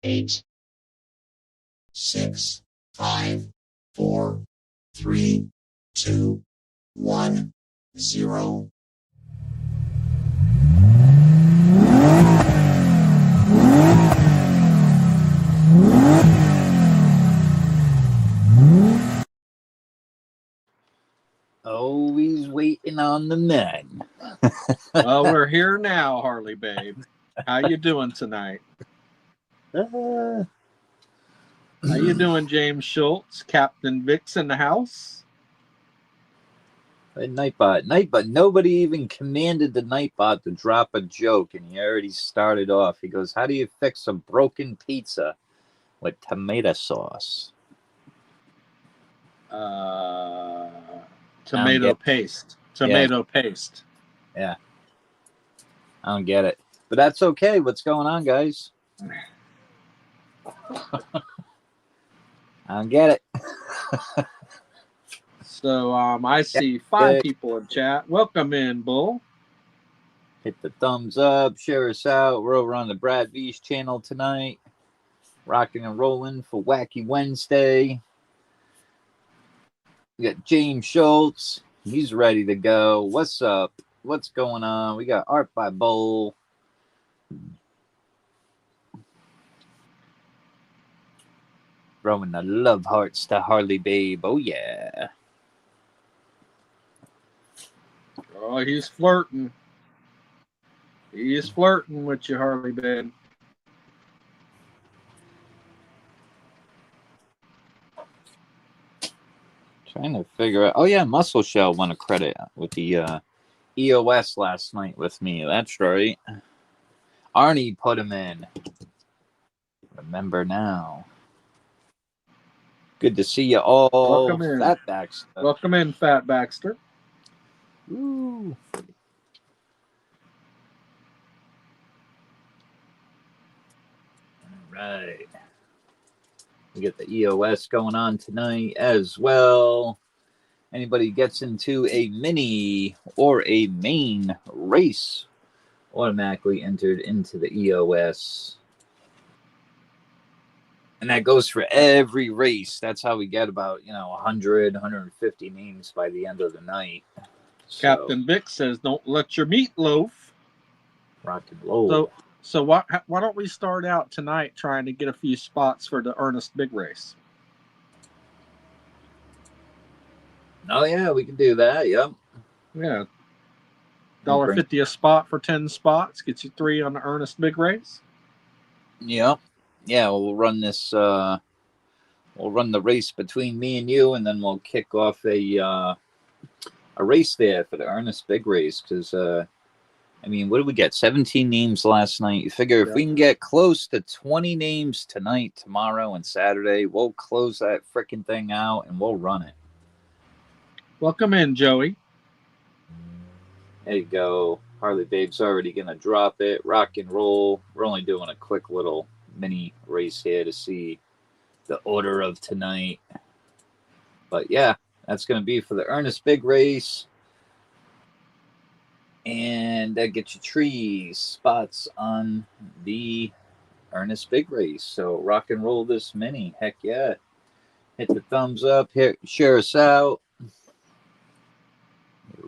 8, 6, 5, 4, 3, 2, 1, 0. Always waiting on the men. Well, we're here now, Harley Babe. How you doing tonight? How you doing, James Schultz? Captain Vic's in the house? Nightbot. Nobody even commanded the Nightbot to drop a joke, and he already started off. He goes, "How do you fix a broken pizza with tomato sauce?" Tomato paste. Tomato paste. Yeah. I don't get it. But that's okay. What's going on, guys? I don't get it. So I see 5 people in chat. Welcome in, Bull. Hit the thumbs up. Share us out. We're over on the Brad V's channel tonight. Rocking and rolling for Wacky Wednesday. We got James Schultz. He's ready to go. What's up? What's going on? We got Art by Bull. Throwing the love hearts to Harley Babe. Oh, yeah. Oh, he's flirting. He's flirting with you, Harley Babe. Trying to figure out. Oh, yeah. Muscle Shell won a credit with the EOS last night with me. That's right. Arnie put him in. Remember now. Good to see you all. Welcome in. Fat Baxter. Welcome in, Fat Baxter. Ooh. All right. We get the EOS going on tonight as well. Anybody gets into a mini or a main race automatically entered into the EOS. And that goes for every race. That's how we get about, 100, 150 names by the end of the night. Captain Vic says, "Don't let your meat loaf." Rock and roll. So why don't we start out tonight trying to get a few spots for the Ernest Big Race? Oh, yeah, we can do that. Yep. Yeah. $1.50 a spot for 10 spots. Gets you 3 on the Ernest Big Race. Yep. Yeah, we'll run this. We'll run the race between me and you, and then we'll kick off a race there for the Ernest Big Race. Because, what did we get? 17 names last night. You figure if we can get close to 20 names tonight, tomorrow, and Saturday, we'll close that freaking thing out and we'll run it. Welcome in, Joey. There you go. Harley Babe's already going to drop it. Rock and roll. We're only doing a quick little mini race here to see the order of tonight. But yeah, that's going to be for the Ernest Big Race. And that gets you 3 spots on the Ernest Big Race. So rock and roll this mini. Heck yeah. Hit the thumbs up. Share us out.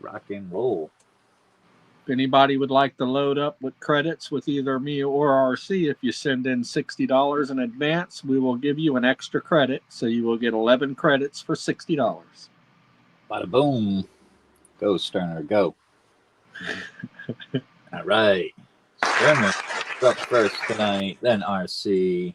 Rock and roll. If anybody would like to load up with credits with either me or RC, if you send in $60 in advance, we will give you an extra credit. So you will get 11 credits for $60. Bada boom. Go, Sterner, go. All right. Sterner up first tonight, then RC.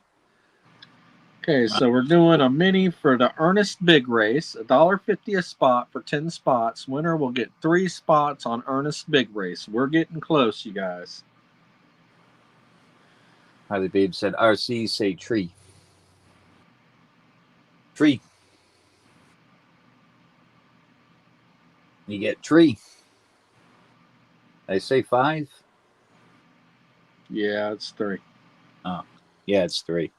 Okay, so we're doing a mini for the Ernest Big Race, $1.50 a spot for 10 spots. Winner will get 3 spots on Ernest Big Race. We're getting close, you guys. Harley Babe said, RC, say tree. Tree. You get tree. I say 5? Yeah, it's 3. Oh, yeah, it's 3.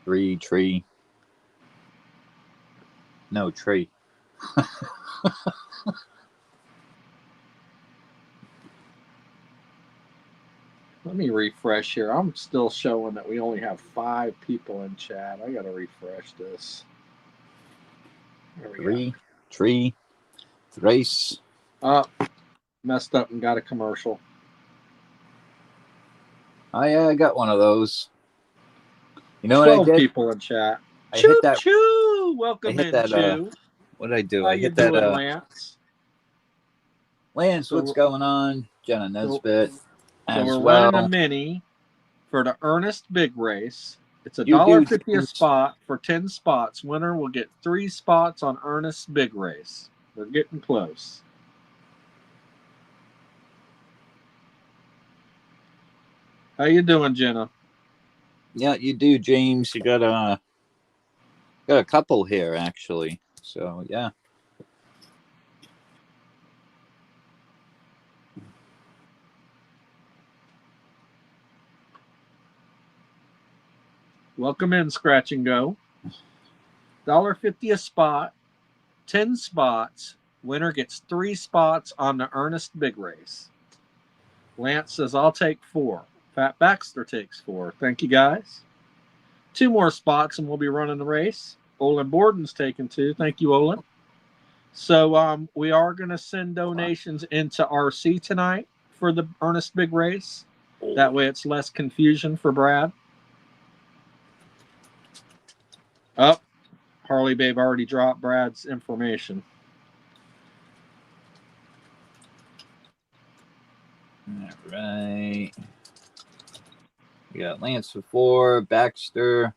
3, tree. No, tree. Let me refresh here. I'm still showing that we only have 5 people in chat. I got to refresh this. There we go. Tree, race. Oh, messed up and got a commercial. Oh yeah, I got one of those. You know 12 what I did? people in chat. I Choo hit that. choo! I Welcome hit in, that. Choo. What did I do? How I you hit that. doing, Lance? Lance, what's going on? Jenna Nesbitt So as we're well. running a mini for the Ernest Big Race. It's You do, $1.50 a spot for 10 spots. Winner will get 3 spots on Ernest's Big Race. We're getting close. How you doing, Jenna? Yeah, you do, James. You got a couple here actually. So yeah. Welcome in, Scratch and Go. $1.50 a spot, 10 spots. Winner gets 3 spots on the Ernest Big Race. Lance says, I'll take 4. Pat Baxter takes 4. Thank you, guys. 2 more spots and we'll be running the race. Olin Borden's taking 2. Thank you, Olin. So we are going to send donations into RC tonight for the Ernest Big Race. That way it's less confusion for Brad. Oh, Harley Babe already dropped Brad's information. All right. We got Lance for 4, Baxter.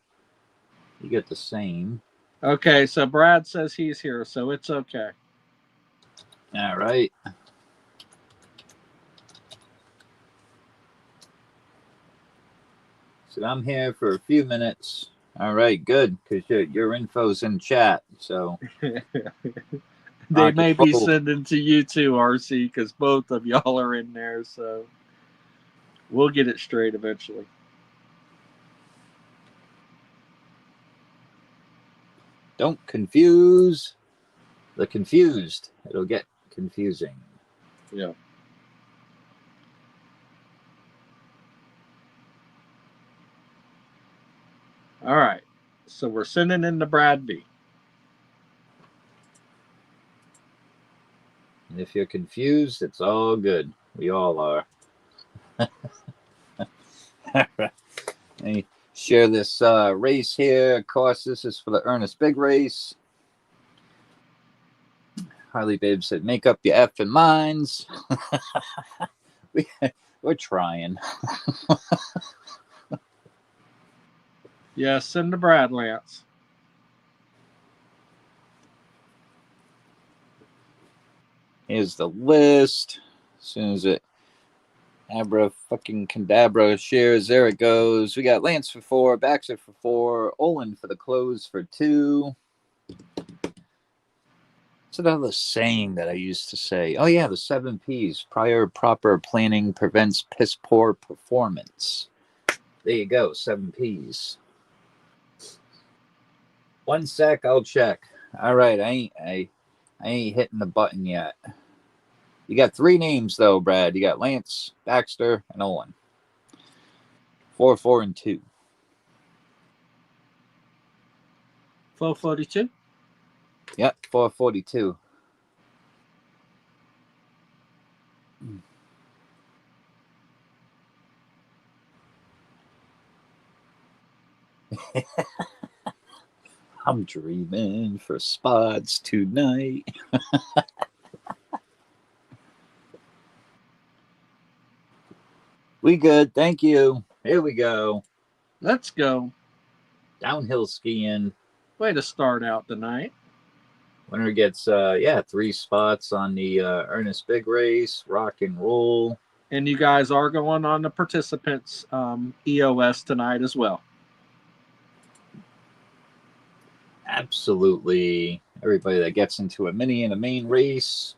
You get the same. Okay, so Brad says he's here, so it's okay. All right. So I'm here for a few minutes. All right, good, because your info's in chat. So They may be sending to you too, RC, because both of y'all are in there. So we'll get it straight eventually. Don't confuse the confused. It'll get confusing. Yeah. All right. So we're sending in to Brad B. And if you're confused, it's all good. We all are. Let me share this race here. Of course, this is for the Ernest Big Race. Harley Babe said, make up your effing minds. We're trying. Yeah, send to Brad, Lance. Here's the list. As soon as it Abra fucking Cadabra shares, there it goes. We got Lance for 4, Baxter for 4, Olin for the close for 2. What's another saying that I used to say? Oh yeah, the 7 P's. Prior proper planning prevents piss poor performance. There you go, 7 P's. 1 sec, I'll check. All right, I ain't hitting the button yet. You got 3 names though, Brad. You got Lance, Baxter, and Olin. 4, 4, and 2. 442. Yep, 442. I'm dreaming for spots tonight. We good. Thank you. Here we go. Let's go. Downhill skiing. Way to start out the night. Winner gets 3 spots on the Ernest Big Race. Rock and roll. And you guys are going on the participants EOS tonight as well. Absolutely. Everybody that gets into a mini and a main race.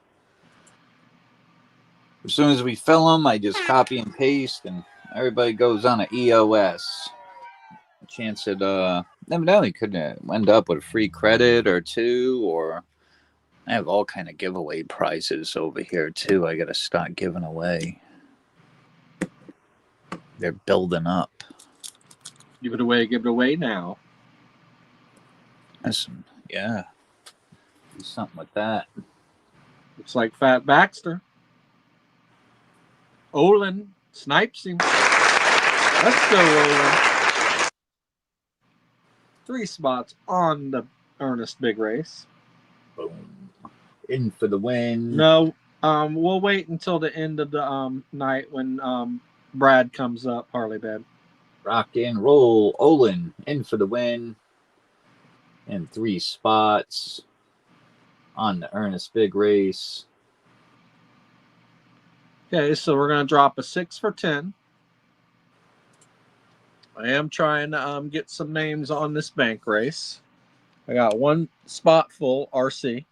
As soon as we fill them, I just copy and paste, and everybody goes on an EOS. A chance at never know, you could end up with a free credit or 2, or I have all kind of giveaway prizes over here too. I gotta start giving away. They're building up. Give it away now. Yeah. Do something with that. Looks like Fat Baxter. Olin snipes him. Let's go, Olin. 3 spots on the Ernest Big Race. Boom. In for the win. No, we'll wait until the end of the night when Brad comes up, Harley Bed. Rock and roll. Olin in for the win. And 3 spots on the Ernest Big Race. Okay, so we're going to drop a 6 for 10. I am trying to get some names on this bank race. I got 1 spot full, RC.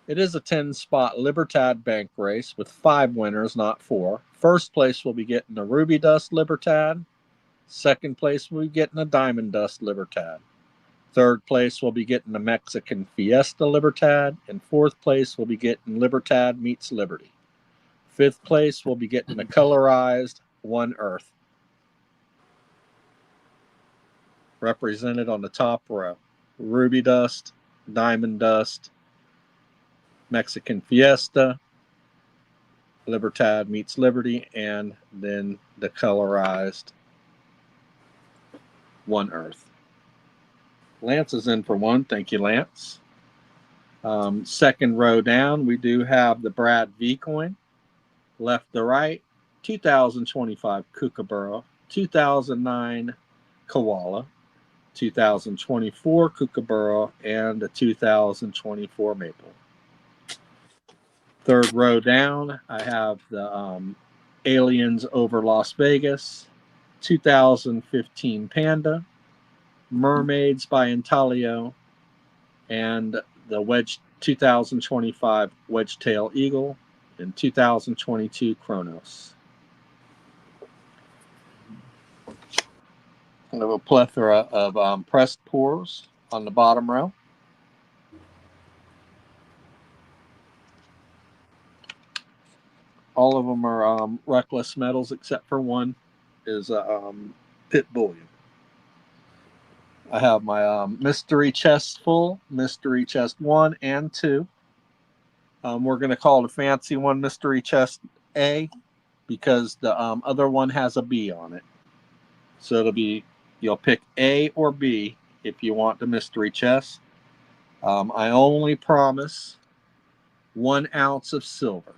It is a 10-spot Libertad bank race with 5 winners, not 4. First place will be getting a Ruby Dust Libertad. Second place will be getting a Diamond Dust Libertad. Third place will be getting a Mexican Fiesta Libertad. And fourth place will be getting Libertad Meets Liberty. Fifth place will be getting a colorized One Earth. Represented on the top row. Ruby Dust, Diamond Dust, Mexican Fiesta, Libertad Meets Liberty, and then the colorized One Earth. Lance is in for 1. Thank you, Lance. Second row down, we do have the Brad V coin. Left to right, 2025 Kookaburra, 2009 Koala, 2024 Kookaburra, and a 2024 Maple. Third row down, I have the Aliens over Las Vegas, 2015 Panda, Mermaids by Intalio, and the 2025 Wedgetail Eagle, and 2022 Kronos. I have a plethora of pressed pours on the bottom row. All of them are reckless metals except for one is pit bullion. I have my mystery chest full, mystery chest 1 and 2. We're going to call the fancy one mystery chest A because the other one has a B on it. So it'll be, you'll pick A or B if you want the mystery chest. I only promise 1 ounce of silver.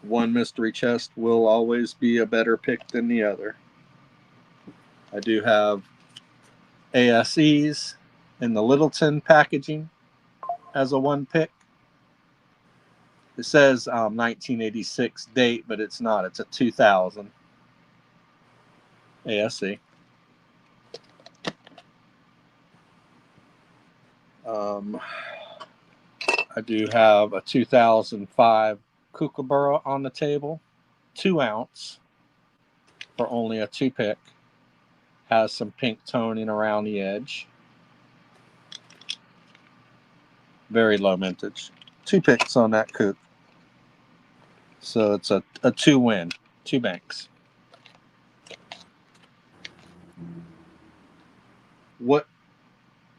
One mystery chest will always be a better pick than the other. I do have ASEs in the Littleton packaging as a 1 pick. It says 1986 date, but it's not. It's a 2000 ASE. I do have a 2005 Kookaburra on the table, 2 ounce for only a 2 pick. Has some pink toning around the edge. Very low mintage. 2 picks on that Kook. So it's a 2 win, 2 banks. What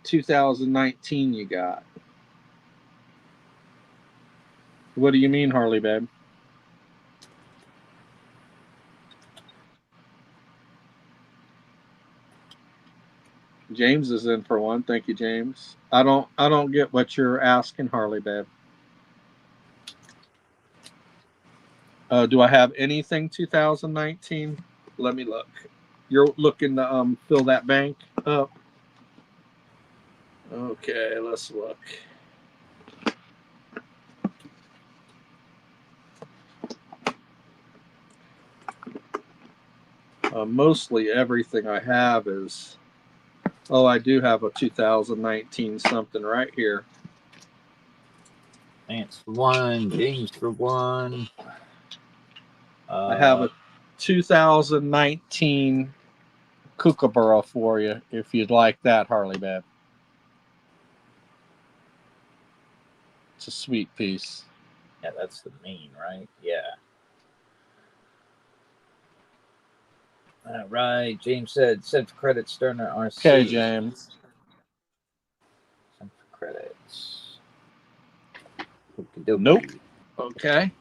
2019 you got? What do you mean, Harley, babe? James is in for 1. Thank you, James. I don't get what you're asking, Harley, babe. Do I have anything 2019? Let me look. You're looking to fill that bank up? Okay, let's look. Mostly everything I have is... Oh, I do have a 2019 something right here. Lance for 1. James for 1. I have a 2019 Kookaburra for you, if you'd like that, Harley Bab. It's a sweet piece. Yeah, that's the main, right? Yeah. All right. James said, send for credits, Sterner RC. Okay, James. Send for credits. Okey-dokey. Nope. Okay.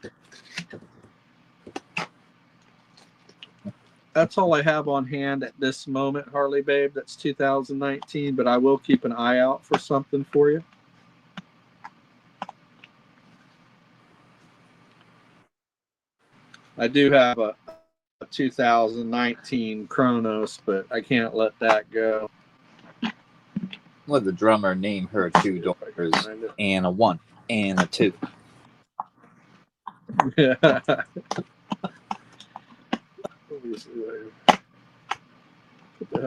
That's all I have on hand at this moment, Harley Babe. That's 2019, but I will keep an eye out for something for you. I do have a 2019 Chronos, but I can't let that go. Well, the drummer named her two daughters, and a 1 and a 2. Yeah.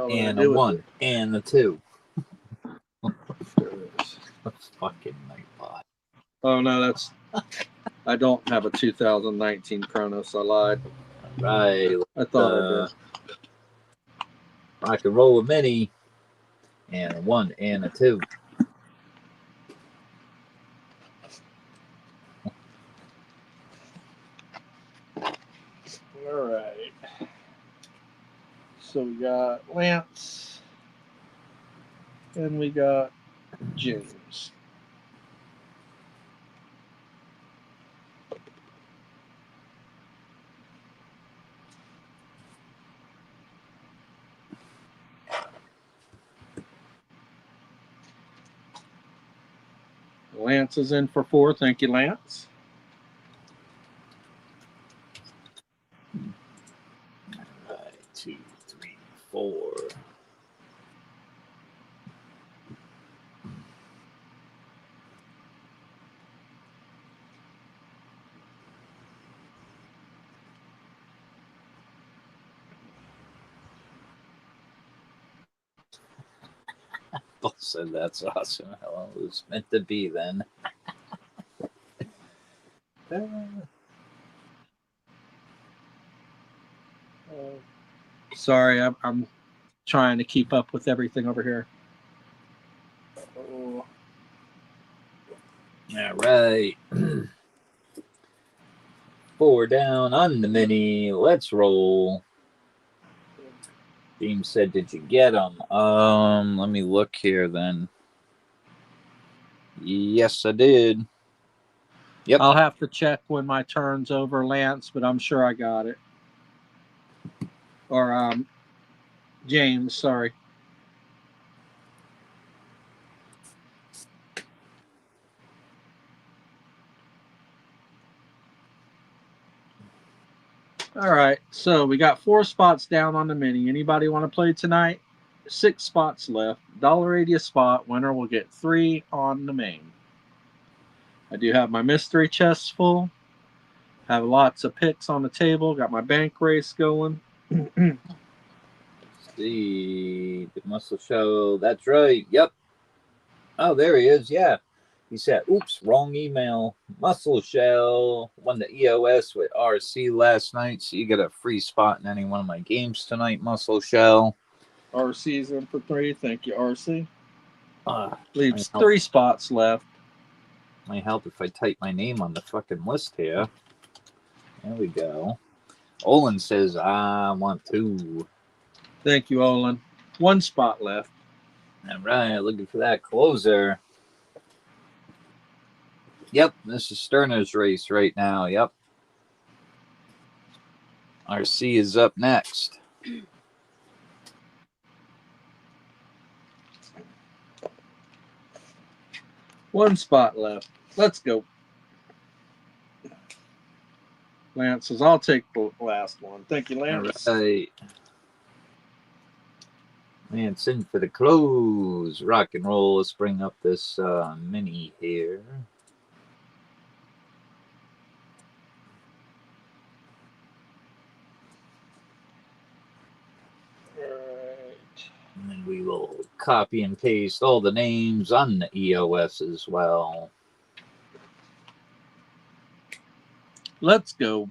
And a 1 and a 2. Fucking Nightbot. Oh no, I don't have a 2019 Chronos. I lied. Right. I thought I did. Rock and roll a mini, and a 1 and a 2. All right. So we got Lance, and we got James. Lance is in for 4. Thank you, Lance. All right, 2, 3, 4. Both said that's awesome. Well, it was meant to be then. Sorry, I'm trying to keep up with everything over here. Oh. All right. 4 down on the mini. Let's roll. James said, did you get them? Let me look here then. Yes, I did. Yep. I'll have to check when my turn's over, Lance, but I'm sure I got it. Or James, sorry. All right, so we got 4 spots down on the mini. Anybody want to play tonight? 6 spots left. $1.80 a spot. Winner will get 3 on the main. I do have my mystery chest full. Have lots of picks on the table. Got my bank race going. See the muscle show. That's right. Yep. Oh, there he is. Yeah. He said, oops, wrong email. Muscle Shell won the EOS with RC last night, so you get a free spot in any one of my games tonight, Muscle Shell. RC's in for 3. Thank you, RC. Leaves Might 3 spots left. Might help if I type my name on the fucking list here. There we go. Olin says, I want 2. Thank you, Olin. 1 spot left. All right, looking for that closer. Yep, this is Sterner's race right now. Yep. RC is up next. One spot left. Let's go. Lance says, I'll take the last one. Thank you, Lance. All right. Lance in for the close. Rock and roll. Let's bring up this mini here. And then we will copy and paste all the names on the EOS as well. Let's go.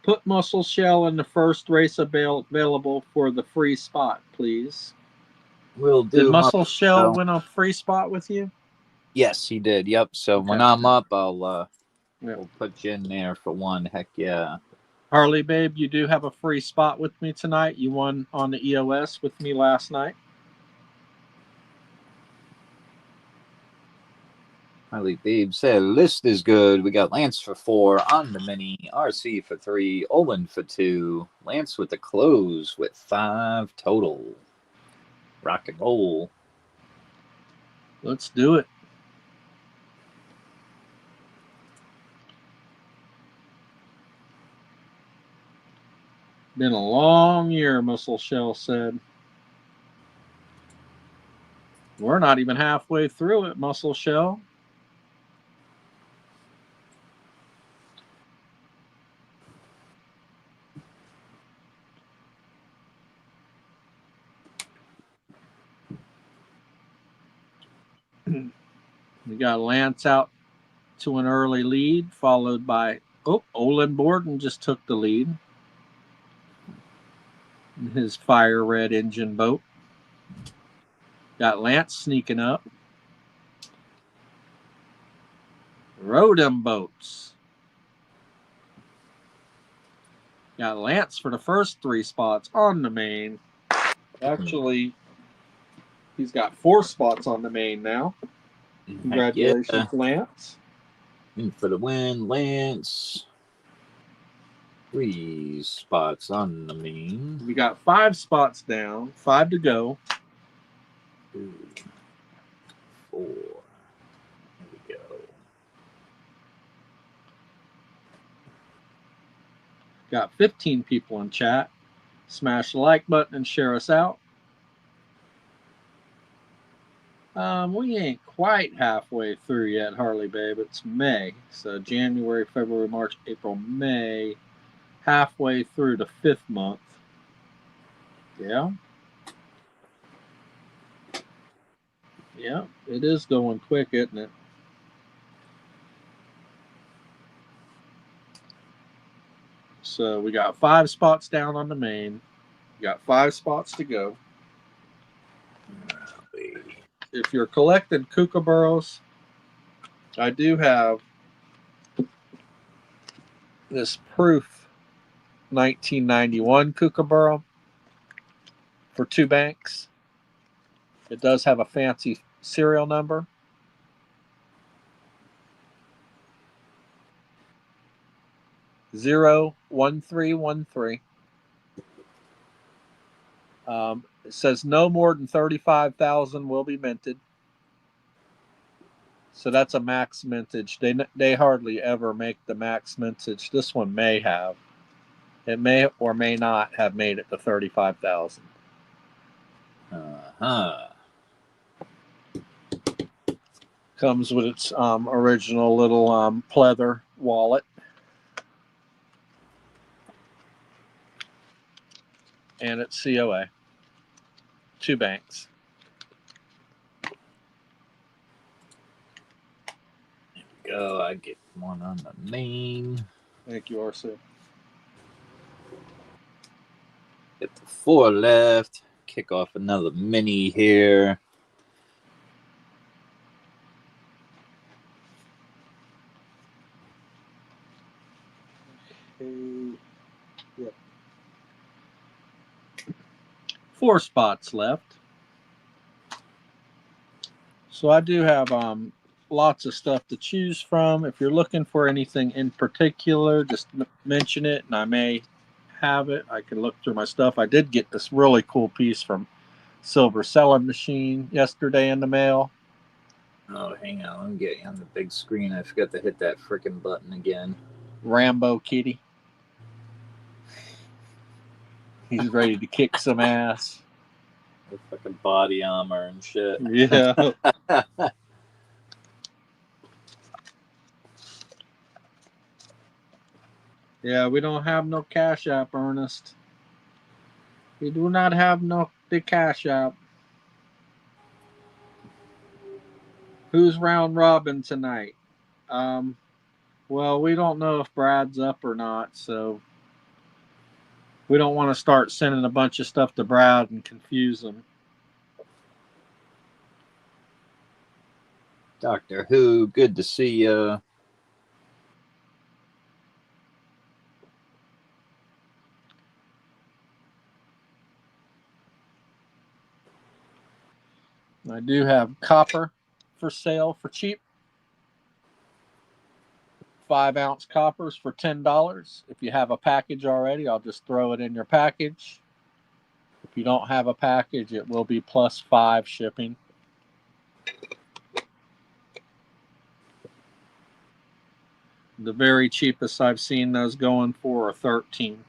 Put Muscle Shell in the first race available for the free spot, please. Will Did do. Muscle Shell So, win a free spot with you? yes, he did. Yep. So when Okay. I'm up, I'll Yeah. we'll put you in there for one. Heck yeah. Harley, babe, you do have a free spot with me tonight. You won on the EOS with me last night. Harley Babe said, list is good. We got Lance for 4 on the mini, RC for 3, Olin for 2, Lance with the close with 5 total. Rock and roll. Let's do it. Been a long year, Muscle Shell said. We're not even halfway through it, Muscle Shell. We got Lance out to an early lead, followed by Olin Borden just took the lead in his fire red engine boat. Got Lance sneaking up. Rodem boats. Got Lance for the first 3 spots on the main. Actually, he's got 4 spots on the main now. Congratulations, yeah. Lance. In for the win, Lance. 3 spots on the main. We got 5 spots down, 5 to go. 2, 4. There we go. Got 15 people in chat. Smash the like button and share us out. We ain't quite halfway through yet, Harley Babe. It's May. So January, February, March, April, May. Halfway through the 5th month. Yeah. Yeah, it is going quick, isn't it? So we got 5 spots down on the main. We got 5 spots to go. If you're collecting kookaburras, I do have this proof 1991 kookaburra for 2 banks. It does have a fancy serial number. (01313). It says no more than 35,000 will be minted. So that's a max mintage. They hardly ever make the max mintage. This one may have. It may or may not have made it to 35,000. Comes with its original little pleather wallet. And it's COA. 2 banks. There we go. I get one on the main. Thank you, RC. Get the 4 left. Kick off another mini here. Yep. 4 spots left. So I do have lots of stuff to choose from. If you're looking for anything in particular, just mention it and I may have it. I can look through my stuff. I did get this really cool piece from Silver Selling Machine yesterday in the mail. Oh, hang on. Let me get you on the big screen. I forgot to hit that freaking button again. Rambo Kitty. He's ready to kick some ass. With fucking body armor and shit. Yeah. Yeah, we don't have no Cash App, Ernest. We do not have the Cash App. Who's round robin tonight? Well, we don't know if Brad's up or not, so we don't want to start sending a bunch of stuff to Brad and confuse him. Doctor Who, good to see you. I do have copper for sale for cheap. 5-ounce coppers for $10. If you have a package already, I'll just throw it in your package. If you don't have a package, it will be +5 shipping. The very cheapest I've seen those going for are 13.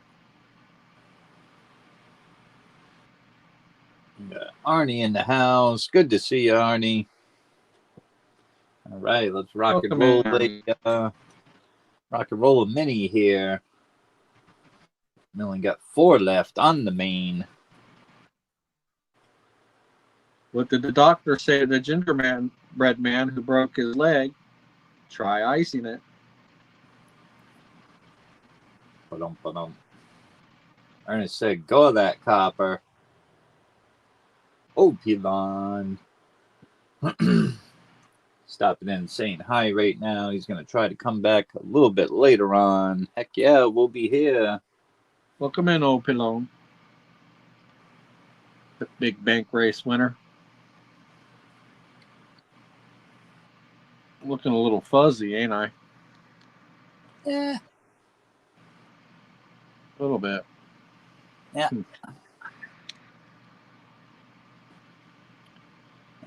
Arnie in the house. Good to see you, Arnie. All right, let's rock and Welcome roll. Rock and roll a mini here. We only got 4 left on the main. What did the doctor say to the gingerbread man who broke his leg? Try icing it. Ba-dum. Ernest said, go that copper. Oh, Pilon. Stopping in and saying hi right now. He's going to try to come back a little bit later on. Heck yeah, we'll be here. Welcome in, old Pilon. The big bank race winner. Looking a little fuzzy, ain't I? Yeah. A little bit. Yeah.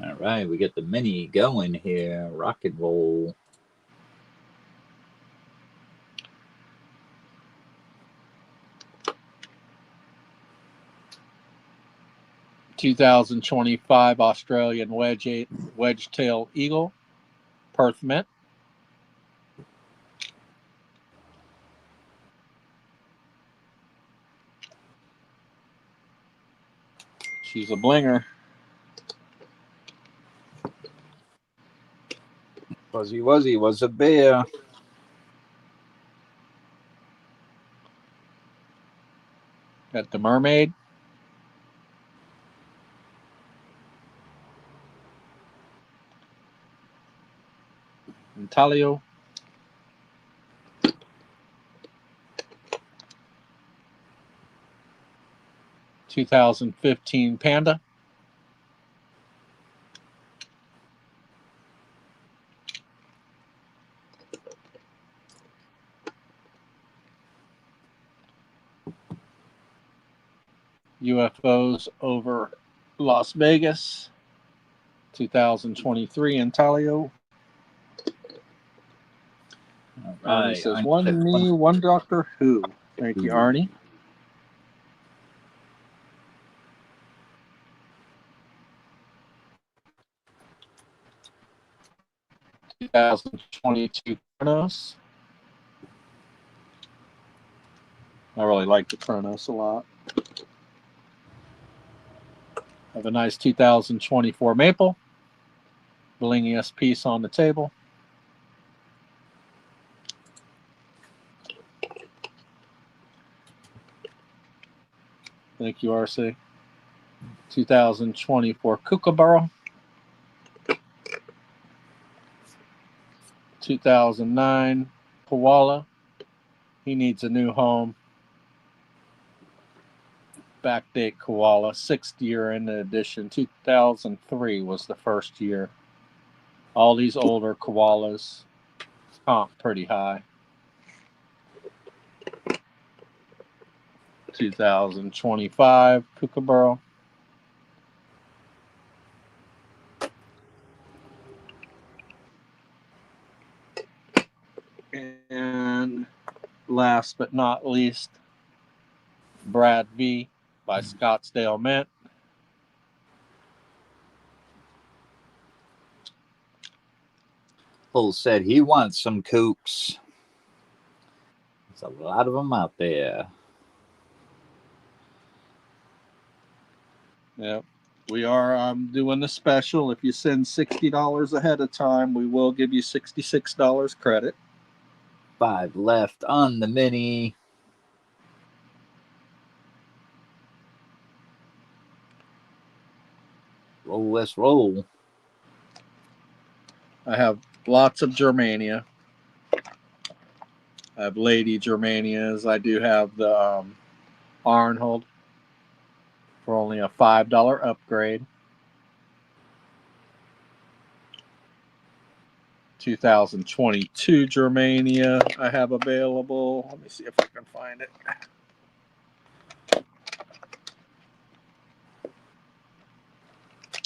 All right, we get the mini going here. Rock and roll. $2025 Australian wedge-tail eagle, Perth mint. She's a blinger. Fuzzy Wuzzy was a bear. Got the mermaid. Intaglio. (2015) Panda. UFOs over Las Vegas. 2023 Intaglio. All Arnie right. says, Arnie one said me, one Doctor Who. Thank you, Arnie. (2022) Kronos. I really like the Kronos a lot. Have a nice 2024 Maple. Blingiest piece on the table. Thank you, RC. 2024 Kookaburra. 2009 Koala. He needs a new home. Backdate Koala. 6th year in the edition. 2003 was the first year. All these older koalas comp pretty high. 2025 Kookaburra. And last but not least, Brad V by Scottsdale Mint. Bull said he wants some kooks. There's a lot of them out there. Yep. We are doing the special. If you send $60 ahead of time, we will give you $66 credit. 5 left on the mini. Roll, let's roll. I have lots of Germania. I have Lady Germanias. I do have the Arnold for only a $5 upgrade. 2022 Germania I have available. Let me see if I can find it.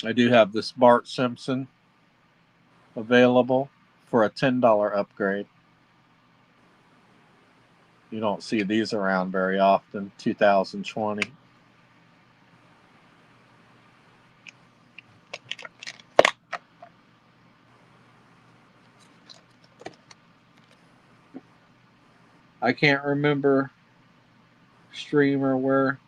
I do have this Bart Simpson available for a $10 upgrade. You don't see these around very often. 2020. I can't remember streamer where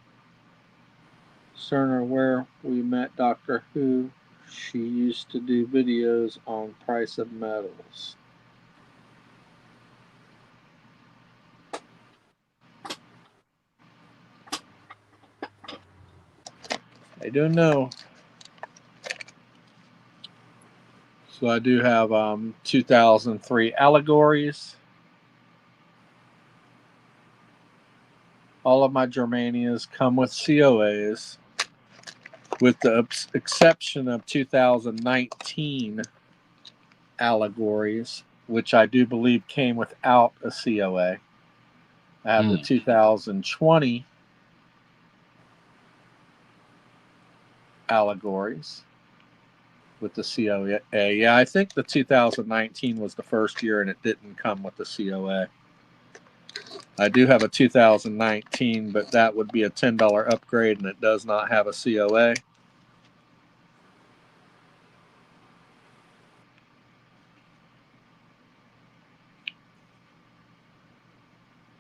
Cerner where we met Doctor Who. She used to do videos on price of metals. I don't know. So I do have 2003 allegories. All of my Germanias come with COAs, with the exception of 2019 allegories, which I do believe came without a COA. I have the 2020 allegories with the COA. Yeah, I think the 2019 was the first year and it didn't come with the COA. I do have a 2019, but that would be a $10 upgrade and it does not have a COA. Yeah.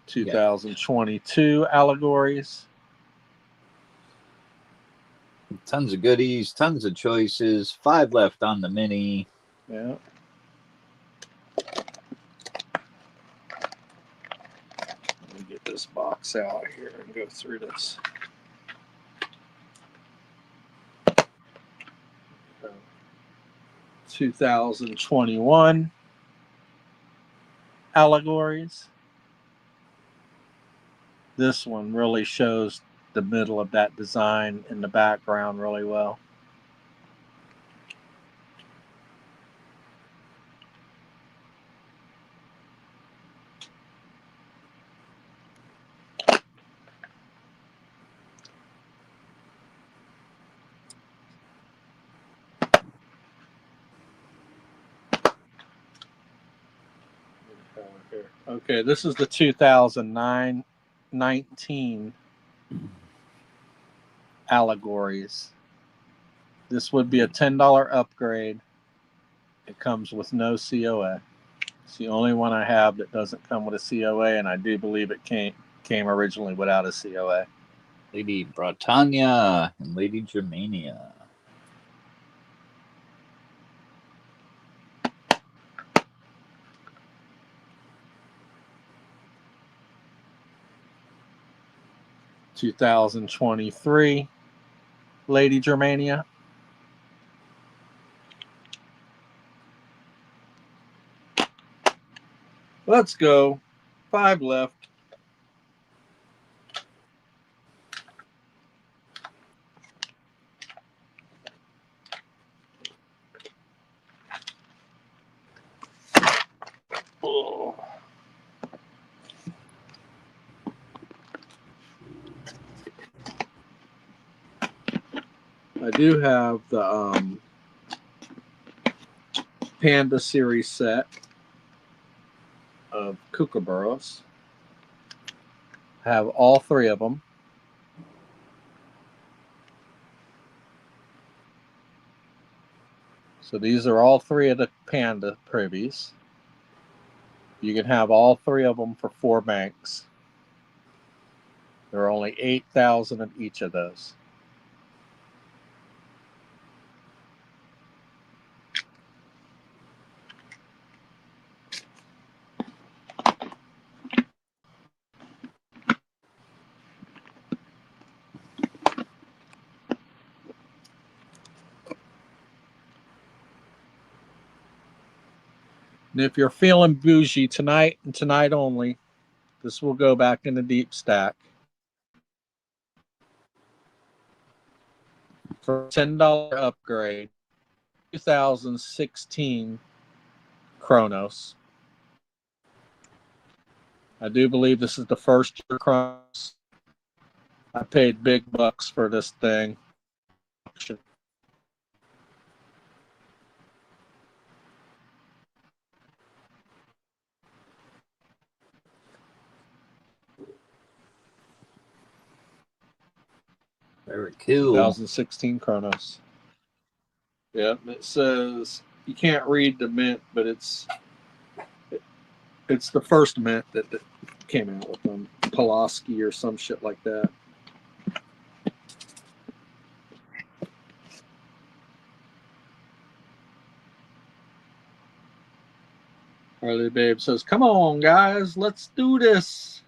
2022 allegories. Tons of goodies, tons of choices. 5 left on the mini. Yeah. Let me get this box out here and go through this. 2021 allegories. This one really shows the middle of that design in the background really well. Okay, this is the 2019 allegories. This would be a $10 upgrade. It comes with no COA. It's the only one I have that doesn't come with a COA, and I do believe it came originally without a COA. Lady Britannia and Lady Germania. (2023) Lady Germania. Let's go. 5 left. Oh. I do have the Panda series set of kookaburras. I have all 3 of them. So these are all 3 of the Panda privies. You can have all 3 of them for 4 banks. There are only 8,000 of each of those. And if you're feeling bougie tonight and tonight only, this will go back in the deep stack. For a $10 upgrade, 2016 Chronos. I do believe this is the first year Chronos. I paid big bucks for this thing. Very cool. 2016 Chronos. Yep, it says you can't read the mint, but it's the first mint that came out with them. Pulaski or some shit like that. Harley Babe says, "Come on, guys, let's do this."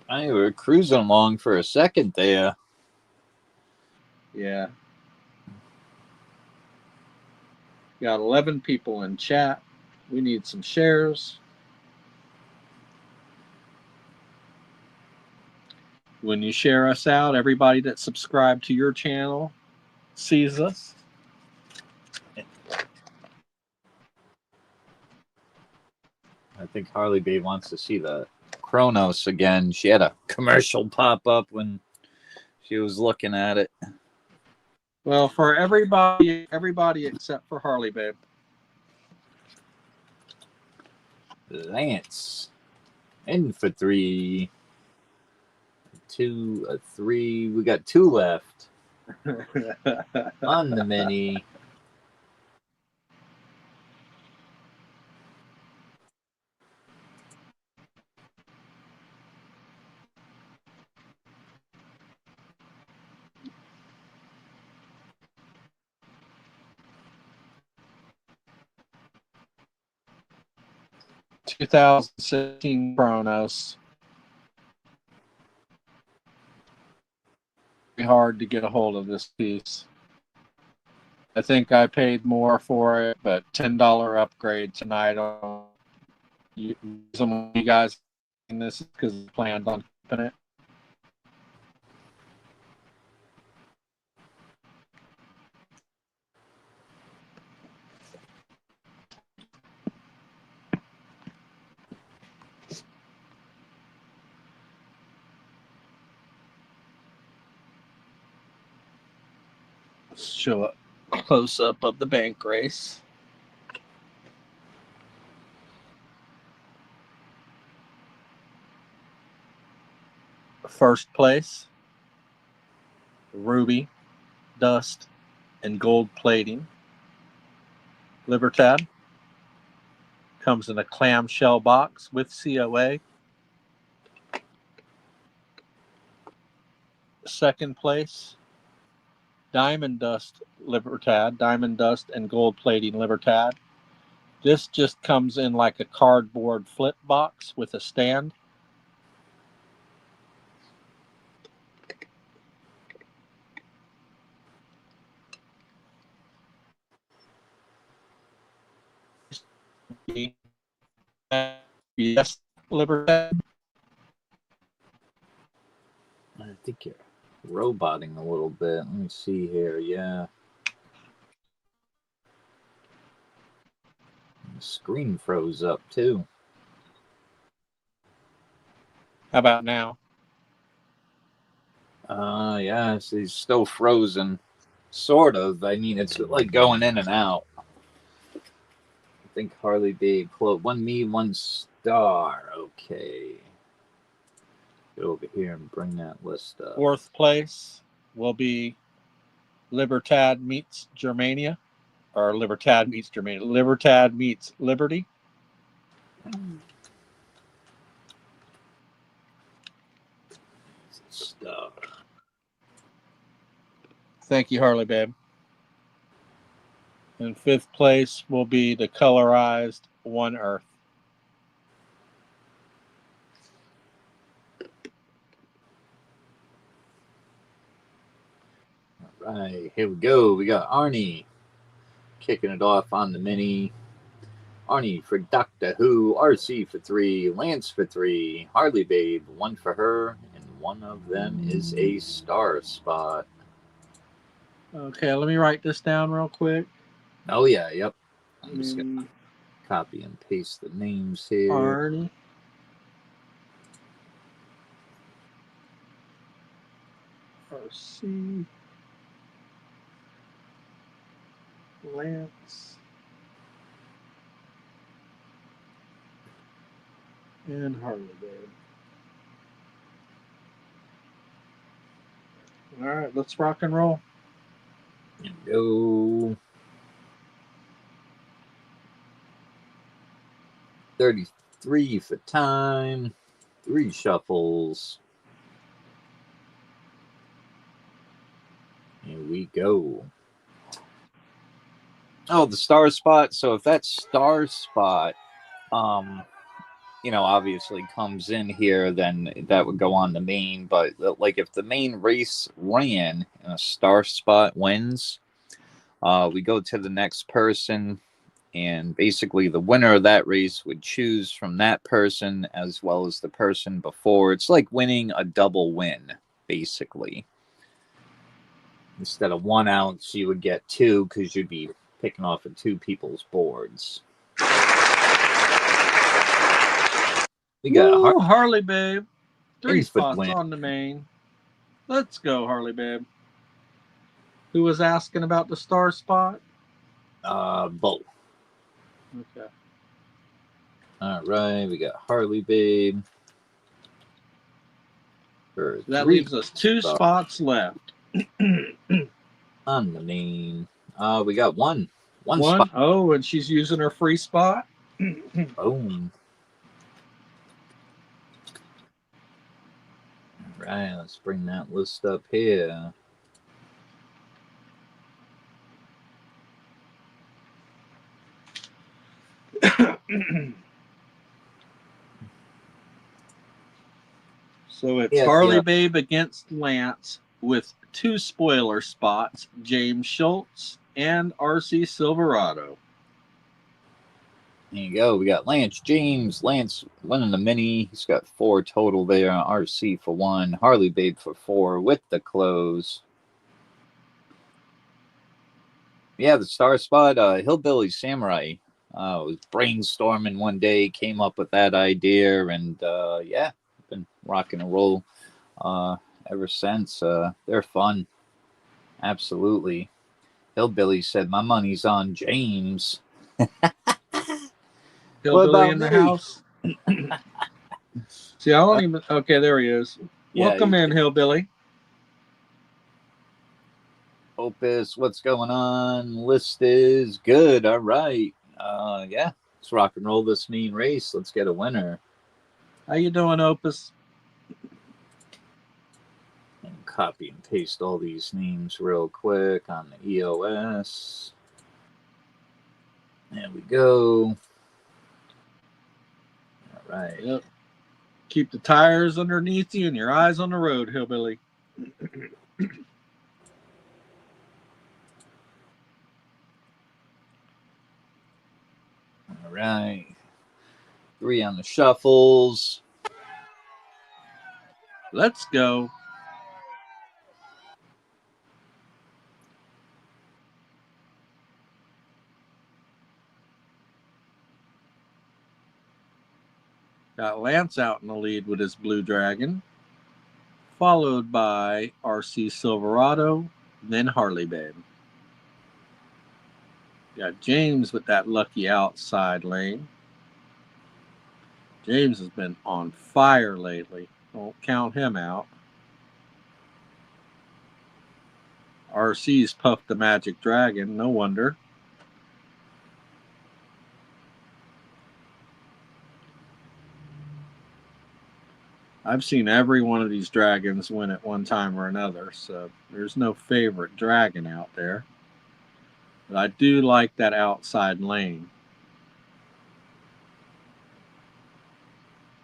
I were cruising along for a second there. Yeah. Got 11 people in chat. We need some shares. When you share us out, everybody that subscribed to your channel sees us. I think Harley Babe wants to see the Chronos again. She had a commercial pop up when she was looking at it. Well, for everybody except for Harley Babe. Lance. In for 3. 2, a 3. We got 2 left on the mini. $2,016 Chronos. Very hard to get a hold of this piece. I think I paid more for it, but $10 upgrade tonight. Some of you guys in this because I planned on keeping it. Show a close up of the bank race. First place, ruby, dust, and gold plating. Libertad comes in a clamshell box with COA. Second place, Diamond Dust Libertad, Diamond Dust and Gold Plating Libertad. This just comes in like a cardboard flip box with a stand. Yes, Libertad. I think you're roboting a little bit. Let me see here. Yeah. The screen froze up too. How about now? Yeah, he's still frozen. Sort of. I mean, it's like going in and out. I think Harley Babe quote 1 me, 1 star. Okay. Get over here and bring that list up. Fourth place will be Libertad meets Germania, or Libertad meets Germania. Libertad meets Liberty. Stuff. Thank you, Harley Babe. And fifth place will be the colorized One Earth. All right, here we go. We got Arnie kicking it off on the mini. Arnie for Doctor Who, RC for 3, Lance for 3, Harley Babe, 1 for her, and one of them is a star spot. Okay, let me write this down real quick. Oh, yeah, yep. I'm just going to copy and paste the names here. Arnie. RC. Lance. And Harley Babe. All right, let's rock and roll. Go. 33 for time. 3 shuffles. Here we go. Oh, the star spot. So if that star spot, obviously comes in here, then that would go on the main. But like if the main race ran and a star spot wins, we go to the next person, and basically the winner of that race would choose from that person as well as the person before. It's like winning a double win, basically. Instead of 1 ounce, you would get 2 because you'd be picking off of 2 people's boards. We got Harley Babe. 3 Infinite spots win. on the main. Let's go, Harley Babe. Who was asking about the star spot? Bo. Okay. All right, we got Harley Babe. So that leaves us 2 spots left. On the main. We got one One. spot. Oh, and she's using her free spot. Boom. All right, let's bring that list up here. So it's Harley Babe against Lance with 2 spoiler spots, James Schultz and RC Silverado. There you go. We got Lance James. Lance winning the mini. He's got 4 total there. RC for 1. Harley Babe for 4 with the close. Yeah, the star spot, Hillbilly Samurai. Was brainstorming one day, came up with that idea, and been rocking and roll ever since. They're fun. Absolutely. Hillbilly said, "My money's on James." Hillbilly in the house. See, I don't even. Okay, there he is. Yeah, Welcome in, Hillbilly. Opus, what's going on? List is good. All right. Let's rock and roll this mean race. Let's get a winner. How you doing, Opus? And copy and paste all these names real quick on the EOS. There we go. All right. Yep. Keep the tires underneath you and your eyes on the road, Hillbilly. All right. 3 on the shuffles. Let's go. Got Lance out in the lead with his Blue Dragon, followed by RC Silverado, then Harley Babe. Got James with that lucky outside lane. James has been on fire lately. Don't count him out. RC's puffed the Magic Dragon, no wonder. I've seen every one of these dragons win at one time or another, so there's no favorite dragon out there. But I do like that outside lane.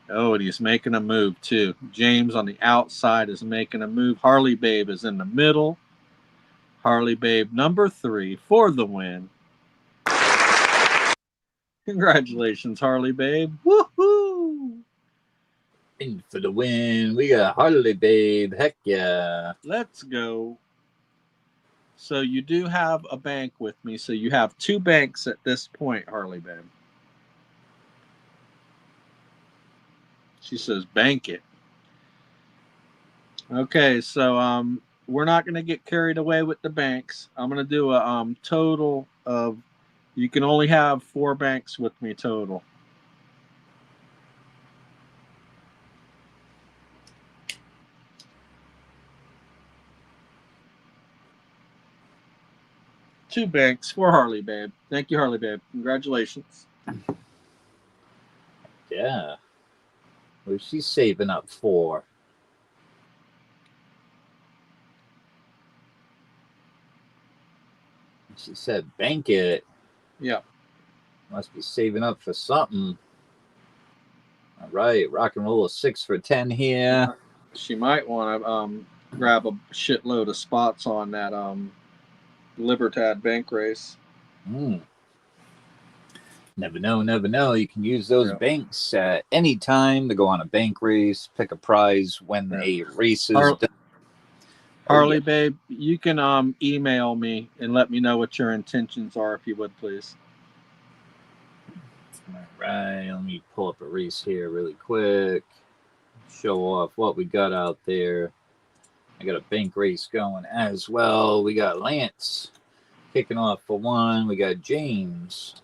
Oh, and he's making a move too. James on the outside is making a move. Harley Babe is in the middle. Harley Babe number 3 for the win. Congratulations, Harley babe. Woohoo! In for the win. We got Harley babe. Heck yeah. Let's go. So you do have a bank with me. So you have 2 banks at this point, Harley babe. She says bank it. Okay, so we're not going to get carried away with the banks. I'm going to do a total of, you can only have 4 banks with me total. Two banks for Harley babe. Thank you, Harley babe. Congratulations. Yeah. What's she saving up for? She said bank it. Yeah. Must be saving up for something. All right, rock and roll a 6 for 10 here. She might want to grab a shitload of spots on that Libertad bank race. Never know, never know. You can use those banks at any time to go on a bank race, pick a prize when a race is done. Harley babe, you can email me and let me know what your intentions are, if you would, please. All right, let me pull up a race here really quick. Show off what we got out there. I got a bank race going as well. We got Lance kicking off for 1. We got James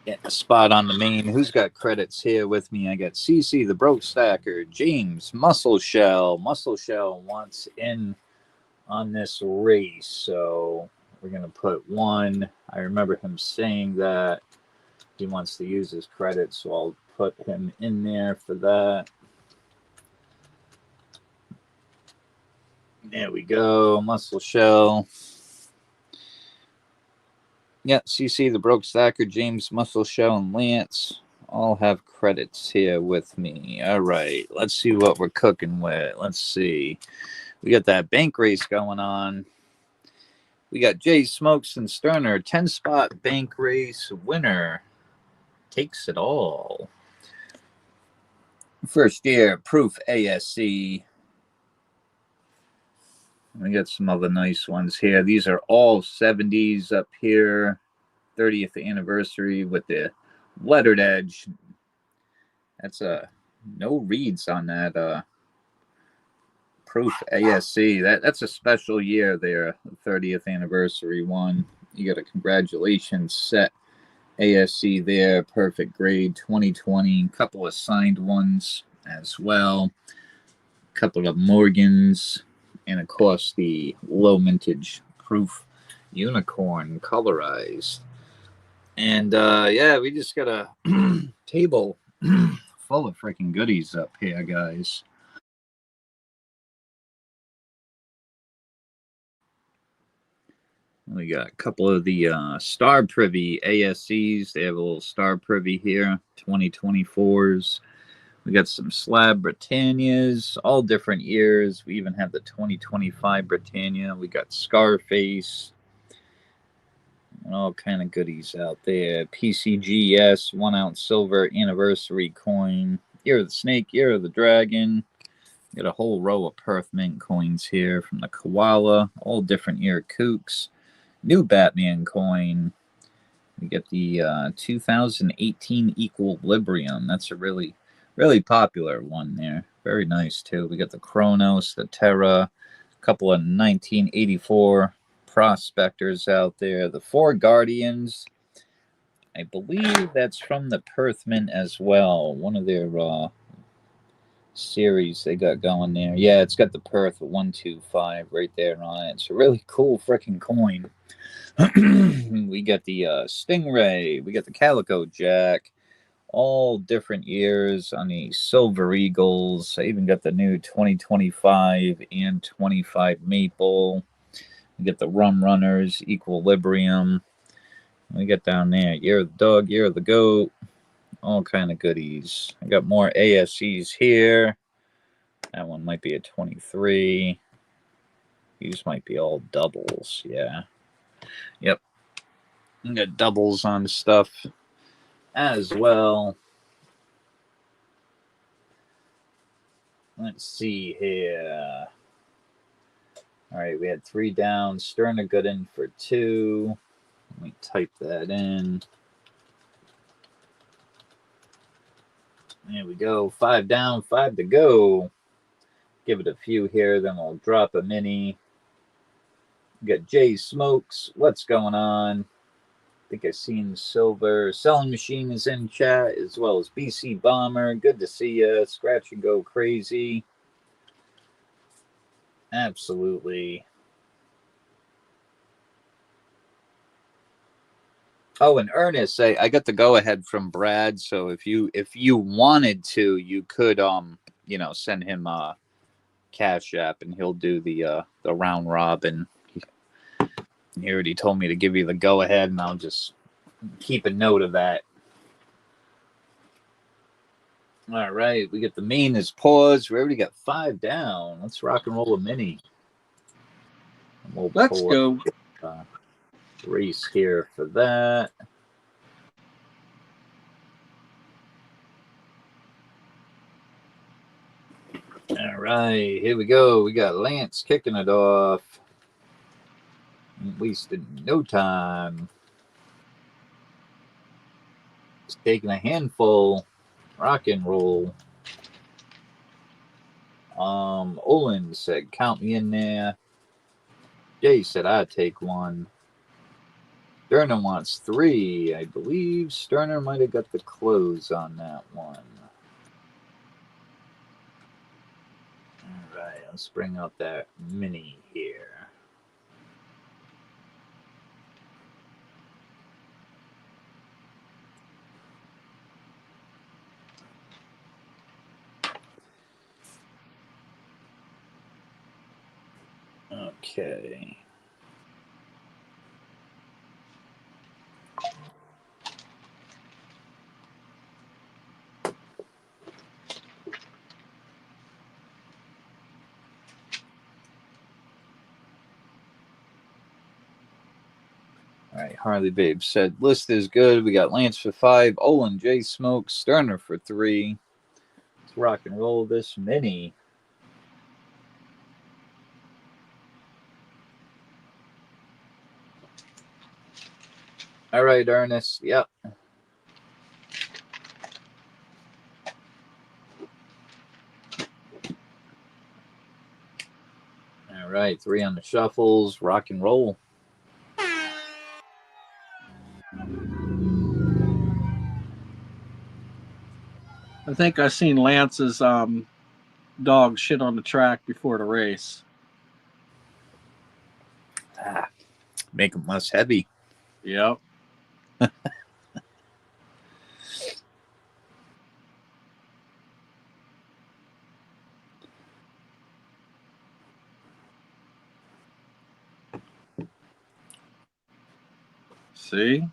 getting a spot on the main. Who's got credits here with me? I got CC, the Broke Stacker, James, Muscle Shell. Muscle Shell wants in on this race, so we're going to put 1. I remember him saying that he wants to use his credits, so I'll put him in there for that. There we go, Muscle Shell. Yeah, CC, the Broke Stacker, James, Muscle Shell, and Lance all have credits here with me. All right, let's see what we're cooking with. Let's see. We got that bank race going on. We got Jay Smokes and Sterner, 10-spot bank race winner. Takes it all. First year, Proof ASC. We got some other nice ones here. These are all 70s up here. 30th anniversary with the lettered edge. That's no reads on that Proof ASC. That's a special year there, the 30th anniversary one. You got a congratulations set ASC there, perfect grade 2020. A couple of signed ones as well. A couple of Morgans. And of course the low mintage Proof unicorn colorized. And yeah, we just got a table full of freaking goodies up here, guys. We got a couple of the Star Privy ASCs. They have a little Star Privy here, 2024s. We got some Slab Britannias, all different years. We even have the 2025 Britannia. We got Scarface. And all kind of goodies out there. PCGS 1 ounce silver anniversary coin. Year of the Snake, Year of the Dragon. Got a whole row of Perth Mint coins here from the Koala. All different year kooks. New Batman coin. We get the 2018 Equilibrium. That's a really, really popular one there. Very nice too. We got the Kronos, the Terra, a couple of 1984 prospectors out there. The 4 Guardians. I believe that's from the Perth Mint as well. One of their series they got going there. Yeah, it's got the Perth 125 right there on it. It's a really cool freaking coin. We got the Stingray. We got the Calico Jack. All different years on the Silver Eagles. I even got the new 2025 and 25 Maple. We get the Rum Runners, Equilibrium. We got down there Year of the Dog, Year of the Goat. All kind of goodies. I got more ASCs here. That one might be a 23. These might be all doubles. Yeah. Yep. We got doubles on stuff. as well. Let's see here. All right, we had 3 down. Sterner got in for 2. Let me type that in. There we go. 5 down, 5 to go. Give it a few here, then we'll drop a mini. We got Jay Smokes. What's going on? I think I've seen Silver. Selling Machine is in chat, as well as BC Bomber. Good to see you. Scratch and Go Crazy. Absolutely. Oh, and Ernest, I got the go ahead from Brad. So if you wanted to, you could send him a Cash App, and he'll do the round robin. He already told me to give you the go ahead, and I'll just keep a note of that. All right, we get the main is paused. We already got 5 down. Let's rock and roll a mini. Let's go. Race here for that. All right, here we go. We got Lance kicking it off. Wasted no time. Just taking a handful. Rock and roll. Olin said, count me in there. Jay said, I'd take 1. Sterner wants 3. I believe Sterner might have got the close on that one. All right, let's bring out that mini here. Okay. All right, Harley Babe said, list is good. We got Lance for 5, Olin, J Smoke, Sterner for 3. Let's rock and roll this mini. All right, Ernest. Yep. All right, 3 on the shuffles. Rock and roll. I think I seen Lance's dog shit on the track before the race. Make them less heavy. Yep. See?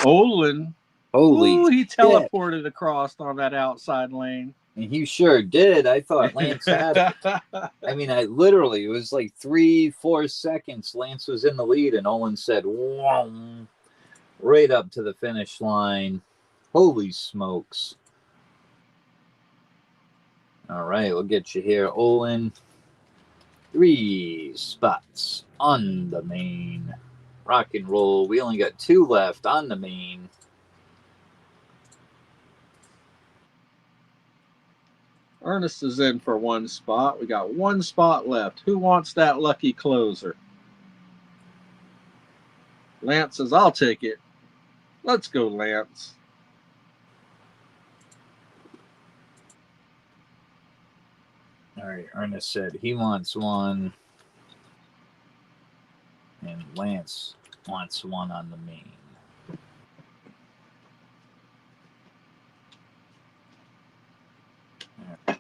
Olin. Holy Ooh, he shit. teleported across on that outside lane. And he sure did. I thought Lance had it. I mean, it was like 3-4 seconds. Lance was in the lead, and Olin said, "Whoa," right up to the finish line. Holy smokes. All right, we'll get you here, Olin. 3 spots on the main. Rock and roll. We only got 2 left on the main. Ernest is in for 1 spot. We got 1 spot left. Who wants that lucky closer? Lance says, I'll take it. Let's go, Lance. All right, Ernest said he wants 1. And Lance wants 1 on the main. Right,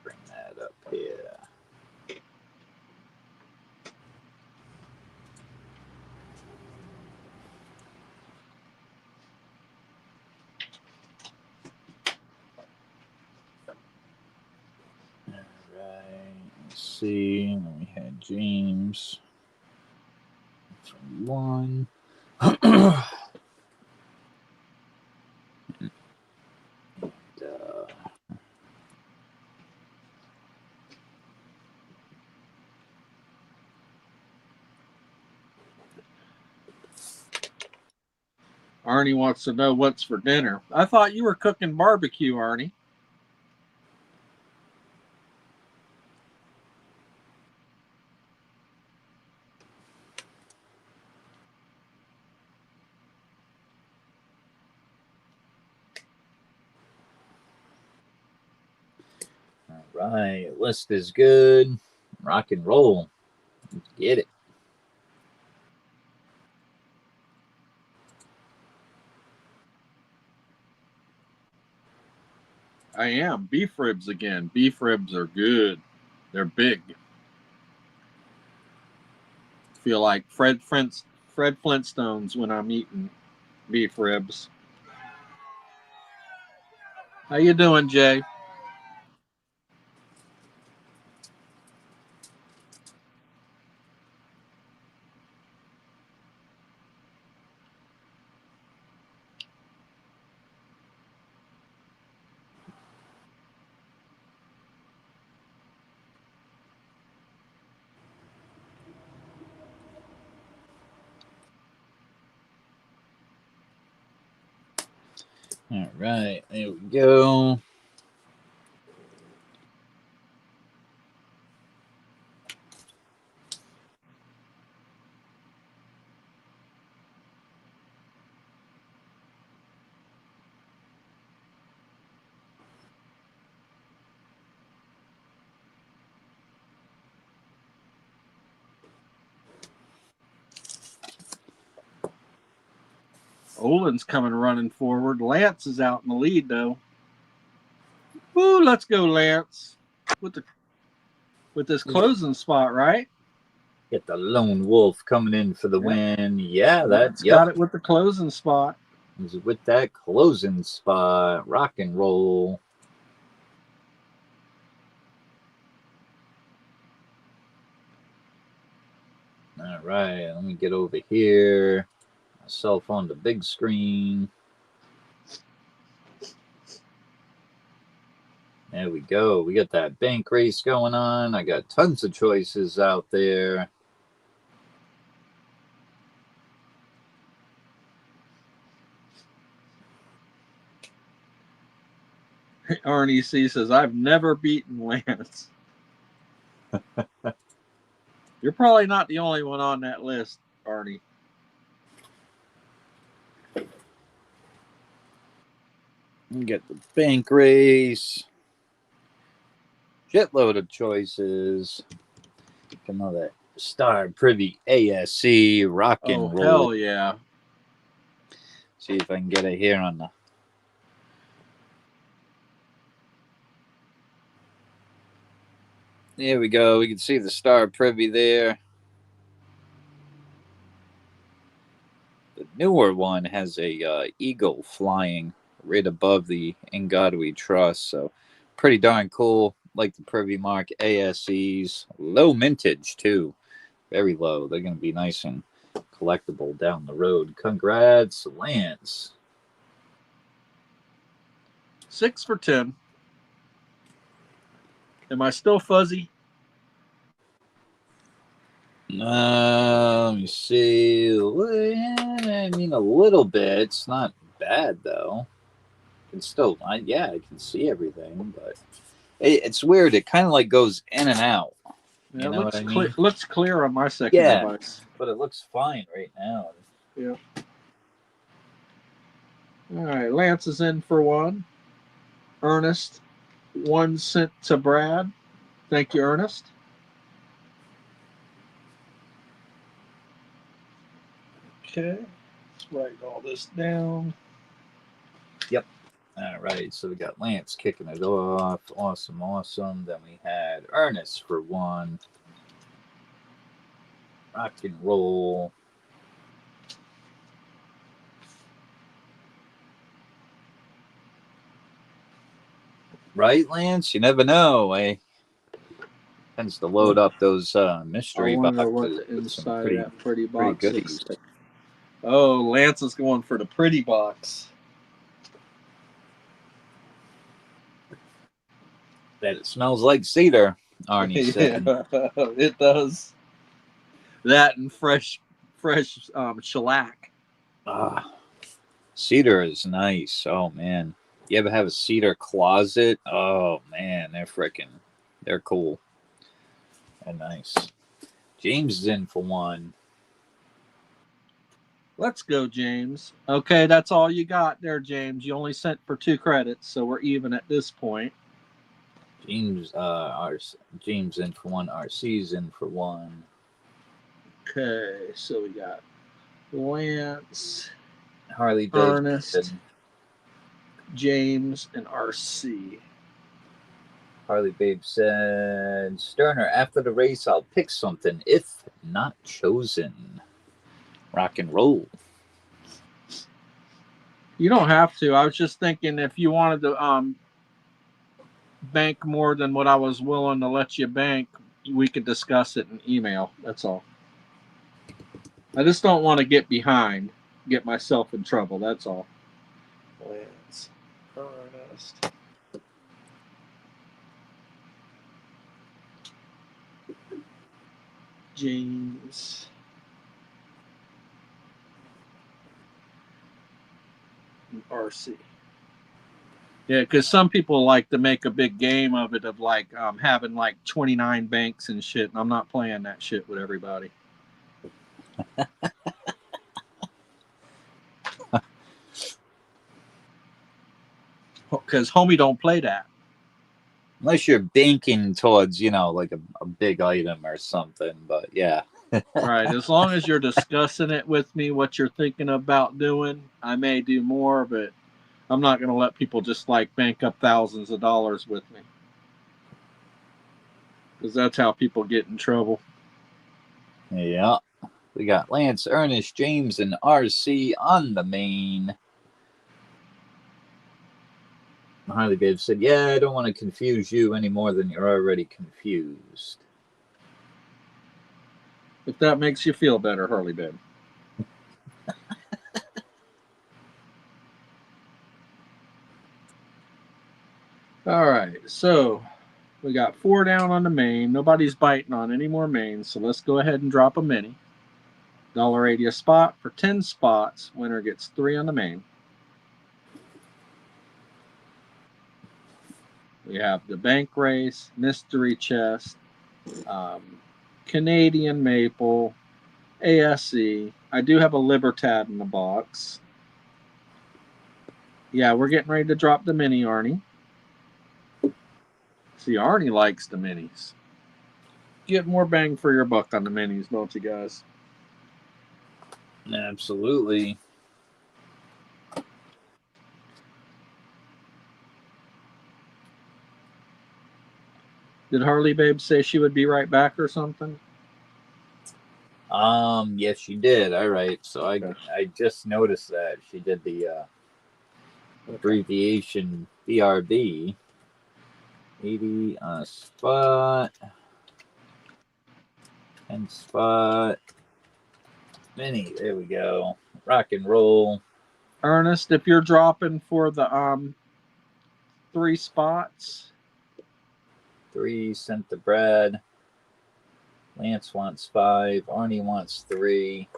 bring that up here. All right, let's see. We had James. 1. Arnie wants to know what's for dinner. I thought you were cooking barbecue, Arnie. All right, list is good. Rock and roll. Let's get it. I am. Beef ribs again. Beef ribs are good. They're big. Feel like Fred Flintstones when I'm eating beef ribs. How you doing, Jay? All right, there we go. Olin's coming running forward. Lance is out in the lead, though. Woo, let's go, Lance. With this closing spot, right? Get the lone wolf coming in for the win. Yeah, that's got it with the closing spot. With that closing spot. Rock and roll. All right, let me get over here. Myself on the big screen. There we go. We got that bank race going on. I got tons of choices out there. Arnie C says, I've never beaten Lance. You're probably not the only one on that list, Arnie. Get the bank race. Shitload of choices. Another Star Privy ASC rock and roll. Hell yeah. See if I can get it here on the. There we go. We can see the Star Privy there. The newer one has a eagle flying right above the In God We Trust. So pretty darn cool. Like the Privy Mark ASCs. Low mintage, too. Very low. They're going to be nice and collectible down the road. Congrats, Lance. 6 for 10. Am I still fuzzy? Let me see. I mean, a little bit. It's not bad, though. It's still, yeah, I can see everything, but it's weird. It kind of like goes in and out. Yeah, You know what I mean? Looks clear on my second device. But it looks fine right now. Yeah. All right, Lance is in for one. Ernest, 1 cent to Brad. Thank you, Ernest. Okay, let's write all this down. Yep. All right, so we got Lance kicking it off. Awesome, awesome. Then we had Ernest for 1. Rock and roll. Right, Lance? You never know. Tends to load up those mystery boxes. I wonder what the inside of that pretty box pretty is. Oh, Lance is going for the pretty box. That it smells like cedar, Arnie said. Yeah, it does. That and fresh shellac. Ah, cedar is nice. Oh man, you ever have a cedar closet? Oh man, they're cool and nice. James is in for one. Let's go, James. Okay, that's all you got there, James. You only sent for 2 credits, so we're even at this point. James in for one. RC's in for one. Okay, so we got Lance, Harley Ernest, Davidson. James, and RC. Harley Babe said, Sterner, after the race, I'll pick something if not chosen. Rock and roll. You don't have to. I was just thinking if you wanted to bank more than what I was willing to let you bank, we could discuss it in email. That's all. I just don't want to get myself in trouble. That's all. Lance, Ernest. James. And RC. Yeah, because some people like to make a big game of it, of like having like 29 banks and shit, and I'm not playing that shit with everybody. Because homie don't play that. Unless you're banking towards, like a big item or something. But yeah. Right. As long as you're discussing it with me, what you're thinking about doing, I may do more, but I'm not going to let people just like bank up thousands of dollars with me. Because that's how people get in trouble. Yeah. We got Lance, Ernest, James, and RC on the main. Harley Babe said, yeah, I don't want to confuse you any more than you're already confused. If that makes you feel better, Harley Babe. All right, so we got 4 down on the main. Nobody's biting on any more mains, so let's go ahead and drop a mini. $1.80 a spot for 10 spots. Winner gets 3 on the main. We have the bank race, mystery chest, Canadian maple, ASE. I do have a Libertad in the box. Yeah, we're getting ready to drop the mini, Arnie. See, Arnie likes the minis. Get more bang for your buck on the minis, don't you guys? Absolutely. Did Harley Babe say she would be right back or something? Yes, she did. All right. So Okay. I just noticed that she did the abbreviation BRB. 80 on a spot. 10 spot. Mini. There we go. Rock and roll. Ernest, if you're dropping for the 3 spots. 3 sent to Brad. Lance wants 5. Arnie wants 3.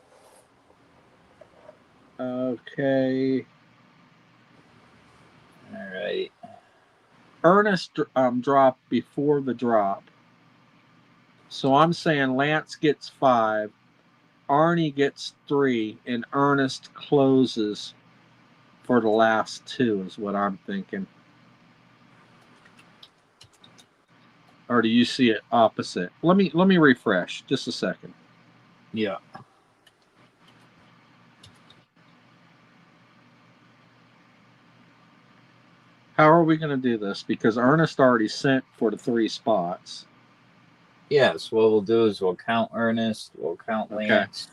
Okay. All right. Ernest dropped before the drop. So I'm saying Lance gets 5, Arnie gets 3, and Ernest closes for the last 2 is what I'm thinking. Or do you see it opposite? Let me refresh just a second. Yeah. How are we going to do this? Because Ernest already sent for the 3 spots. Yes. What we'll do is we'll count Ernest. We'll count Lance.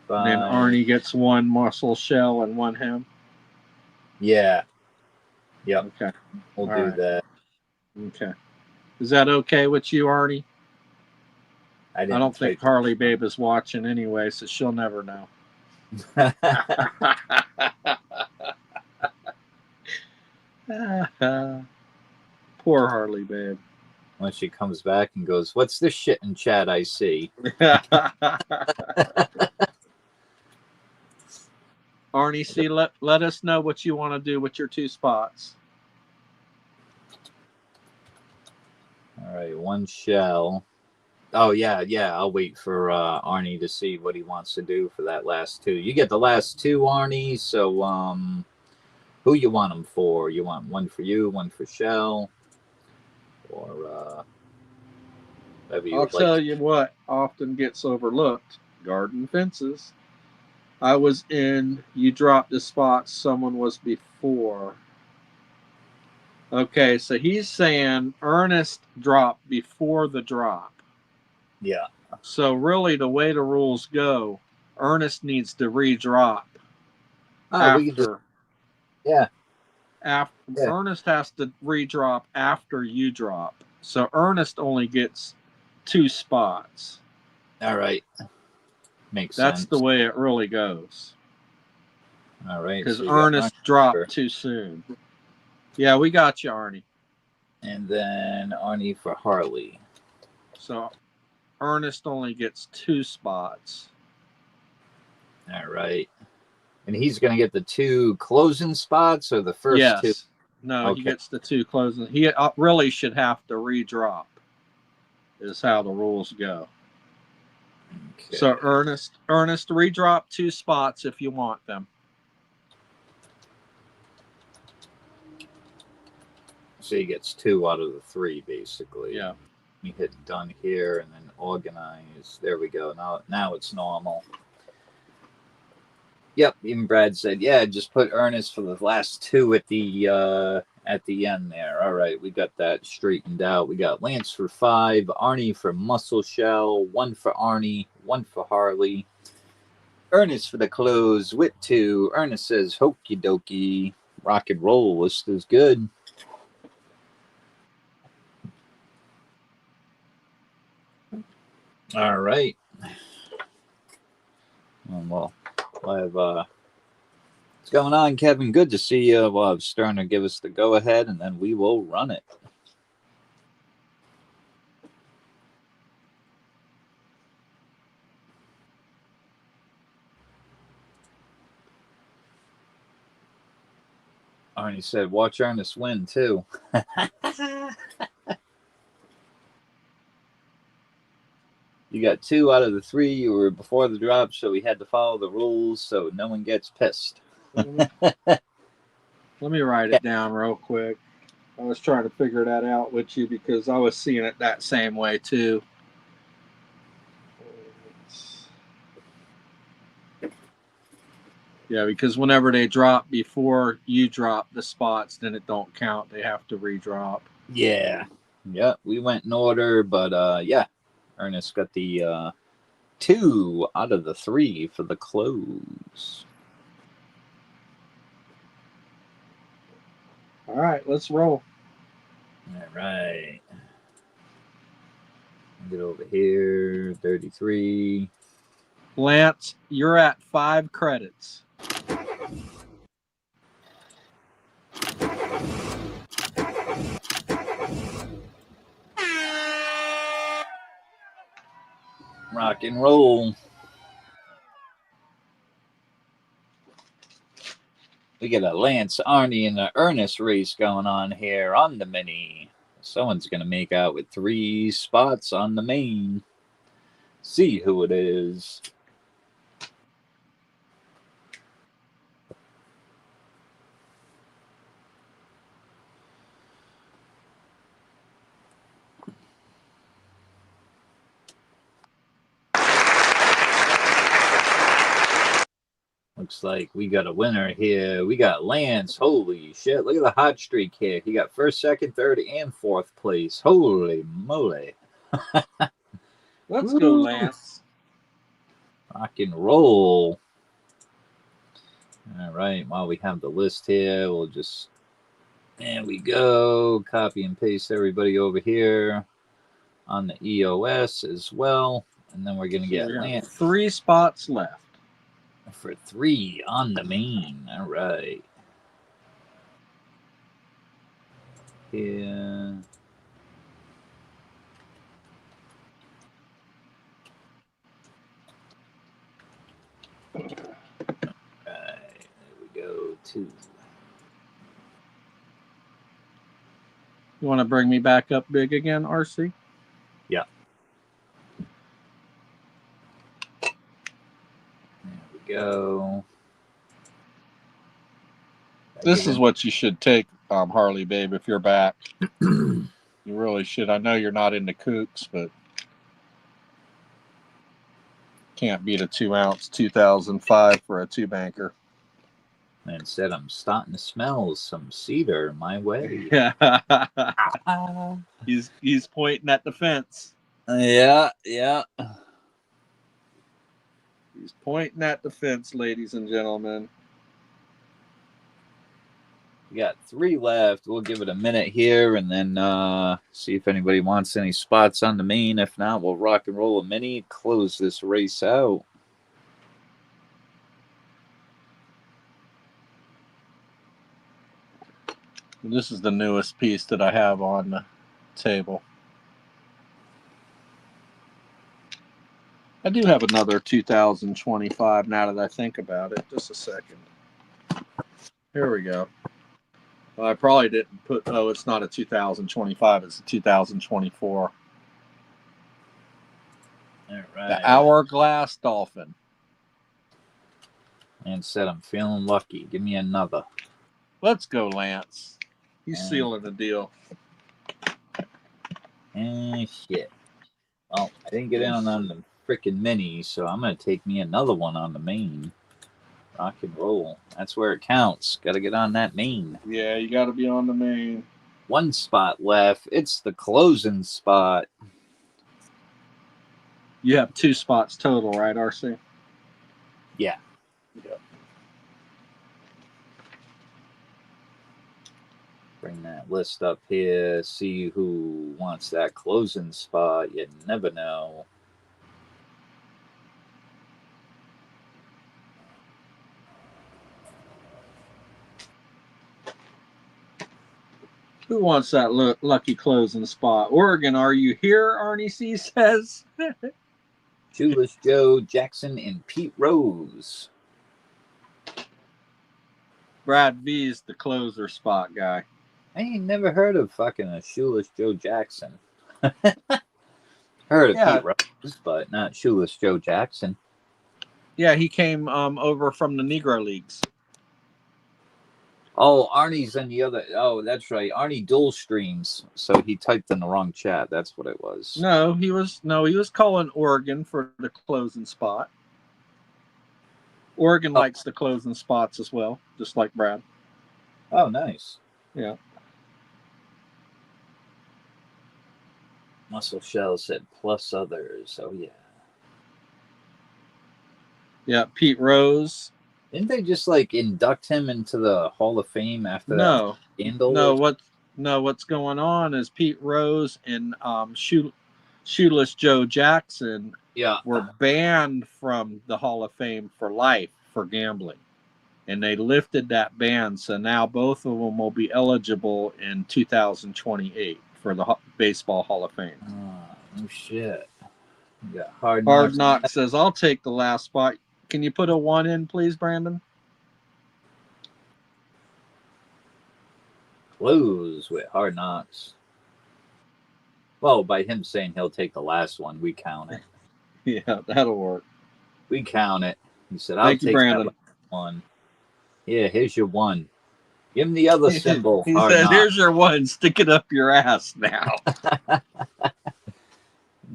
And then Arnie gets 1 muscle shell and 1 hem. Yeah. Yep. Okay. We'll do that. Okay. Is that okay with you, Arnie? I don't think Harley Babe is watching anyway, so she'll never know. Poor Harley, babe. When she comes back and goes, "What's this shit in chat I see?" Arnie, see, let us know what you want to do with your 2 spots. All right, 1 shell. Oh, yeah. I'll wait for Arnie to see what he wants to do for that last 2. You get the last 2, Arnie. So, who you want them for? You want 1 for you, 1 for Shell, or whatever you I'll would like. tell you what often gets overlooked: garden fences. I was in, you dropped the spot, someone was before. Okay, so he's saying Ernest dropped before the drop. Yeah. So really, the way the rules go, Ernest needs to redrop We can after. Yeah. Ernest has to redrop after you drop. So Ernest only gets 2 spots. All right. Makes That's sense. the way it really goes. All right. Because So Ernest dropped too soon. Yeah, we got you, Arnie. And then Arnie for Harley. So Ernest only gets 2 spots. All right. And he's going to get the 2 closing spots or the first 2? No, Okay. he gets the 2 closing. He really should have to redrop, is how the rules go. Okay. So Ernest, redrop 2 spots if you want them. So he gets 2 out of the 3, basically. Yeah. We hit done here and then organize. There we go. Now it's normal. Yep. Even Brad said, yeah, just put Ernest for the last 2 at the end there. All right, we got that straightened out. We got Lance for 5, Arnie for Muscle Shell, 1 for Arnie, 1 for Harley. Ernest for the close with 2. Ernest says, "Hokey dokey, rock and roll list is good." All right. Well, I have what's going on, Kevin? Good to see you. Well, I was starting to give us the go ahead, and then we will run it. Arnie said, "Watch Ernest win too." You got 2 out of the 3. You were before the drop, so we had to follow the rules so no one gets pissed. Let me write it down real quick. I was trying to figure that out with you because I was seeing it that same way too. Yeah, because whenever they drop before you drop the spots, then it don't count. They have to redrop. Yeah. Yep. We went in order, but yeah. Ernest got the 2 out of the 3 for the close. All right, let's roll. All right. Get over here. 33. Lance, you're at 5 credits. Rock and roll. We got a Lance, Arnie, and an Ernest race going on here on the mini. Someone's going to make out with 3 spots on the main. See who it is. Looks like we got a winner here. We got Lance. Holy shit. Look at the hot streak here. He got 1st, 2nd, 3rd, and 4th place. Holy moly. Let's go, Lance. Rock and roll. All right. While we have the list here, we'll just... There we go. Copy and paste everybody over here on the EOS as well. And then we're going to get Lance. 3 spots left. For 3 on the main. All right. here. Right, there we go. 2. You want to bring me back up big again, RC? Yeah. There we go. This is what you should take, Harley, babe, if you're back. You really should. I know you're not into kooks, but can't beat a 2-ounce 2005 for a 2-banker. And said I'm starting to smell some cedar my way. He's pointing at the fence. Yeah. He's pointing at the fence, ladies and gentlemen. We got 3 left. We'll give it a minute here and then see if anybody wants any spots on the main. If not, we'll rock and roll a mini, close this race out. This is the newest piece that I have on the table. I do have another 2025 now that I think about it. Just a second. Here we go. Well, I probably didn't put, oh, it's not a 2025, it's a 2024. All right. The Hourglass Dolphin. And said I'm feeling lucky. Give me another. Let's go, Lance. He's sealing the deal. And shit. Well, I didn't get in on the freaking mini, so I'm going to take me another one on the main. Rock and roll. That's where it counts. Got to get on that main. Yeah, you got to be on the main. 1 spot left. It's the closing spot. You have 2 spots total, right, RC? Yeah. Yep. Bring that list up here. See who wants that closing spot. You never know. Who wants that lucky closing spot? Oregon, are you here? Arnie C says. Shoeless Joe Jackson and Pete Rose. Brad V is the closer spot guy. I ain't never heard of fucking a Shoeless Joe Jackson. Heard of Pete Rose, but not Shoeless Joe Jackson. Yeah, he came over from the Negro Leagues. Oh, Arnie's in the other. Oh, that's right. Arnie dual streams, so he typed in the wrong chat. That's what it was. No, he was calling Oregon for the closing spot. Oregon likes the closing spots as well, just like Brad. Oh, nice. Yeah. Muscle Shell said plus others. Oh yeah. Yeah, Pete Rose. Didn't they just like induct him into the Hall of Fame after that scandal? No, what's going on is Pete Rose and Shoeless Joe Jackson were banned from the Hall of Fame for life for gambling. And they lifted that ban, so now both of them will be eligible in 2028 for the Baseball Hall of Fame. Oh, shit. You got Hard Knocks says, I'll take the last spot. Can you put a 1 in, please, Brandon? Close with Hard Knocks. Well, by him saying he'll take the last one, we count it. Yeah, that'll work. We count it. He said, I'll take that one. Yeah, here's your 1. Give him the other symbol. He said, here's your 1. Stick it up your ass now.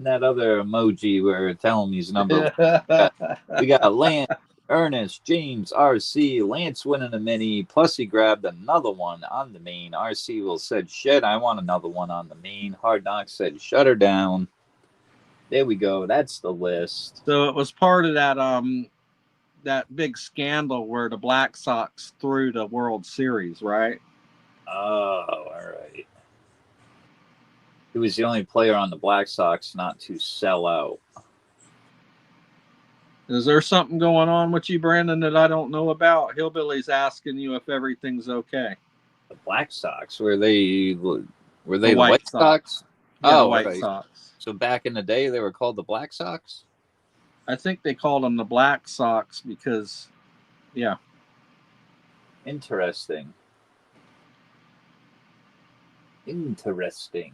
That other emoji where telling me his number. We got Lance, Ernest, James, RC. Lance winning a mini. Plus he grabbed another one on the main. RC will said, shit, I want another one on the main. Hard Knock said, shut her down. There we go. That's the list. So it was part of that big scandal where the Black Sox threw the World Series, right? Oh, all right. He was the only player on the Black Sox not to sell out. Is there something going on with you, Brandon, that I don't know about? Hillbilly's asking you if everything's okay. The Black Sox, were they the White Sox? Yeah, the Oh, White right. Sox. So back in the day, they were called the Black Sox? I think they called them the Black Sox because, yeah. Interesting. Interesting.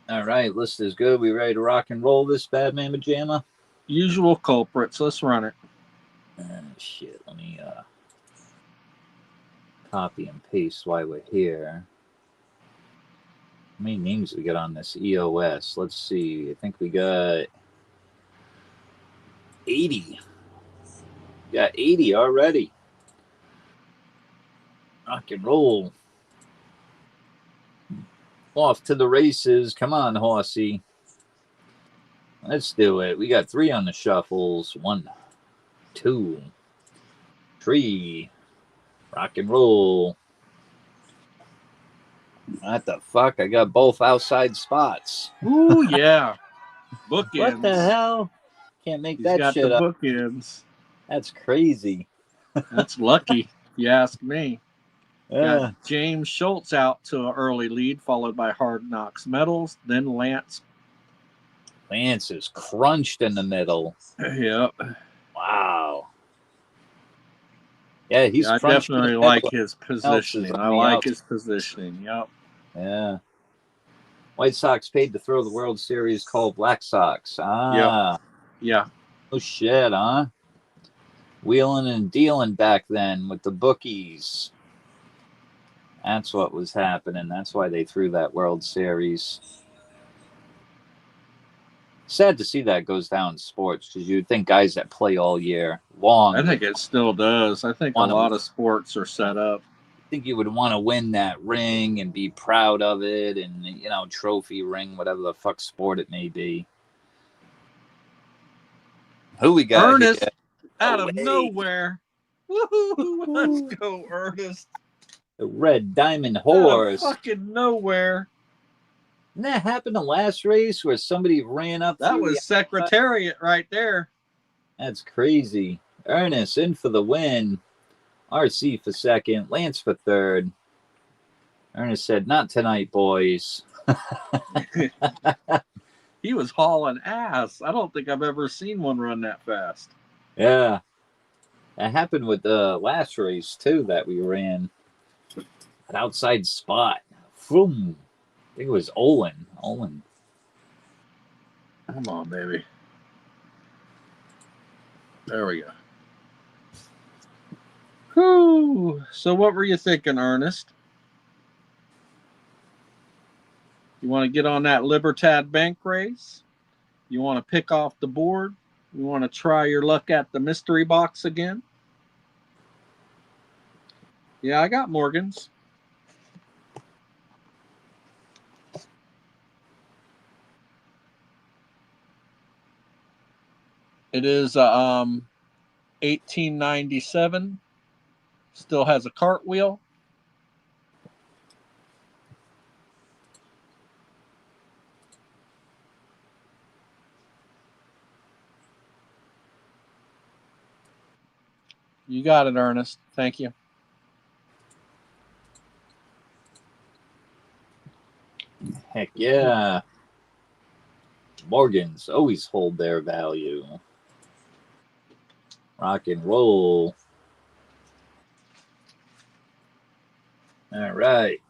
All right, list is good. We ready to rock and roll this bad mamma jamma? Usual culprits. Let's run it. Shit, let me copy and paste while we're here. How many names we got on this EOS? Let's see. I think we got 80. We got 80 already. Rock and roll. Off to the races. Come on, horsey. Let's do it. We got 3 on the shuffles. 1, 2, 3. Rock and roll. What the fuck? I got both outside spots. Ooh, yeah. Bookends. What the hell? Can't make He's that got shit the up. bookends. That's crazy. That's lucky, if you ask me. Yeah. Got James Schultz out to an early lead, followed by Hard Knocks Metals, then Lance. Lance is crunched in the middle. Yep. Wow. Yeah, he's I crunched definitely in the like middle. his positioning. I like his positioning. Yep. Yeah. White Sox paid to throw the World Series called Black Sox. Ah. Yep. Yeah. Oh shit, huh? Wheeling and dealing back then with the bookies. That's what was happening. That's why they threw that World Series. Sad to see that goes down in sports because you'd think guys that play all year long. I think it still does. I think a lot of sports are set up. I think you would want to win that ring and be proud of it and, trophy ring, whatever the fuck sport it may be. Who we got Ernest, here? out of nowhere. Woo-hoo, let's go, Ernest. The Red Diamond Horse. Out of fucking nowhere. Didn't that happen the last race where somebody ran up? That was Secretariat right there. That's crazy. Ernest in for the win. RC for second. Lance for third. Ernest said, "Not tonight, boys." He was hauling ass. I don't think I've ever seen one run that fast. Yeah. That happened with the last race, too, that we ran. An outside spot. Vroom. I think it was Olin. Come on, baby. There we go. Whew. So what were you thinking, Ernest? You want to get on that Libertad Bank race? You want to pick off the board? You want to try your luck at the mystery box again? Yeah, I got Morgan's. It is 1897. Still has a cartwheel. You got it, Ernest. Thank you. Heck yeah. Morgans always hold their value. Rock and roll. All right.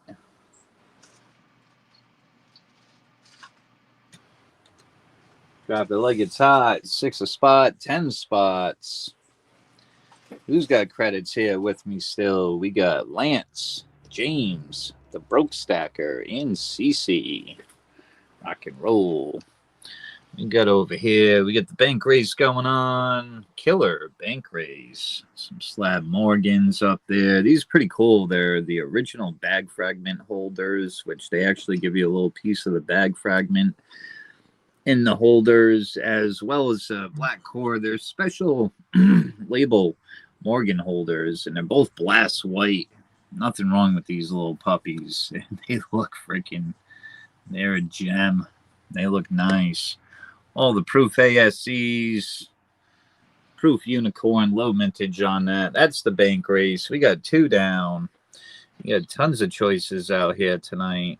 Drop it like it's hot. 6 a spot, 10 spots. Who's got credits here with me still? We got Lance, James, the Broke Stacker, and CC. Rock and roll. We got over here. We got the bank race going on. Killer bank race. Some slab Morgans up there. These are pretty cool. They're the original bag fragment holders, which they actually give you a little piece of the bag fragment in the holders, as well as black core. They're special label Morgan holders, and they're both blast white. Nothing wrong with these little puppies. They look freaking, they're a gem. They look nice. All the proof ASCs, proof unicorn, low mintage on that. That's the bank race. We got 2 down. We got tons of choices out here tonight.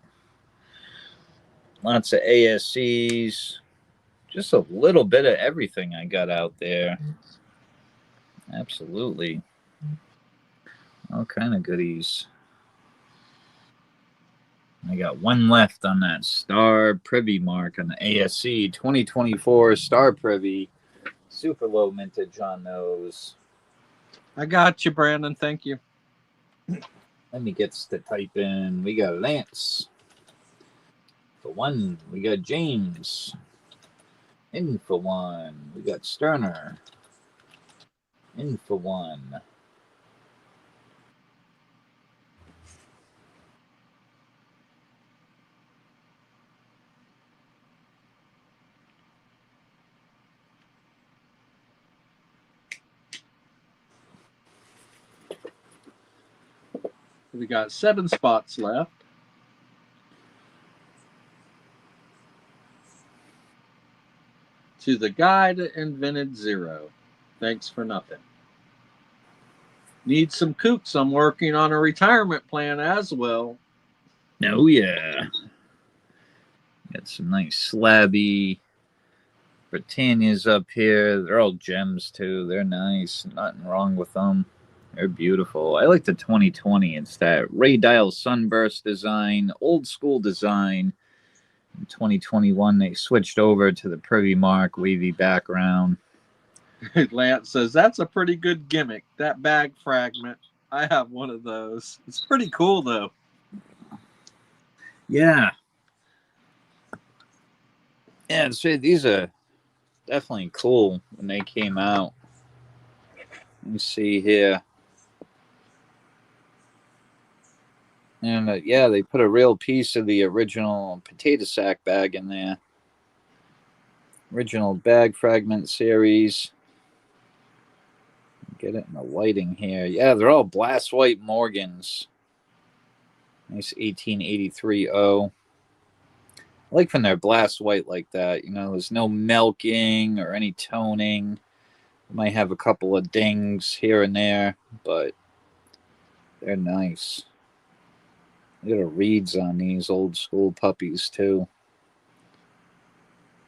Lots of ASCs. Just a little bit of everything I got out there. Absolutely. All kind of goodies. I got 1 left on that Star Privy mark on the ASC 2024 Star Privy. Super low mintage on those. I got you, Brandon. Thank you. Let me get to type in. We got Lance. For 1, we got James. In for 1. We got Sterner. In for 1. We got 7 spots left. To the guy that invented zero. Thanks for nothing. Need some kooks. I'm working on a retirement plan as well. Oh, yeah. Got some nice slabby Britannias up here. They're all gems, too. They're nice. Nothing wrong with them. They're beautiful. I like the 2020. It's that Ray Dial Sunburst design, old school design. In 2021, they switched over to the Privy Mark wavy background. Lance says, that's a pretty good gimmick. That bag fragment. I have one of those. It's pretty cool, though. Yeah. Yeah, so these are definitely cool when they came out. Let me see here. And yeah, they put a real piece of the original potato sack bag in there. Original bag fragment series. Get it in the lighting here. Yeah, they're all blast white Morgans. Nice 1883 O. I like when they're blast white like that. You know, there's no milking or any toning. Might have a couple of dings here and there, but they're nice. Look at the reeds on these old school puppies, too.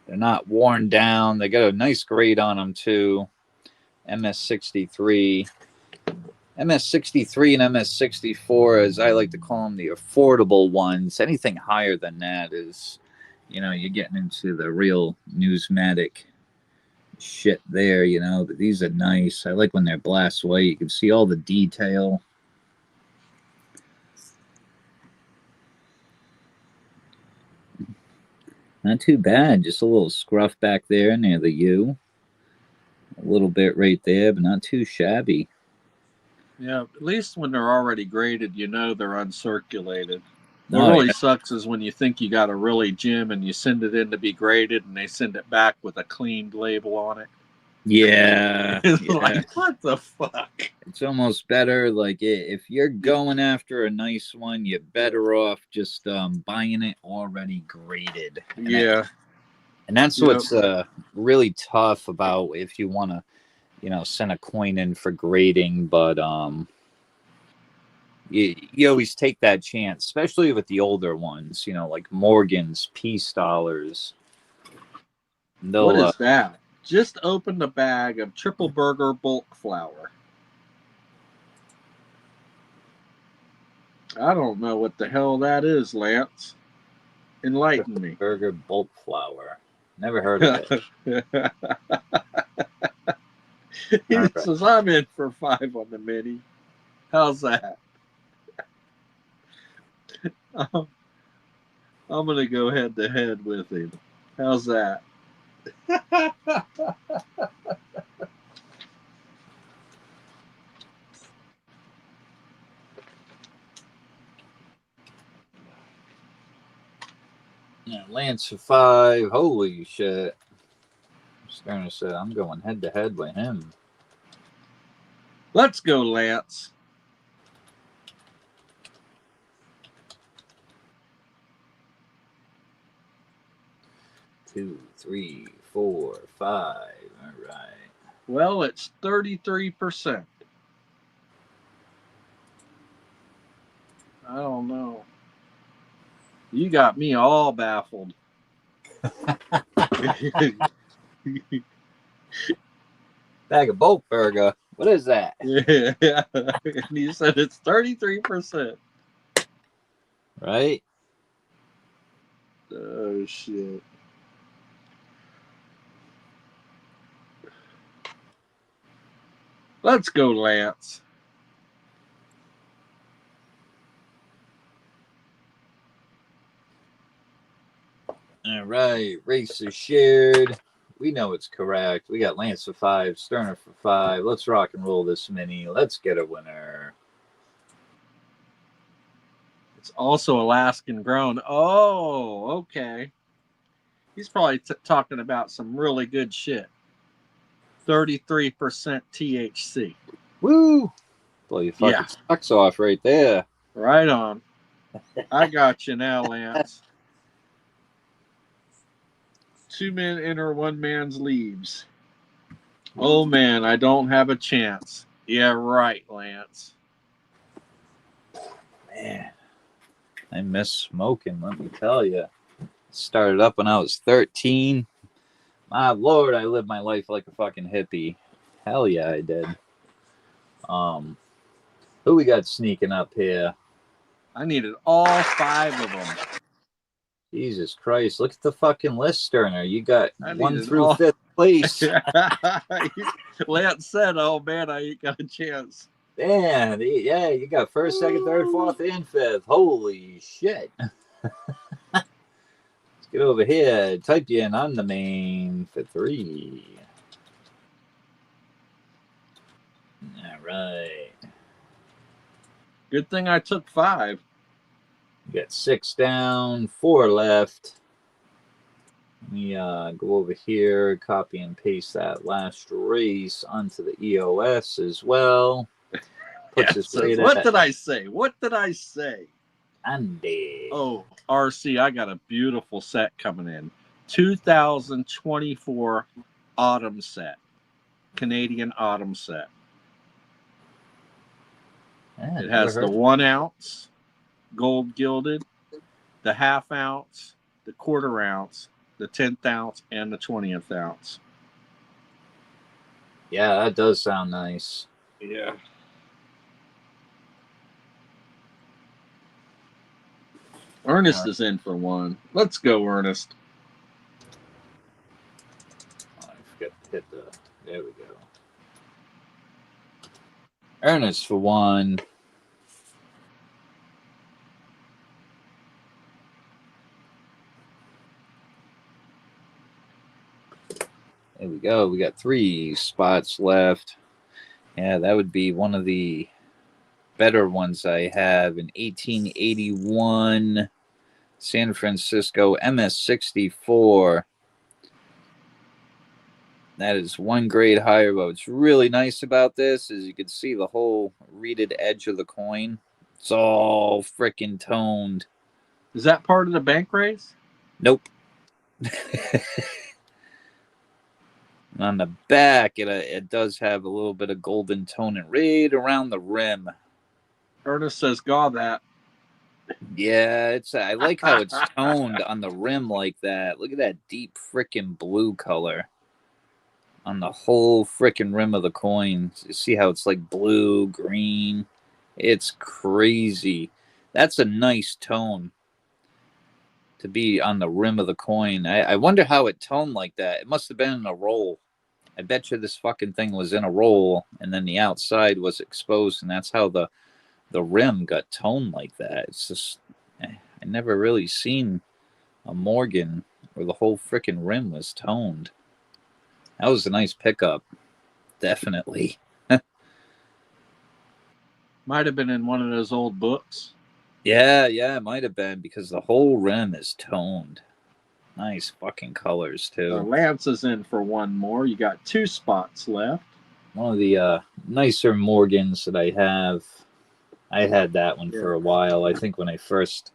They're not worn down. They got a nice grade on them, too. MS63. MS63 and MS64, as I like to call them, the affordable ones. Anything higher than that is, you know, you're getting into the real newsmatic shit there, you know. But these are nice. I like when they're blast white. You can see all the detail. Not too bad. Just a little scruff back there near the U. A little bit right there, but not too shabby. Yeah, at least when they're already graded, you know they're uncirculated. What Oh, really yeah. sucks is when you think you got a really gem and you send it in to be graded and they send it back with a cleaned label on it. Yeah. It's Yeah. like, what the fuck? It's almost better. Like, if you're going after a nice one, you're better off just buying it already graded. Yeah. And that's Yep. what's really tough about if you want to, you know, send a coin in for grading. But you always take that chance, especially with the older ones, you know, like Morgan's, Peace Dollars. What They'll, is that? Just opened a bag of triple burger bulk flour. I don't know what the hell that is, Lance. Enlighten me. Burger bulk flour. Never heard of it. He All right. says, I'm in for 5 on the mini. How's that? I'm going to go head to head with him. How's that? Yeah, Lance for 5. Holy shit. Sterner said, I'm going head to head with him. Let's go, Lance. Two, three, 4, 5. All right. Well, it's 33%. I don't know. You got me all baffled. Bag of boat burger. What is that? Yeah. And you said it's 33%. Right? Oh, shit. Let's go, Lance. All right. Race is shared. We know it's correct. We got Lance for 5, Sterner for 5. Let's rock and roll this mini. Let's get a winner. It's also Alaskan grown. Oh, okay. He's probably talking about some really good shit. 33% THC. Woo! Blow your fucking socks off right there. Right on. I got you now, Lance. 2 men enter, 1 man's leaves. Oh, man, I don't have a chance. Yeah, right, Lance. Man, I miss smoking, let me tell you. Started up when I was 13. My lord, I lived my life like a fucking hippie. Hell yeah, I did. Who we got sneaking up here? I needed all 5 of them. Jesus Christ, look at the fucking list, Sterner. You got I 1 needed through all... 5th place. Lance said, oh, man, I ain't got a chance. Man, yeah, you got 1st, 2nd, 3rd, 4th, and 5th. Holy shit. Let's get over here. Type you in on the main for 3. All right. Good thing I took 5. You got 6 down, 4 left. Let me go over here, copy and paste that last race onto the EOS as well. Puts us right what at did I say? What did I say? Andy. Oh, RC, I got a beautiful set coming in. 2024 autumn set. Canadian autumn set. Yeah, it has the 1 ounce gold gilded, the half ounce, the quarter ounce, the 10th ounce, and the 20th ounce. Yeah, that does sound nice. Yeah. Ernest is in for 1. Let's go, Ernest. Oh, I forgot to hit the... There we go. Ernest for 1. There we go. We got 3 spots left. Yeah, that would be one of the better ones I have. An 1881 San Francisco MS64. That is 1 grade higher. But what's really nice about this is you can see the whole reeded edge of the coin. It's all freaking toned. Is that part of the bank raise? Nope. On the back, it does have a little bit of golden tone and right around the rim. Ernest says, "GAW that." Yeah, I like how it's toned on the rim like that. Look at that deep freaking blue color on the whole freaking rim of the coin. You see how it's like blue, green. It's crazy. That's a nice tone to be on the rim of the coin. I wonder how it toned like that. It must have been in a roll. I bet you this fucking thing was in a roll, and then the outside was exposed, and that's how the rim got toned like that. It's just, I never really seen a Morgan where the whole freaking rim was toned. That was a nice pickup, definitely. Might have been in one of those old books. Yeah, it might have been because the whole rim is toned. Nice fucking colors too. Lance is in for 1 more. You got 2 spots left. One of the nicer Morgans that I have. I had that one for a while. I think when I first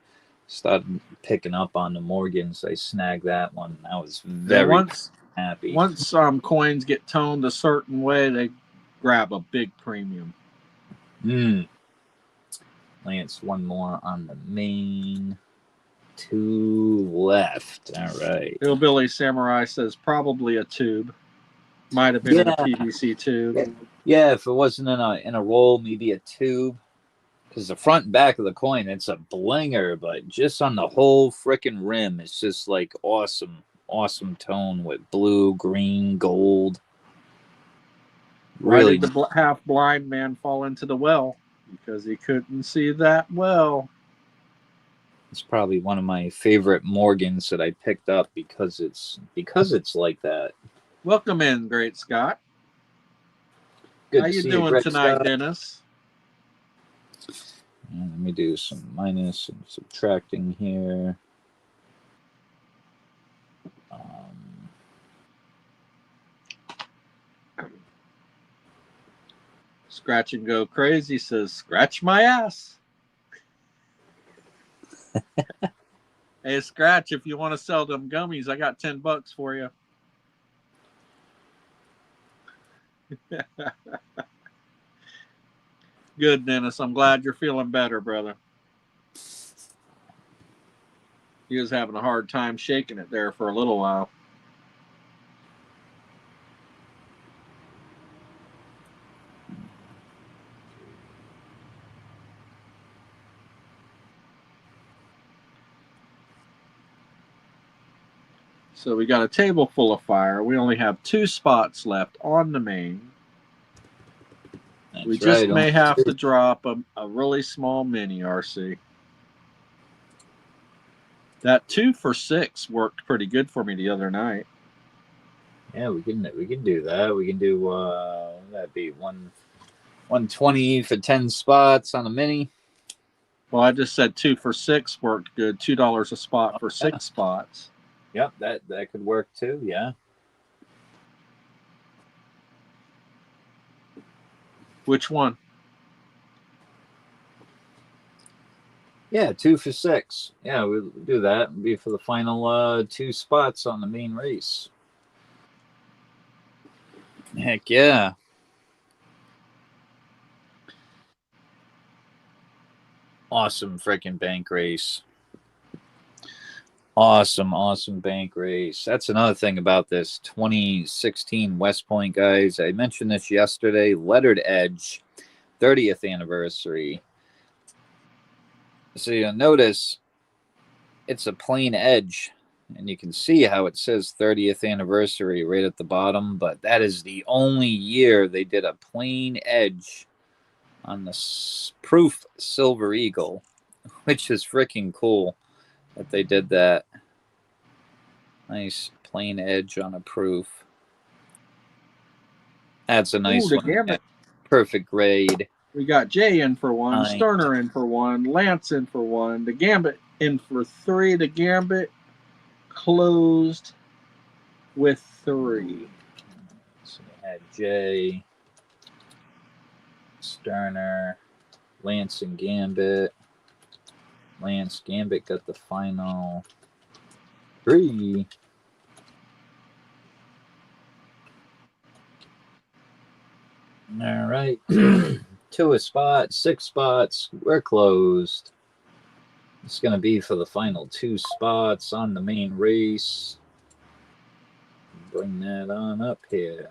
started picking up on the Morgans, I snagged that one. That was very happy. Once coins get toned a certain way, they grab a big premium. Lance, one more on the main. 2 left. All right. Hillbilly Samurai says probably a tube. Might have been in a PVC tube. Yeah, if it wasn't in a roll, maybe a tube. Because the front and back of the coin, it's a blinger, but just on the whole freaking rim, it's just like awesome tone with blue, green, gold. Really, why did the half blind man fall into the well? Because he couldn't see that well. it's probably one of my favorite Morgans that I picked up because it's like that. Welcome in, Great Scott. Good How to you see doing Greg tonight, Scott. Dennis? And let me do some minus and subtracting here. Scratch and Go Crazy says, scratch my ass. Hey, Scratch, if you want to sell them gummies, I got $10 for you. Good, Dennis. I'm glad you're feeling better, brother. He was having a hard time shaking it there for a little while. So we got a table full of fire. We only have 2 spots left on the main. That's we just right, may have to drop a really small mini RC. That 2 for 6 worked pretty good for me the other night. Yeah, we can do that. We can do that'd be 120 for 10 spots on a mini. Well, I just said 2 for 6 worked good. $2 a spot for 6 spots. Yep, that could work too. Yeah. Which one? Yeah, 2 for 6. Yeah, we'll do that. It'll be for the final 2 spots on the main race. Heck yeah. Awesome freaking bank race. Awesome bank race. That's another thing about this 2016 West Point, guys. I mentioned this yesterday. Lettered Edge, 30th anniversary. So you'll notice it's a plain edge, and you can see how it says 30th anniversary right at the bottom, but that is the only year they did a plain edge on the proof Silver Eagle, which is freaking cool that they did that. Nice plain edge on a proof. That's a nice one. Gambit. Perfect grade. We got Jay in for 1, Sterner in for 1, Lance in for 1, the Gambit in for 3. The Gambit closed with 3. So we had Jay, Sterner, Lance, and Gambit. Lance, Gambit got the final 3. All right. 2 a spot, 6 spots. We're closed. It's going to be for the final 2 spots on the main race. Bring that on up here.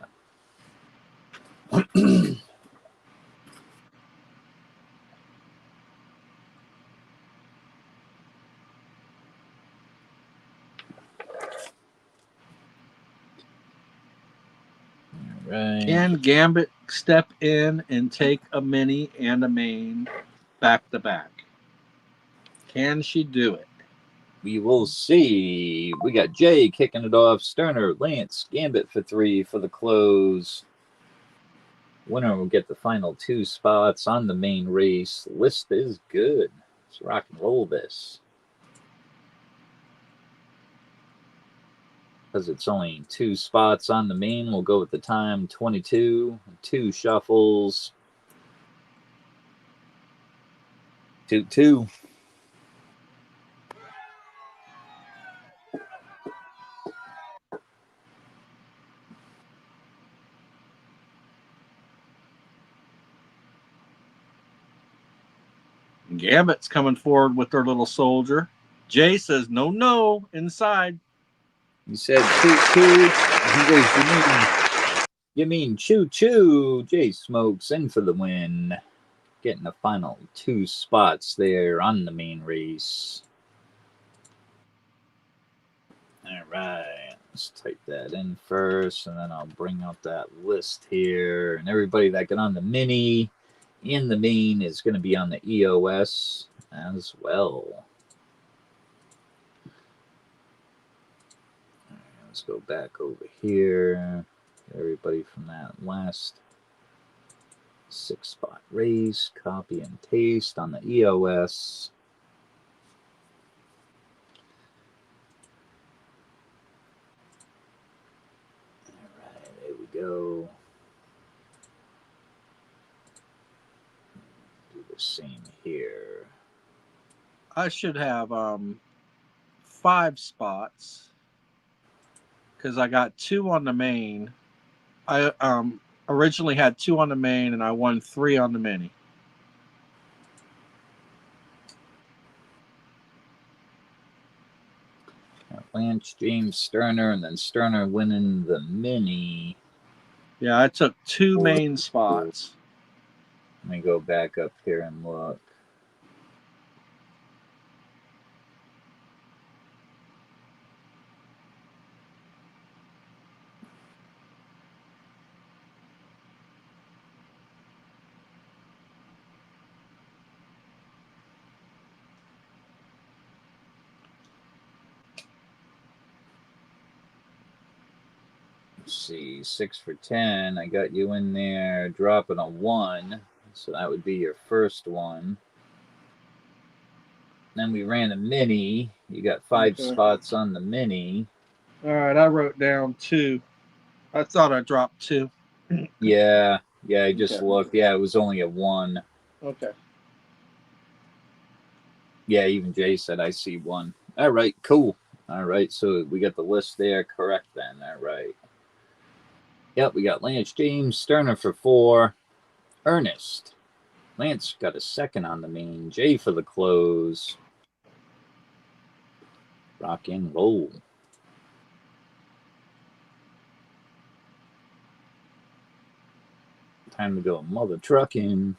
Right. Can Gambit step in and take a mini and a main back to back? Can she do it? We will see. We got Jay kicking it off. Sterner, Lance, Gambit for 3 for the close. Winner will get the final 2 spots on the main race. List is good. Let's rock and roll this. Because it's only 2 spots on the main, we'll go with the time 22. 2 shuffles. 2-2. Gambit's coming forward with their little soldier. Jay says, no, no, inside. You said choo-choo. He goes, you mean choo-choo. Jay smokes in for the win. Getting the final 2 spots there on the main race. All right, let's type that in first, and then I'll bring up that list here. And everybody that got on the mini in the main is going to be on the EOS as well. All right, let's go back over here. Everybody from that last 6-spot race, copy and paste on the EOS. There we go. Do the same here. I should have 5 spots because I got 2 on the main. I originally had 2 on the main, and I won 3 on the mini. Lance, James, Sterner, and then Sterner winning the mini. Yeah, I took 2 main spots. Let me go back up here and look. Let's see, 6 for 10. I got you in there dropping a 1. So that would be your first one. Then we ran a mini. You got 5 spots on the mini. All right, I wrote down 2. I thought I dropped 2. Yeah, I just looked. Yeah, it was only a 1. Okay. Yeah, even Jay said I see 1. All right, cool. All right, so we got the list there correct then. All right. Yep, we got Lance, James, Sterner for 4. Ernest. Lance got a 2nd on the main. Jay for the close. Rock and roll. Time to go mother trucking.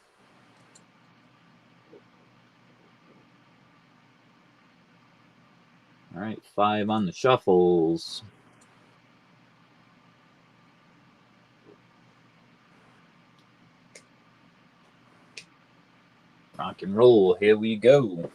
All right, 5 on the shuffles. Rock and roll. Here we go.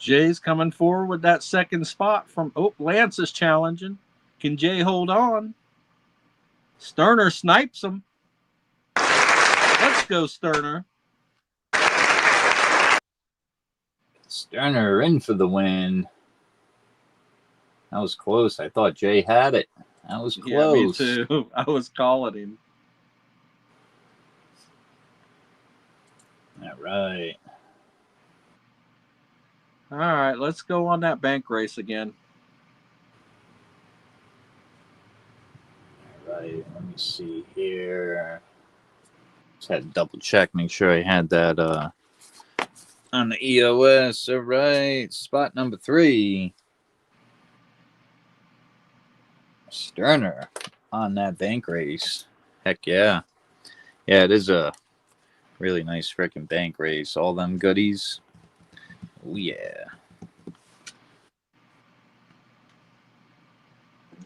Jay's coming forward with that 2nd spot from Lance is challenging. Can Jay hold on? Sterner snipes him. Let's go, Sterner. Sterner in for the win. That was close. I thought Jay had it. That was close. Yeah, me too. I was calling him. All right. All right, let's go on that bank race again. All right, let me see here. Just had to double check, make sure I had that on the EOS. All right, spot number 3. Sterner on that bank race. Heck yeah. Yeah, it is a really nice freaking bank race. All them goodies. Oh, yeah.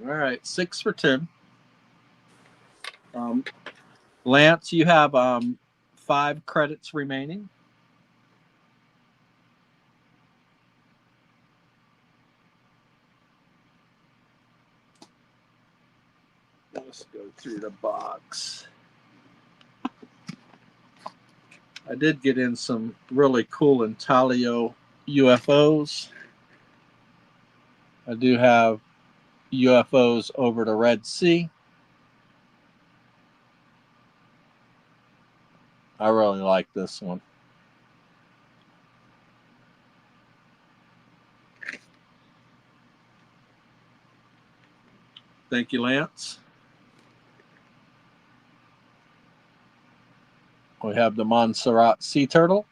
All right, 6 for 10. Lance, you have 5 credits remaining. Let's go through the box. I did get in some really cool Intaglio UFOs. I do have UFOs over the Red Sea. I really like this one. Thank you, Lance. We have the Montserrat Sea Turtle.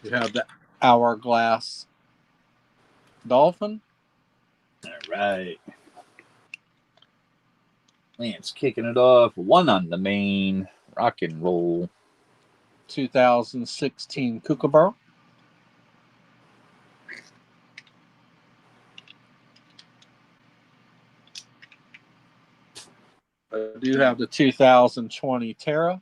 We have the Hourglass Dolphin. All right. Lance kicking it off. One on the main. Rock and roll. 2016 Kookaburra. I do have the 2020 Terra.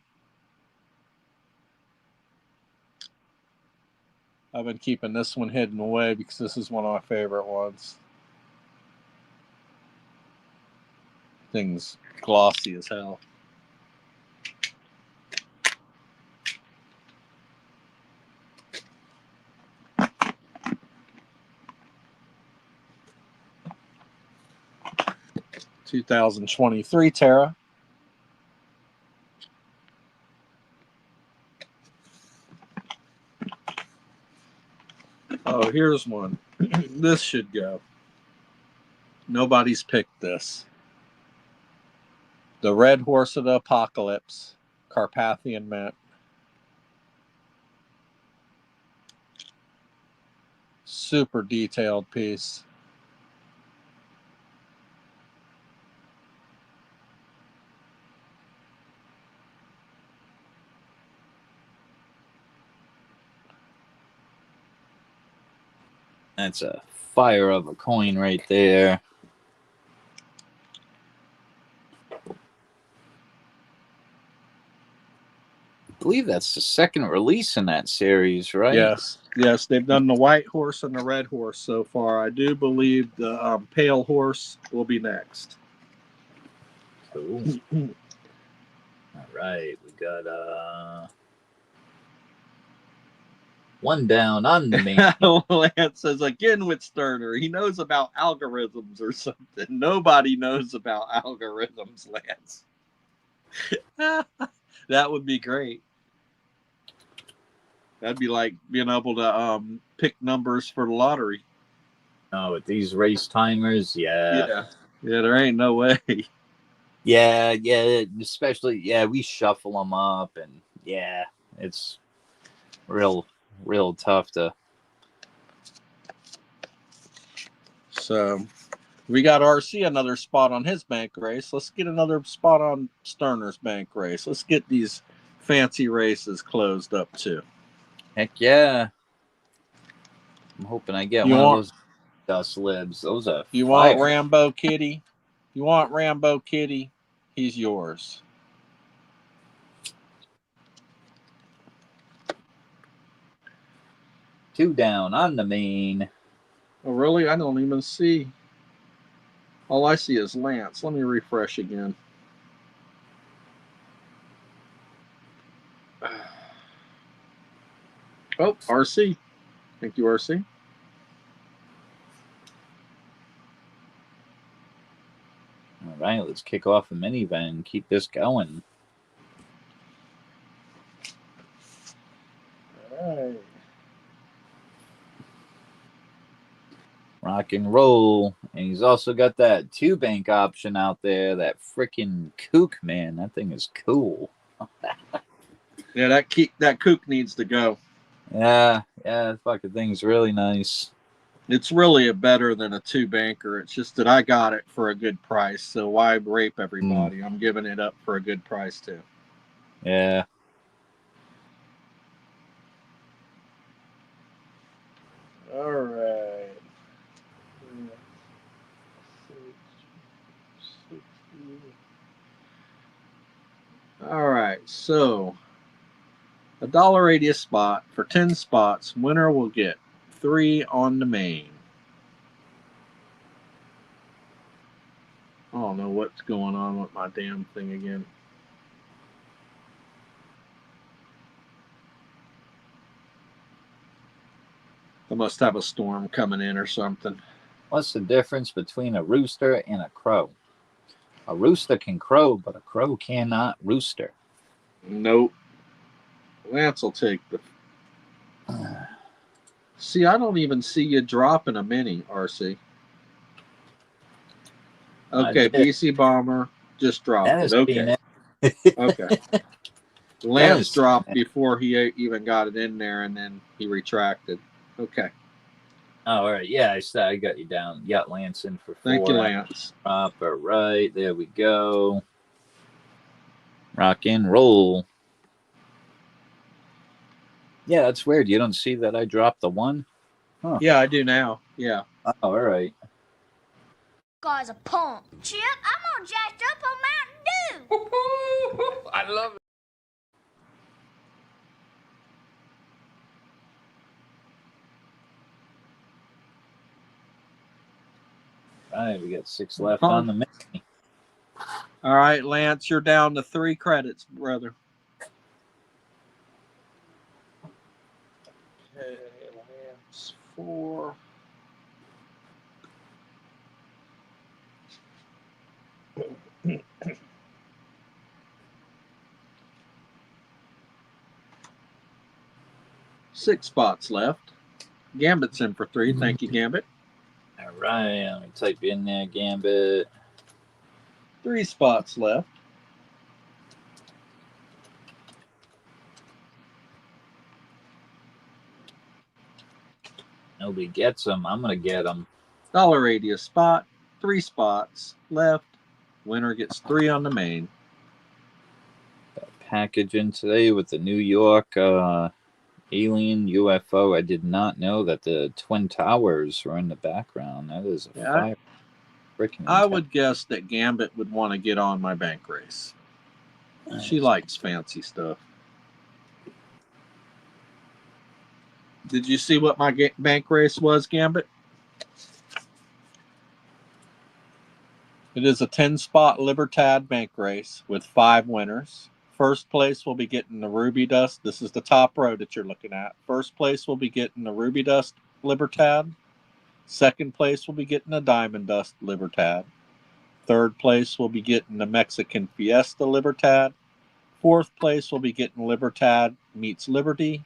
I've been keeping this one hidden away because this is one of my favorite ones. Thing's glossy as hell. (2023) Terra. Oh, here's one. This should go. Nobody's picked this. The Red Horse of the Apocalypse, Carpathian Mint. Super detailed piece. That's a fire of a coin right there. I believe that's the second release in that series, right? Yes, yes, they've done the White Horse and the Red Horse so far. I do believe the Pale Horse will be next. Cool. All right, we got one down on the main. Lance says again with Sterner, he knows about algorithms or something. Nobody knows about algorithms, Lance. That would be great. That'd be like being able to pick numbers for the lottery. Oh, with these race timers, Yeah, there ain't no way. Yeah, especially, we shuffle them up, and it's real tough to. So we got RC another spot on his bank race. Let's get another spot on Sterner's bank race. Let's get these fancy races closed up too. Heck yeah. I'm hoping I get one of those dust libs. Those are You fire. want Rambo Kitty? You want Rambo Kitty? He's yours. Two down on the main. Oh, really? I don't even see. All I see is Lance. Let me refresh again. Oh, RC. Thank you, RC. All right, let's kick off a minivan and keep this going. All right. Rock and roll. And he's also got that 2-bank option out there. That freaking kook, man. That thing is cool. Yeah, that kook needs to go. Yeah, that fucking thing's really nice. It's really better than a 2-banker. It's just that I got it for a good price. So why rape everybody? I'm giving it up for a good price too. Yeah. All right. right, so $1.80 a spot. For 10 spots, winner will get 3 on the main. I don't know what's going on with my damn thing again. I must have a storm coming in or something. What's the difference between a rooster and a crow? A rooster can crow, but a crow cannot rooster. Nope. Lance will take the... See, I don't even see you dropping a mini, RC. Okay, BC Bomber just dropped it. Okay. Okay. Lance dropped before he even got it in there, and then he retracted. Okay. Oh, all right. Yeah, I got you down. You got Lance in for 4. Thank you, Lance. All right. There we go. Rock and roll. Yeah, that's weird. You don't see that I dropped the 1? Huh. Yeah, I do now. Yeah. Oh, all right. Guy's a punk. Chip, I'm all jacked up on Mountain Dew. I love it. All right, we got 6 left on the mini. All right, Lance, you're down to 3 credits, brother. Okay, Lance, 4. Six spots left. Gambit's in for 3. Thank you, Gambit. All right, let me type in there, Gambit. 3 spots left. Nobody gets them. I'm going to get them. $1.80 a spot. 3 spots left. Winner gets 3 on the main. Got a package in today with the New York alien UFO. I did not know that the Twin Towers were in the background. That is a fire. I would guess that Gambit would want to get on my bank race. She likes fancy stuff. Did you see what my bank race was, Gambit? It is a 10-spot Libertad bank race with 5 winners. First place will be getting the Ruby Dust. This is the top row that you're looking at. First place will be getting the Ruby Dust Libertad. Second place will be getting the Diamond Dust Libertad. Third place will be getting the Mexican Fiesta Libertad. Fourth place will be getting Libertad Meets Liberty.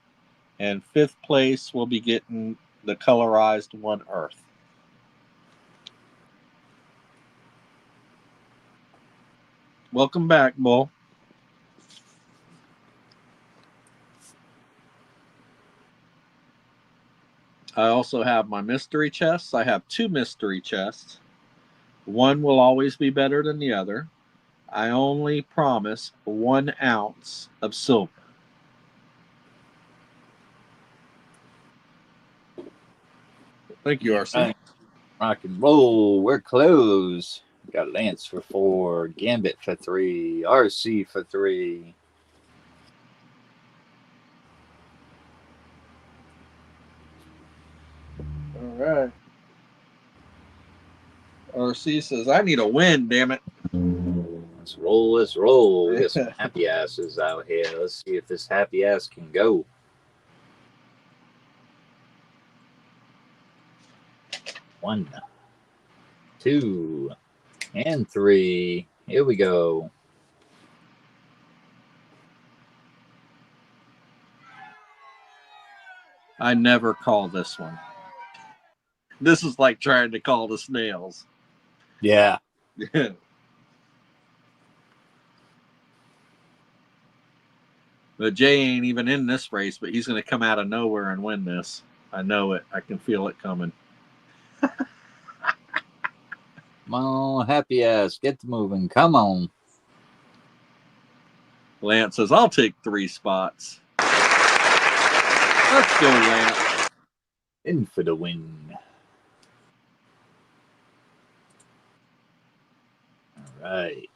And fifth place will be getting the colorized One Earth. Welcome back, Bull. I also have my mystery chests. I have 2 mystery chests. One will always be better than the other. I only promise 1 ounce of silver. Thank you, RC. Right. Rock and roll. We're close. Got Lance for 4, Gambit for 3, RC for 3. All right. RC says, I need a win, damn it. Let's roll, let's roll. We got some happy asses out here. Let's see if this happy ass can go. 1, 2, and 3. Here we go. I never call this one. This is like trying to call the snails. Yeah. But Jay ain't even in this race, but he's going to come out of nowhere and win this. I know it. I can feel it coming. Come on, happy ass. Get to moving. Come on. Lance says, I'll take 3 spots. Let's go, Lance. In for the win. All right.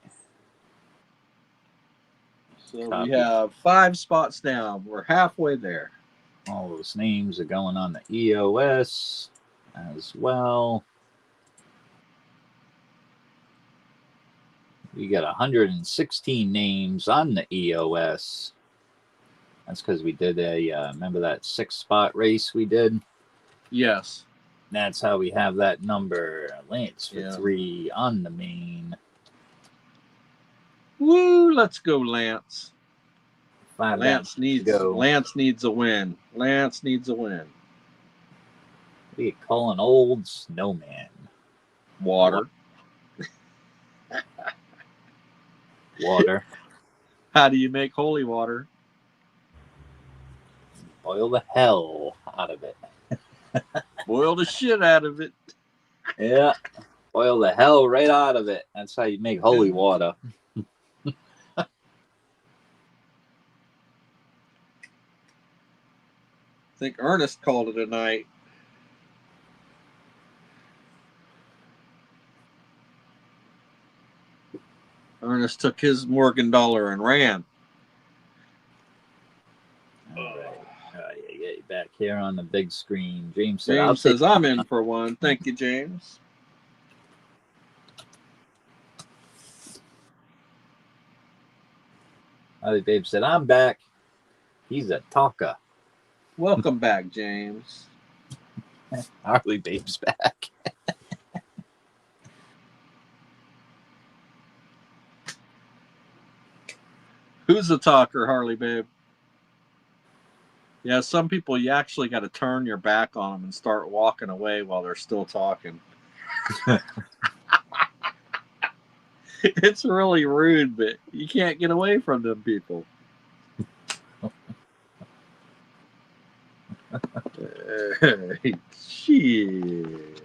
So Copy. we have 5 spots down. We're halfway there. All those names are going on the EOS as well. We got 116 names on the EOS. That's because we did a, remember that 6-spot race we did? Yes. That's how we have that number. Lance for Yeah. 3 on the main. Woo, let's go, Lance. 5 Lance needs go. Lance needs a win. Lance needs a win. We call an old snowman. Water. Water. How do you make holy water? Boil the hell out of it. Boil the shit out of it. Yeah. Boil the hell right out of it. That's how you make holy water. I think Ernest called it a night. Ernest took his Morgan dollar and ran. All right. Yeah, back here on the big screen. James said, James says, I'm in for one. Thank you, James. Harley Babe said, I'm back. He's a talker. Welcome back, James. Harley Babe's back. Who's the talker, Harley Babe? Yeah, some people you actually got to turn your back on them and start walking away while they're still talking. It's really rude, but you can't get away from them people. Shit.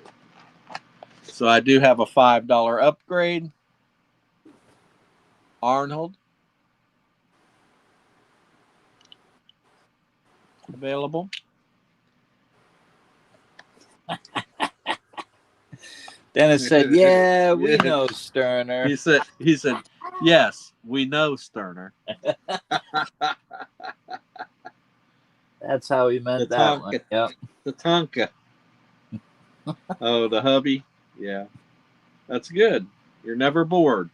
So I do have a $5 upgrade. Arnold. Available. Dennis said, yeah, we know Sterner. He said, yes, we know Sterner. That's how he meant The that Tonka. one. Yep. The Tonka. Oh, the hubby. Yeah. That's good. You're never bored.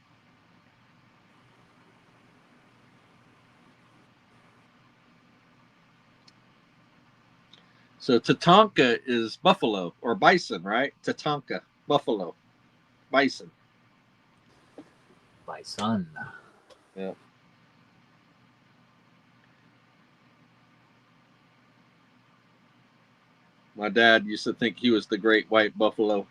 So Tatanka is buffalo or bison, right? Tatanka, buffalo, bison. My son. Yeah. My dad used to think he was the great white buffalo.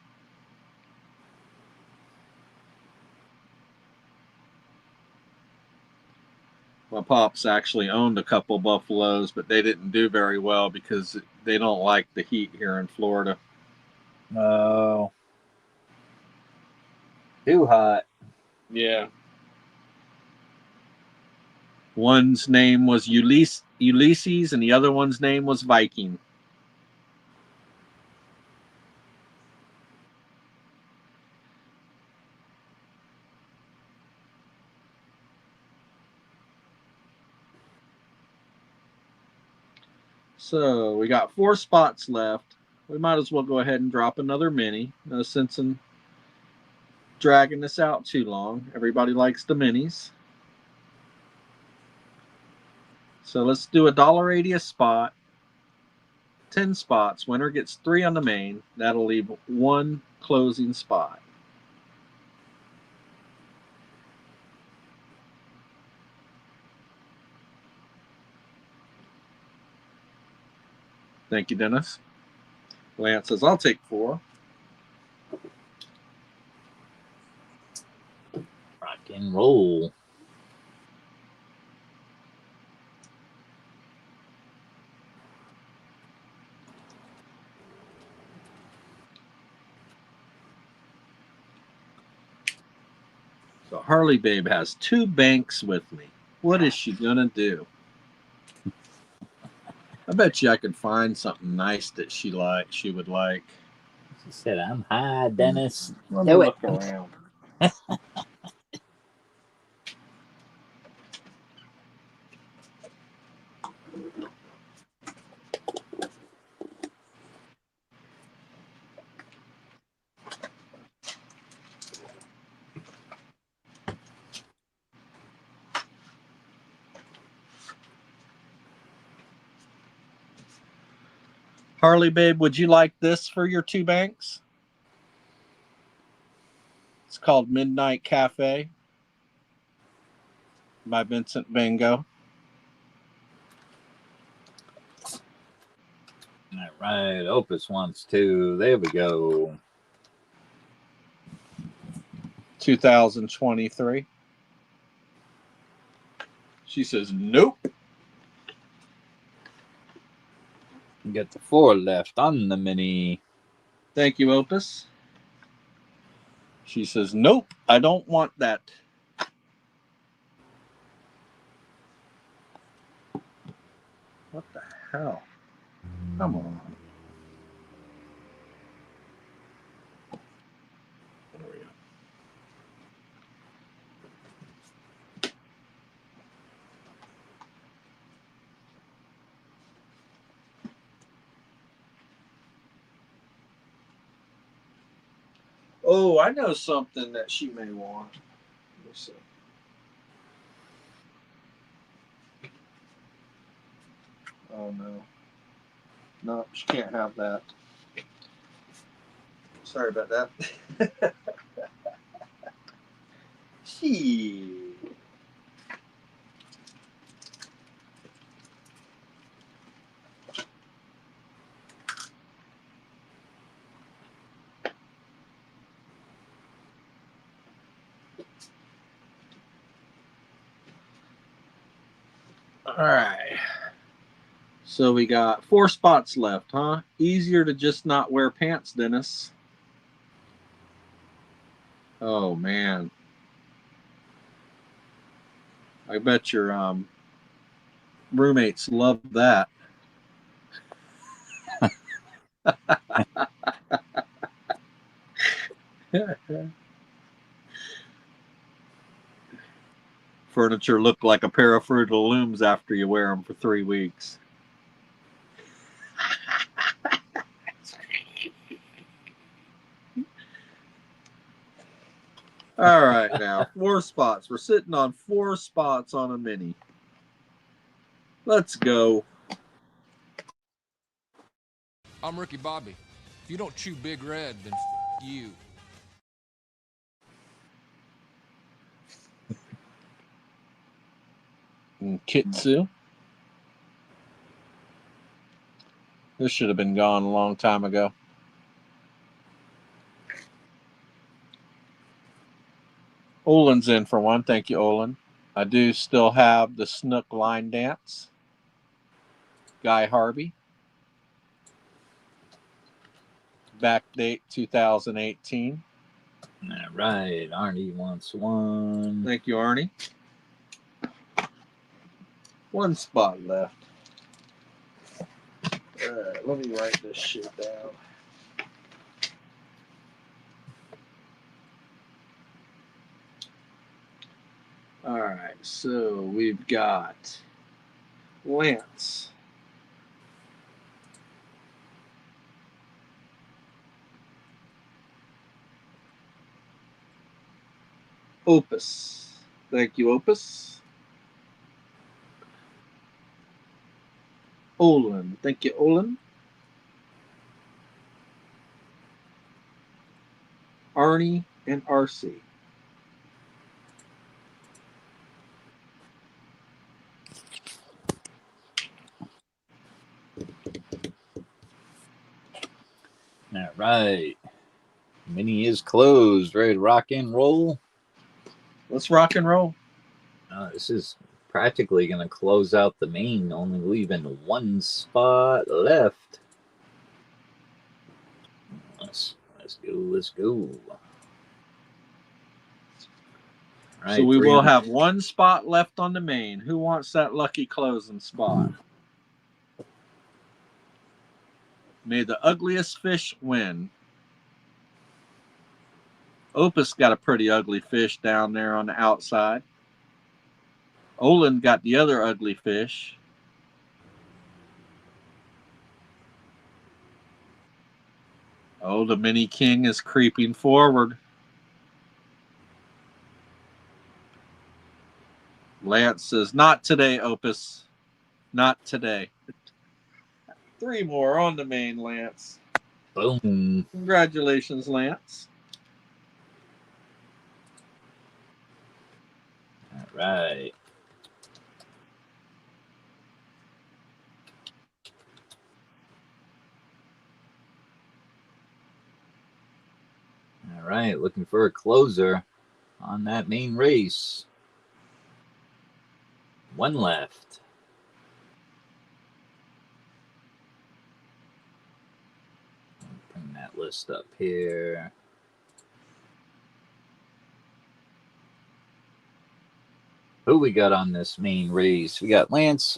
My pops actually owned a couple buffaloes, but they didn't do very well because they don't like the heat here in Florida. Oh. Too hot. Yeah. One's name was Ulysses, and the other one's name was Viking. So we got 4 spots left. We might as well go ahead and drop another mini. No sense in dragging this out too long. Everybody likes the minis. So let's do $1.80 a spot. 10 spots. Winner gets 3 on the main. That'll leave 1 closing spot. Thank you, Dennis. Lance says, I'll take 4. Rock and roll. So Harley Babe has 2 banks with me. What is she going to do? I bet you I could find something nice that she would like. She said, I'm high, Dennis. Let me Do it. look around. Harley, babe, would you like this for your 2 banks? It's called Midnight Cafe by Vincent Van Gogh. All right, Opus wants to. There we go. 2023. She says, nope. You got the 4 left on the mini. Thank you, Opus. She says, nope, I don't want that. What the hell? Come on. There we go. Oh, I know something that she may want. Let me see. Oh, no. No, she can't have that. Sorry about that. She. All right. So we got 4 spots left, huh? Easier to just not wear pants, Dennis. Oh, man. I bet your roommates love that. Furniture look like a pair of Fruit Looms after you wear them for 3 weeks. All right, now 4 spots. We're sitting on 4 spots on a mini. Let's go. I'm Ricky Bobby. If you don't chew Big Red, then you. And Kitsu. This should have been gone a long time ago. Olin's in for one. Thank you, Olin. I do still have the Snook line dance. Guy Harvey. Back date 2018. All right, Arnie wants 1. Thank you, Arnie. 1 spot left. All right, let me write this shit down. All right, so we've got Lance. Opus. Thank you, Opus. Olin. Thank you, Olin. Arnie and RC. All right. Mini is closed. Ready to rock and roll? Let's rock and roll. This is practically going to close out the main, only leaving 1 spot left. Let's go. Let's go. All right, So we will have 1 spot left on the main. Who wants that lucky closing spot? May the ugliest fish win. Opus got a pretty ugly fish down there on the outside. Olin got the other ugly fish. Oh, the mini king is creeping forward. Lance says, not today, Opus. Not today. 3 more on the main, Lance. Boom. Congratulations, Lance. All right. All right, looking for a closer on that main race. 1 left. Bring that list up here. Who we got on this main race? We got Lance,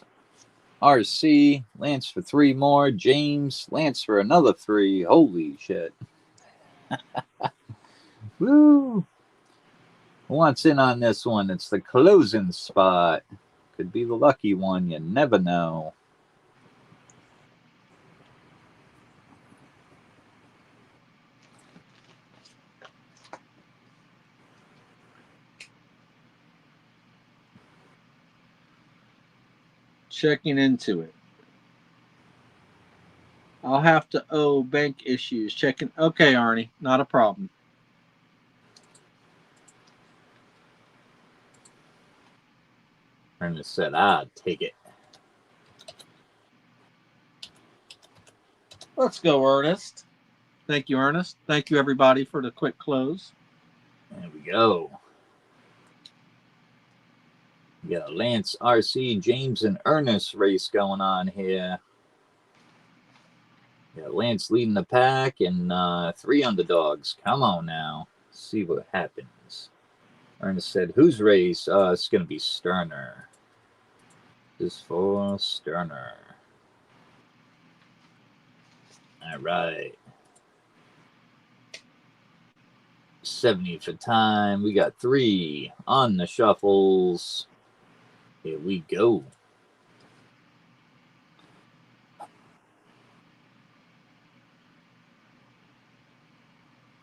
RC, Lance for 3 more, James, Lance for another 3. Holy shit. Woo! Who wants in on this one? It's the closing spot. Could be the lucky one. You never know. Checking into it. I'll have to owe bank issues. Checking. Okay, Arnie. Not a problem. Ernest said, I'd take it. Let's go, Ernest. Thank you, Ernest. Thank you, everybody, for the quick close. There we go. We got a Lance, RC, James, and Ernest race going on here. We got Lance leading the pack and 3 underdogs. Come on now. Let's see what happens. Ernest said, whose race? It's going to be Sterner. This is for Sterner. All right. 70 for time. We got 3 on the shuffles. Here we go.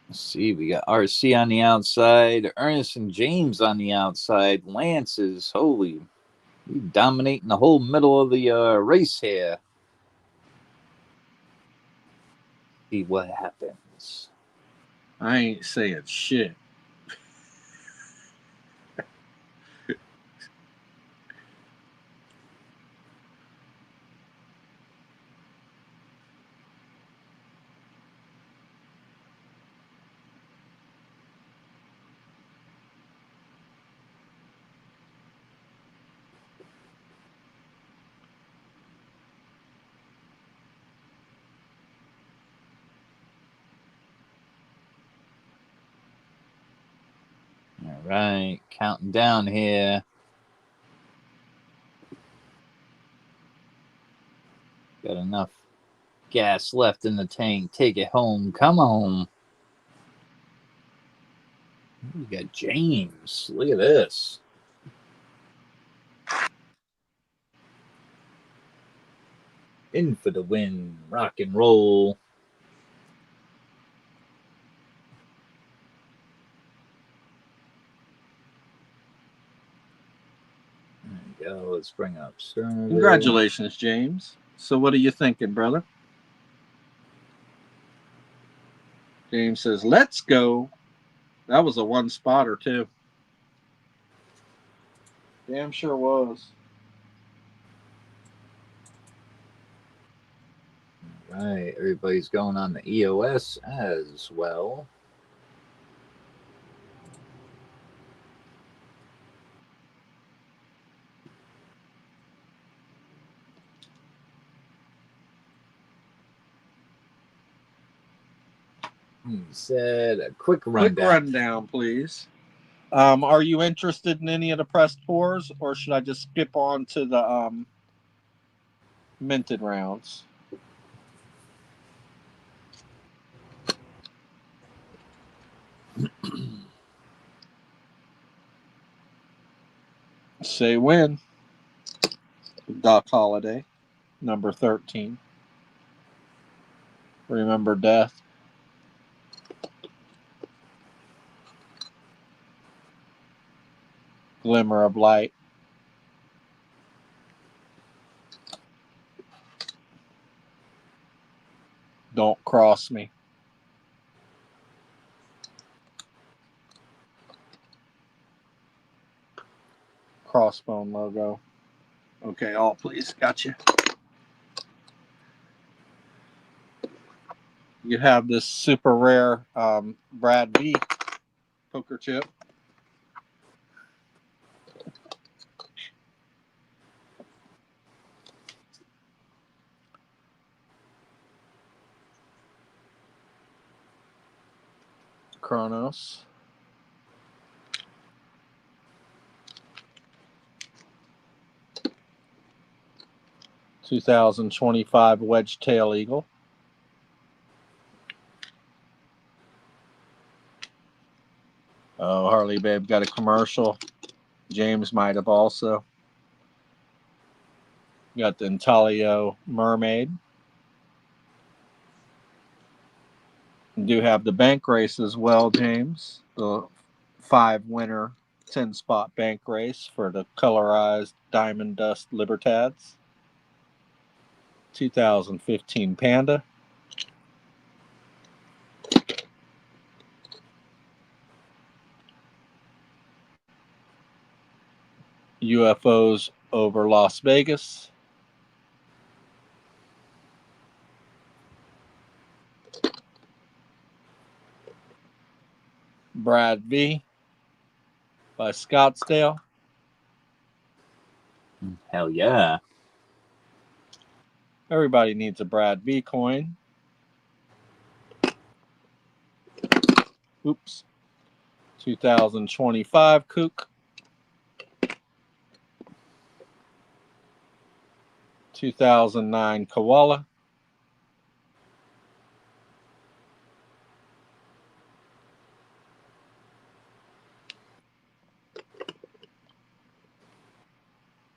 Let's see, we got RC on the outside, Ernest and James on the outside. Lance is, holy, he's dominating the whole middle of the race here. See what happens. I ain't saying shit. All right, counting down here. Got enough gas left in the tank. Take it home. Come on. We got James. Look at this. In for the win. Rock and roll. There we go. Let's bring up Sterner. Congratulations, James. So what are you thinking, brother? James says, let's go. That was a 1-spotter, too. Damn sure was. All right. Everybody's going on the EOS as well. He said a quick rundown. Quick rundown, please. Are you interested in any of the pressed fours, or should I just skip on to the minted rounds? Say when. Doc Holliday, number 13. Remember death. Glimmer of light. Don't cross me. Crossbone logo. Okay, all please. Gotcha. You have this super rare Brad V poker chip. Chronos. (2025) Wedge Tail Eagle. Oh, Harley Babe got a commercial. James might have also. Got the Intaglio Mermaid. Do have the bank race as well, James. The 5-winner 10-spot bank race for the colorized Diamond Dust Libertads. 2015 Panda. UFOs over Las Vegas. Brad V by Scottsdale. Hell yeah. Everybody needs a Brad V coin. Oops. 2025 Kook. 2009 Koala.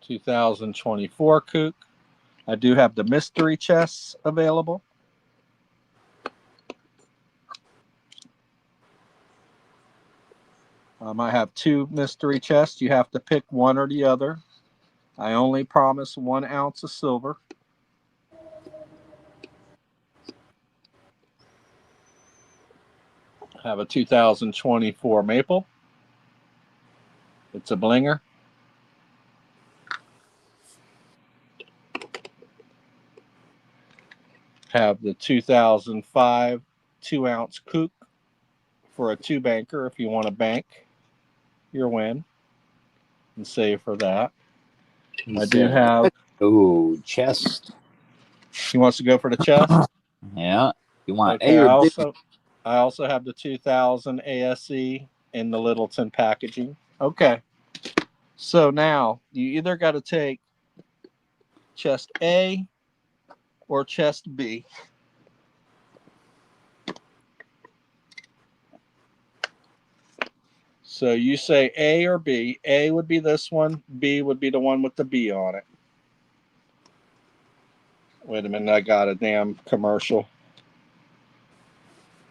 2024 Kook. I do have the mystery chests available. I have 2 mystery chests. You have to pick one or the other. I only promise 1 ounce of silver. I have a 2024 Maple. It's a blinger. Have the 2005 2-ounce Kook for a 2-banker if you want to bank your win and save for that. I do have. Oh, chest. He wants to go for the chest. Yeah. You want Okay. A or B? I also have the 2000 ASE in the Littleton packaging. Okay. So now you either got to take chest A or chest B. So you say A or B. A would be this one. B would be the one with the B on it. Wait a minute. I got a damn commercial.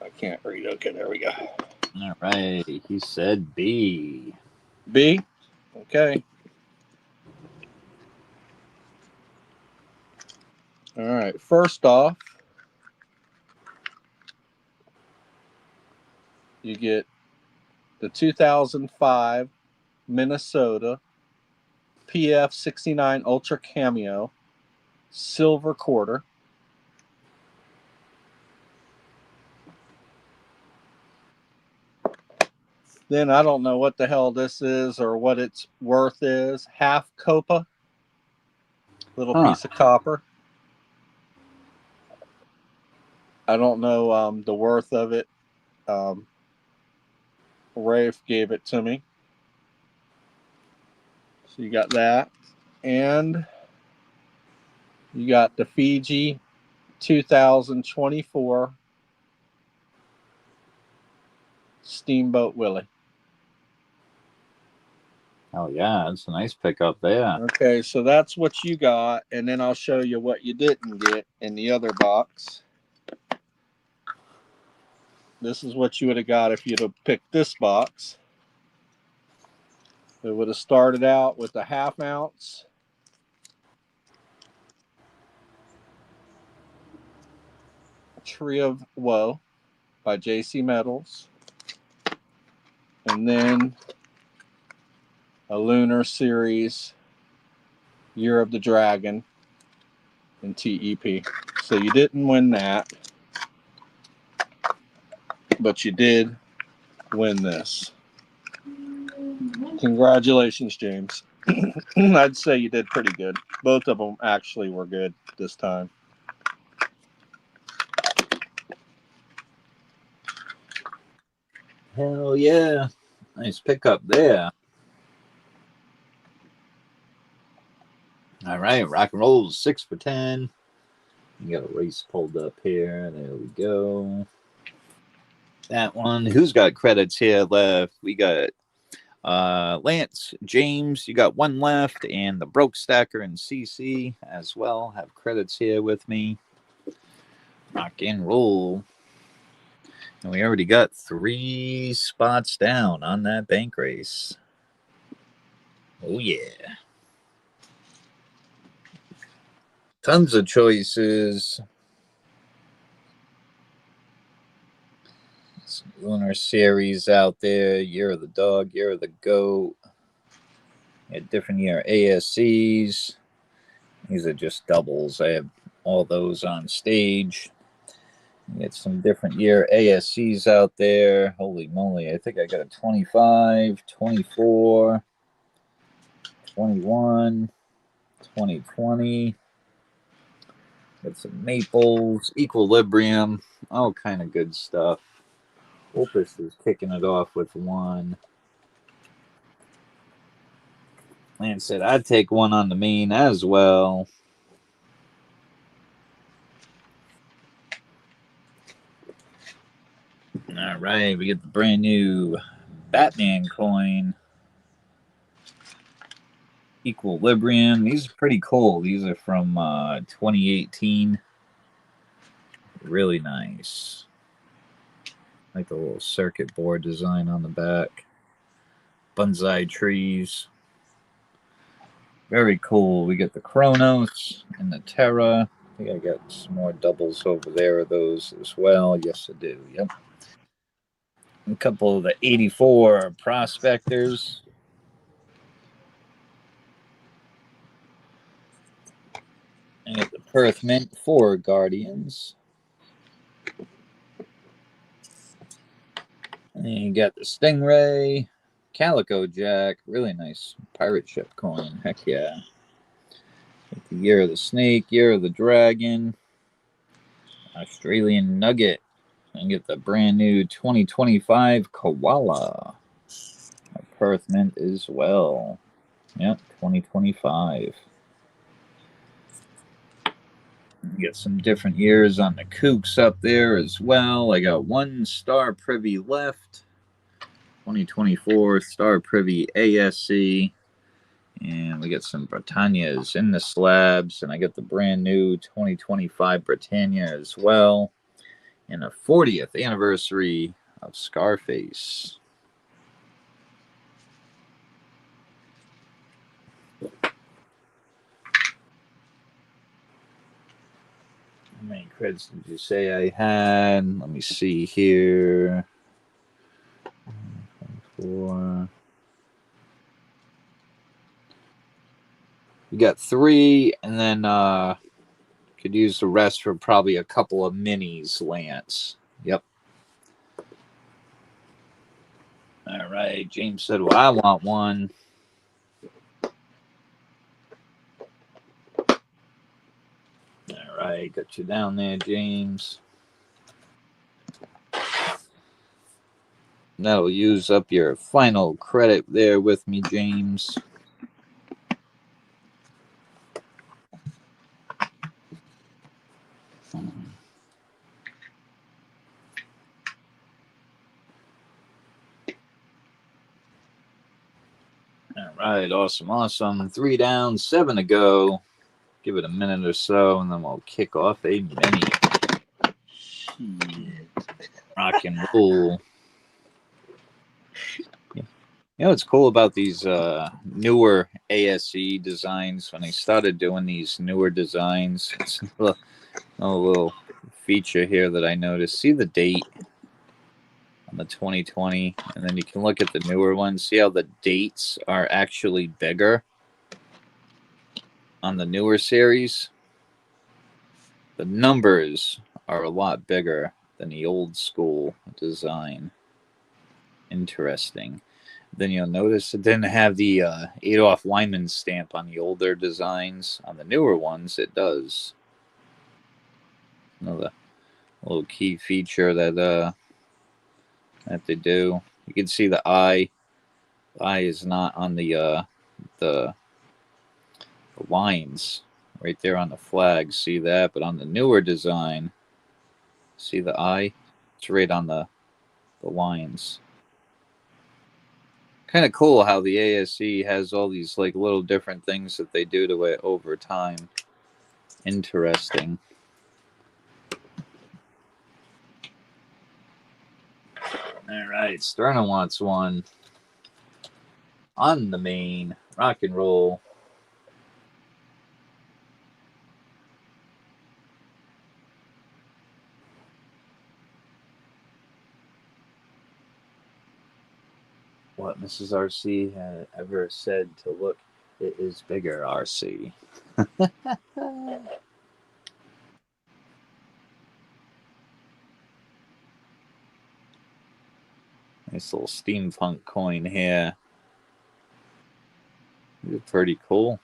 I can't read. Okay, there we go. All right. He said B. B? Okay. All right. First off, you get the 2005 Minnesota PF 69 Ultra Cameo silver quarter. Then I don't know what the hell this is or what its worth is. Half Copa, little piece of copper. I don't know the worth of it. Rafe gave it to me. So you got that. And you got the Fiji 2024 Steamboat Willie. Oh, yeah. That's a nice pickup there. Okay, so that's what you got. And then I'll show you what you didn't get in the other box. This is what you would have got if you'd have picked this box. It would have started out with a 1/2 ounce. Tree of Woe by JC Metals. And then a Lunar Series Year of the Dragon in TEP. So you didn't win that, but you did win this. Congratulations, James. I'd say you did pretty good. Both of them actually were good this time. Hell yeah. Nice pickup there. All right, rock and roll 6 for 10. You got a race pulled up here. There we go. That one. Who's got credits here left? We got Lance, James, you got one left, and the Broke Stacker and CC as well have credits here with me. Rock and roll. And we already got 3 spots down on that bank race. Oh, yeah. Tons of choices. Some Lunar Series out there. Year of the Dog, Year of the Goat. A different year ASCs. These are just doubles. I have all those on stage. Get some different year ASCs out there. Holy moly. I think I got a 25, 24, 21, 2020. Got some Maples, Equilibrium, all kind of good stuff. Opus is kicking it off with one. Lance said I'd take one on the main as well. All right, we get the brand new Batman coin. Equilibrium. These are pretty cool. These are from 2018. Really nice. Like the little circuit board design on the back. Bonsai trees. Very cool. We get the Kronos and the Terra. I think I got some more doubles over there of those as well. Yes, I do. Yep. A couple of the 84 Prospectors. I got the Perth Mint 4 Guardians. And you got the Stingray, Calico Jack, really nice pirate ship coin. Heck yeah. The Year of the Snake, Year of the Dragon, Australian Nugget. And get the brand new 2025 Koala. A Perth Mint as well. Yep, 2025. Get some different years on the Kooks up there as well. I got 1 Star Privy left. 2024 Star Privy ASC. And we got some Britannias in the slabs. And I got the brand new 2025 Britannia as well. And a 40th anniversary of Scarface. How many credits did you say I had? Let me see here. 4. You got 3, and then could use the rest for probably a couple of minis, Lance. Yep. All right. James said, well, I want one. All right. Got you down there, James. That'll use up your final credit there with me, James. All right, awesome. 3 down, 7 to go. Give it a minute or so, and then we'll kick off a mini. Rock and roll. You know what's cool about these newer ASC designs? When they started doing these newer designs, it's a little feature here that I noticed. See the date on the 2020, and then you can look at the newer ones. See how the dates are actually bigger on the newer series? The numbers are a lot bigger than the old school design. Interesting. Then you'll notice it didn't have the Adolf Lyman stamp on the older designs. On the newer ones, it does. Another little key feature that they do. You can see the eye. The eye is not on the lines right there on the flag. See that? But on the newer design, see the eye? It's right on the lines. Kind of cool how the ASE has all these like little different things that they do to it over time. Interesting. All right, Sterna wants one on the main. Rock and roll. What Mrs. RC had ever said to look, it is bigger, RC. Nice little steampunk coin here. It's pretty cool.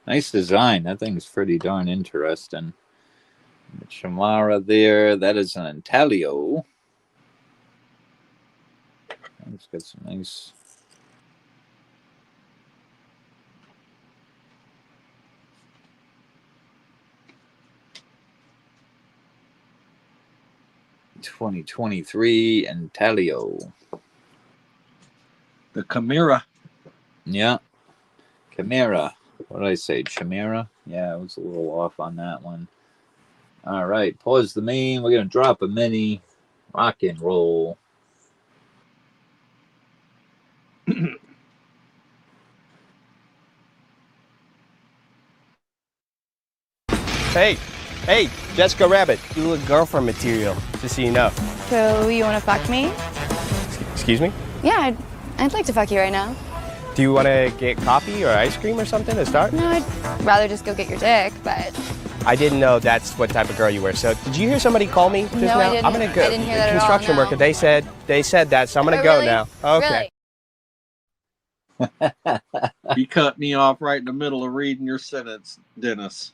Nice design. That thing's pretty darn interesting. The Chamara there, that is an intaglio. It's got some nice. $2023 intaglio. The Chimera. Yeah. Chimera. What did I say? Chimera? Yeah, I was a little off on that one. All right. Pause the main. We're going to drop a mini. Rock and roll. Hey, Jessica Rabbit, you look girlfriend material, just so you know. So you want to fuck me? Excuse me? Yeah, I'd like to fuck you right now. Do you want to get coffee or ice cream or something to start? No, I'd rather just go get your dick, but... I didn't know that's what type of girl you were. So did you hear somebody call me just No, now? I didn't. I'm gonna go. I didn't hear that at all, Construction no. worker. They said that, so I'm gonna Oh, go really? now. Okay. Really? You cut me off right in the middle of reading your sentence, Dennis.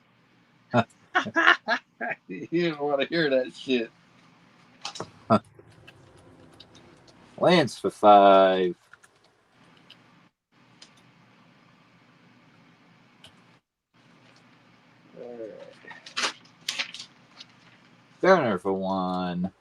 You don't want to hear that shit. Lance for 5. Turner for 1.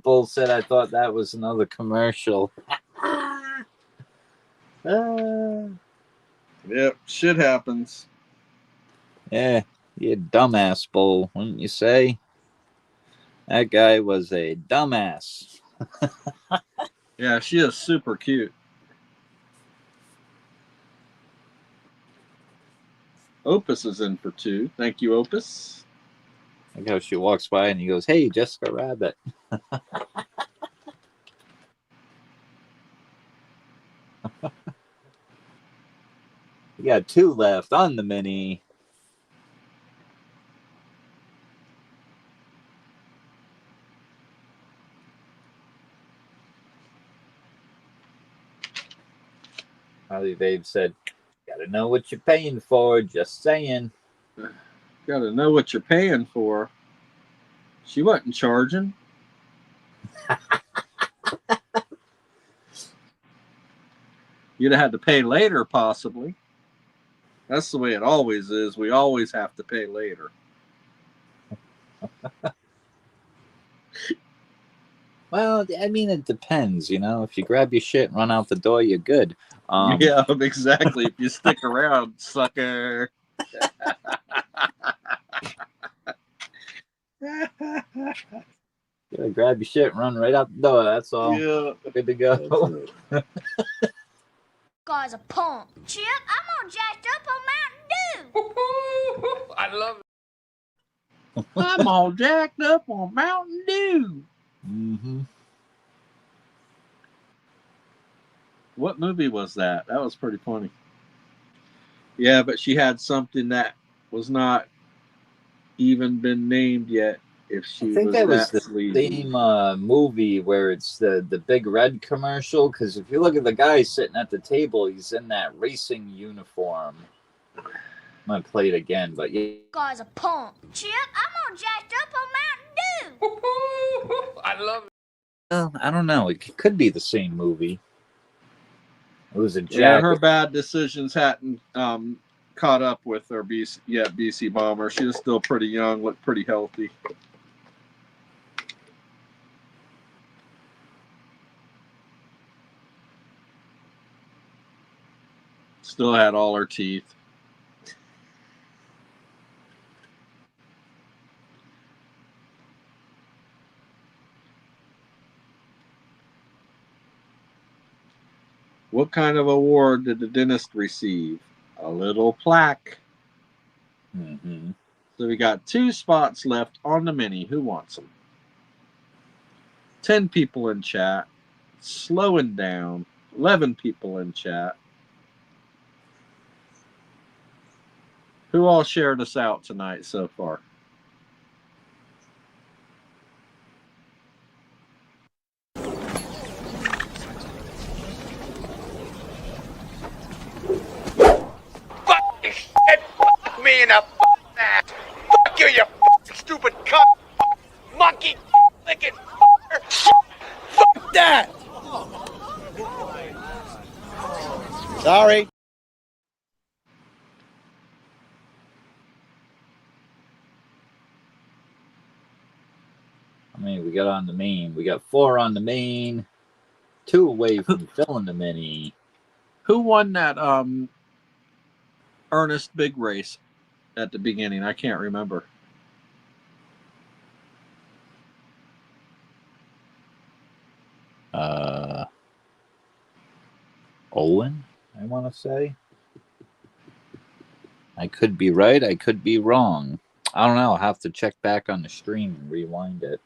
Bull said I thought that was another commercial. Yep, shit happens. Yeah, you dumbass, Bull, wouldn't you say? That guy was a dumbass. Yeah, she is super cute. Opus is in for 2. Thank you, Opus. Like how she walks by and he goes, "Hey, Jessica Rabbit." We got 2 left on the mini. Harley Babe said, "Gotta know what you're paying for, just saying." Gotta know what you're paying for. She wasn't charging. You'd have had to pay later, possibly. That's the way it always is. We always have to pay later. Well, I mean, it depends, you know. If you grab your shit and run out the door, you're good. Yeah, exactly. If you stick around, sucker. Gotta grab your shit and run right out the door. That's all. Yeah. Good to go. Guy's a punk. Chip, I'm all jacked up on Mountain Dew. I love it. I'm all jacked up on Mountain Dew. Mm-hmm. What movie was that? That was pretty funny. Yeah, but she had something that was not even been named yet. If she I think was that was the sleazy. same movie where it's the big red commercial. Because if you look at the guy sitting at the table, he's in that racing uniform. I'm gonna play it again, but yeah. Guy's a punk. Chip, I'm all jacked up on Mountain Dew. I love it. Well, I don't know. It could be the same movie. It was a jacket. Yeah, her bad decisions hadn't caught up with her BC Bomber. She was still pretty young, looked pretty healthy. Still had all her teeth. What kind of award did the dentist receive? A little plaque. Mm-hmm. So we got 2 spots left on the mini. Who wants them? 10 people in chat. Slowing down. 11 people in chat. Who all shared us out tonight so far? Fuck me in the ass. Fuck you, you stupid cunt. Monkey licking. Fuck that. Sorry. I mean, we got on the main. We got 4 on the main. 2 away from filling the mini. Who won that Ernest big race at the beginning? I can't remember. Owen, I want to say. I could be right. I could be wrong. I don't know. I'll have to check back on the stream and rewind it.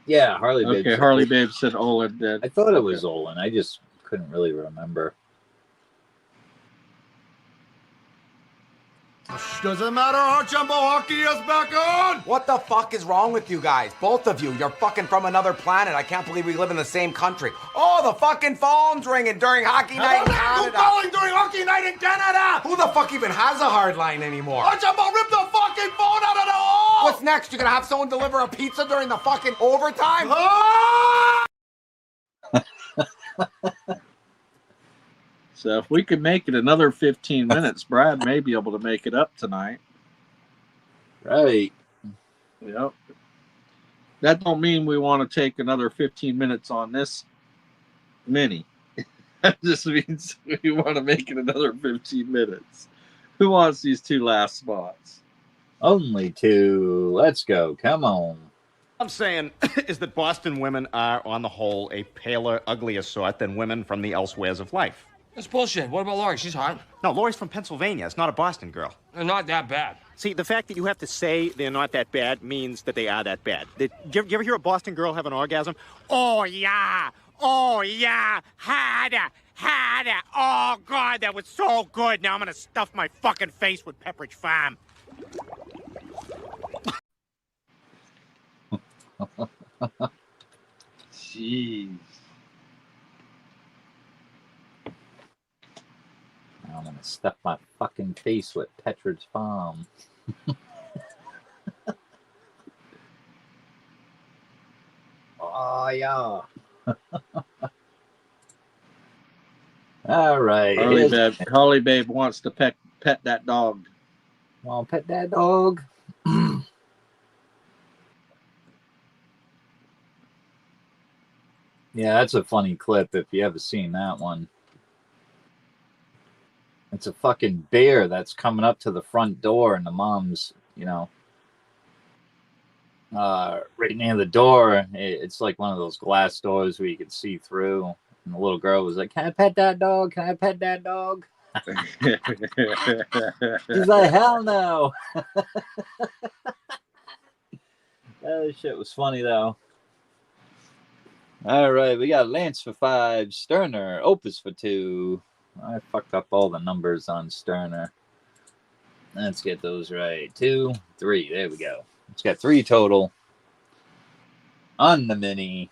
Yeah, Harley Babe. Okay, Harley Babe said Olin did. I thought it was Olin. I just couldn't really remember. Doesn't matter how Jumbo Hockey is back on! What the fuck is wrong with you guys? Both of you. You're fucking from another planet. I can't believe we live in the same country. Oh, the fucking phone's ringing during hockey night in Canada. Who's calling during hockey night in Canada? Who the fuck even has a hard line anymore? Oh, Jumbo, rip the fucking phone out of the wall! What's next? You gonna have someone deliver a pizza during the fucking overtime? So if we could make it another 15 minutes, Brad may be able to make it up tonight. Right. Yep. That don't mean we want to take another 15 minutes on this mini. That just means we want to make it another 15 minutes. Who wants these 2 last spots? Only 2. Let's go. Come on. I'm saying is that Boston women are, on the whole, a paler, uglier sort than women from the elsewheres of life. That's bullshit. What about Lori? She's hot. No, Lori's from Pennsylvania. It's not a Boston girl. They're not that bad. See, the fact that you have to say they're not that bad means that they are that bad. Do you ever hear a Boston girl have an orgasm? Oh, yeah. Oh, yeah. Harder. Harder. Oh, God, that was so good. Now I'm going to stuff my fucking face with Pepperidge Farm. Jeez. I'm going to stuff my fucking face with Pepperidge Farm. Oh, yeah. All right. Harley Babe wants to pet that dog. Want to pet that dog? Yeah, that's a funny clip if you haven't seen that one. It's a fucking bear that's coming up to the front door and the mom's, right near the door. It's like one of those glass doors where you can see through. And the little girl was like, "Can I pet that dog? Can I pet that dog?" She's like, "Hell no!" That shit was funny though. All right, we got Lance for 5, Sterner, Opus for 2. I fucked up all the numbers on Sterner. Let's get those right. 2, 3. There we go. It's got 3 total on the mini.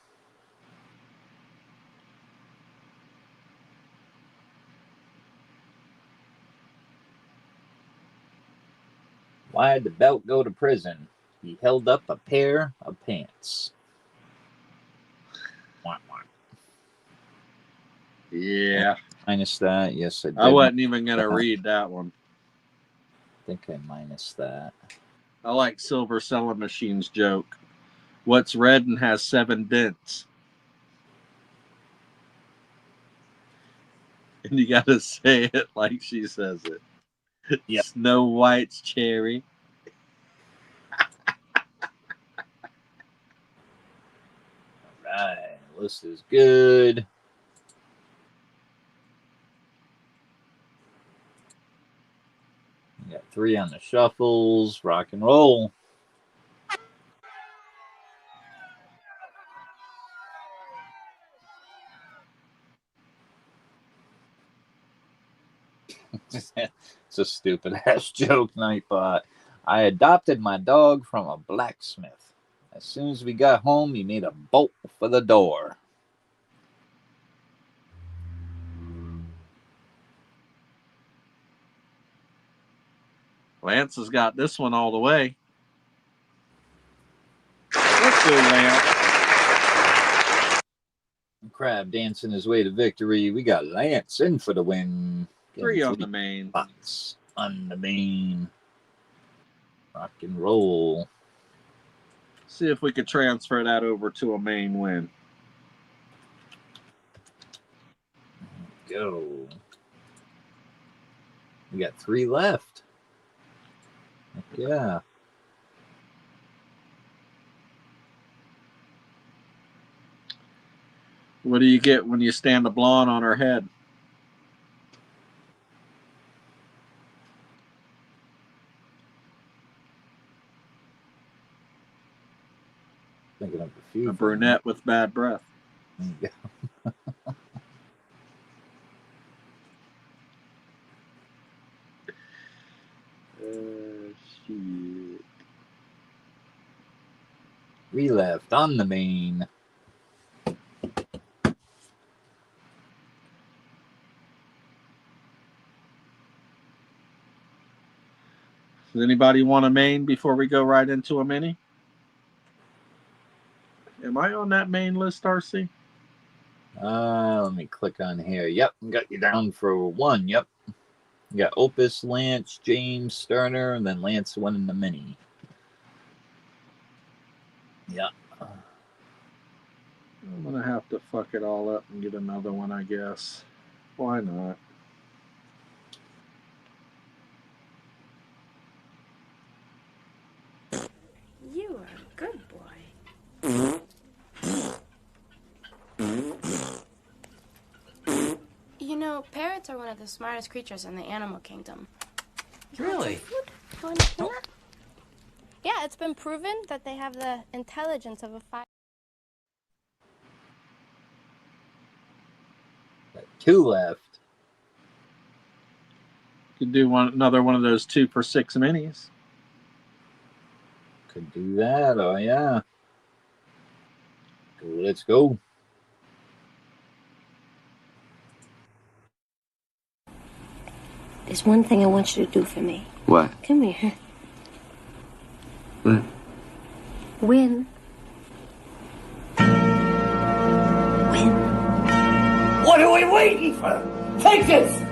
Why'd the belt go to prison? He held up a pair of pants. Yeah. Minus that. Yes, I did. I wasn't even going to read that one. I think I minus that. I like Silver Selling Machine's joke. What's red and has 7 dents? And you got to say it like she says it. Yep. Snow White's cherry. Right. List is good. We got 3 on the shuffles. Rock and roll. It's a stupid ass joke, Nightbot. I adopted my dog from a blacksmith. As soon as we got home, he made a bolt for the door. Lance has got this one all the way. Let's go, Lance. Crab dancing his way to victory. We got Lance in for the win. 3 on the main. Spots on the main. Rock and roll. See if we could transfer that over to a main win. Go. We got 3 left. Yeah. What do you get when you stand a blonde on her head? Thinking of a few. A brunette with bad breath. Yeah. Shit. 3 left on the main. Does anybody want a main before we go right into a mini? Am I on that main list, RC? Let me click on here. Yep, got you down for 1. Yep. You got Opus, Lance, James, Sterner, and then Lance winning the mini. Yeah. I'm going to have to fuck it all up and get another one, I guess. Why not? You are a good boy. You know, parrots are one of the smartest creatures in the animal kingdom. Really? Yeah, it's been proven that they have the intelligence of a 5. 2 left. Could do another one of those 2 for 6 minis. Could do that. Oh, yeah. Let's go. There's one thing I want you to do for me. What? Come here. What? Win. Win. What are we waiting for? Take this!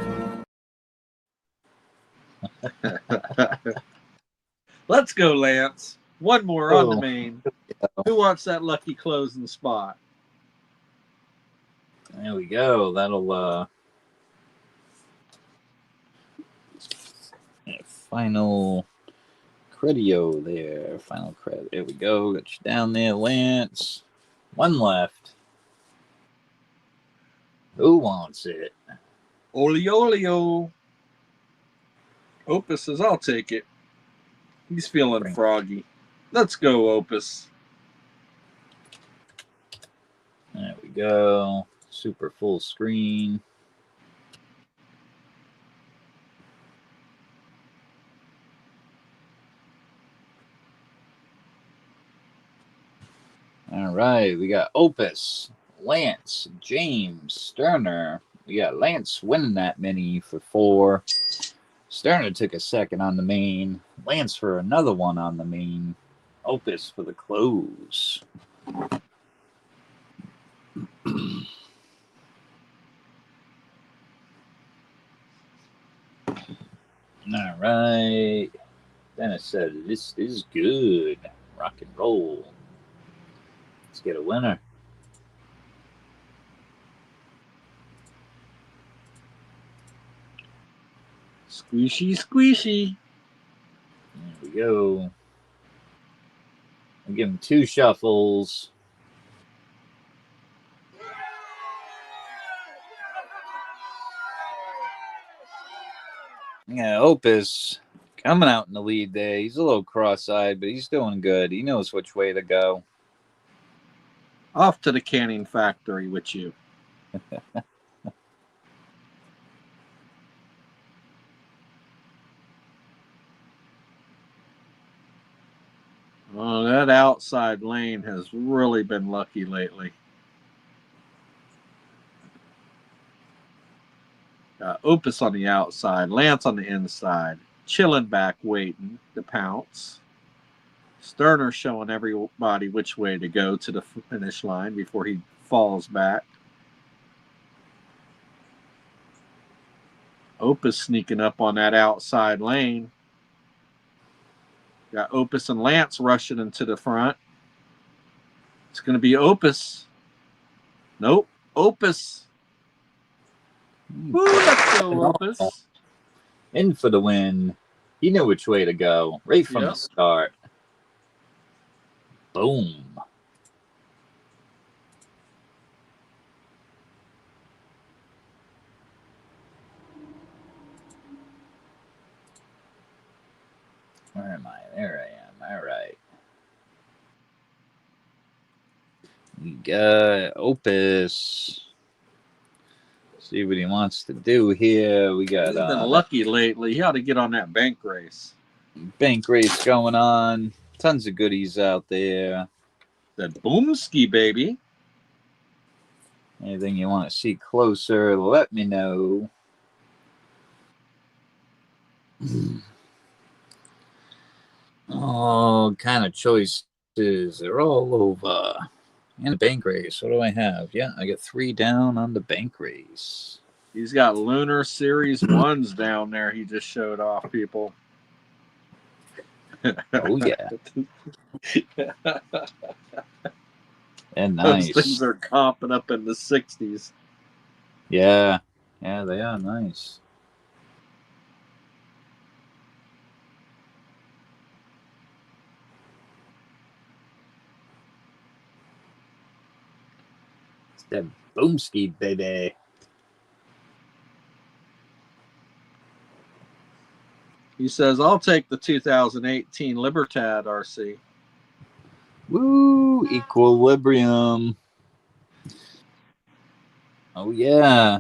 Let's go, Lance. One more on the main. Who wants that lucky closing spot? There we go. That'll final Creddio there. Final credit. There we go. Got you down there, Lance. One left. Who wants it? Olio. Opus says, I'll take it. He's feeling froggy. Let's go, Opus. There we go. Super full screen. All right, we got Opus, Lance, James, Sterner. We got Lance winning that mini for 4. Sterner took a second on the main. Lance for another one on the main. Opus for the close. All right. Dennis said, this is good. Rock and roll. Let's get a winner. Squishy. There we go. I'll give him 2 shuffles. Yeah, Opus coming out in the lead there. He's a little cross-eyed, but he's doing good. He knows which way to go. Off to the canning factory with you. Oh, that outside lane has really been lucky lately. Opus on the outside, Lance on the inside, chilling back, waiting to pounce. Sterner showing everybody which way to go to the finish line before he falls back. Opus sneaking up on that outside lane. Got Opus and Lance rushing into the front. It's going to be Opus. Nope, Opus. Woo, let's go, Opus. In for the win. He knew which way to go right from the start. Boom. Where am I? There I am. All right. We got Opus. See what he wants to do here. We got He's been lucky lately. He ought to get on that bank race. Bank race going on. Tons of goodies out there. That boomski, baby. Anything you want to see closer, let me know. All kind of choices. They're all over. And the bank race. What do I have? Yeah, I got 3 down on the bank race. He's got Lunar Series 1s down there. He just showed off, people. Oh, yeah. And nice. Those things are comping up in the 60s. Yeah. Yeah, they are nice. It's that boomski, baby. He says, I'll take the 2018 Libertad RC. Woo! Equilibrium. Oh, yeah.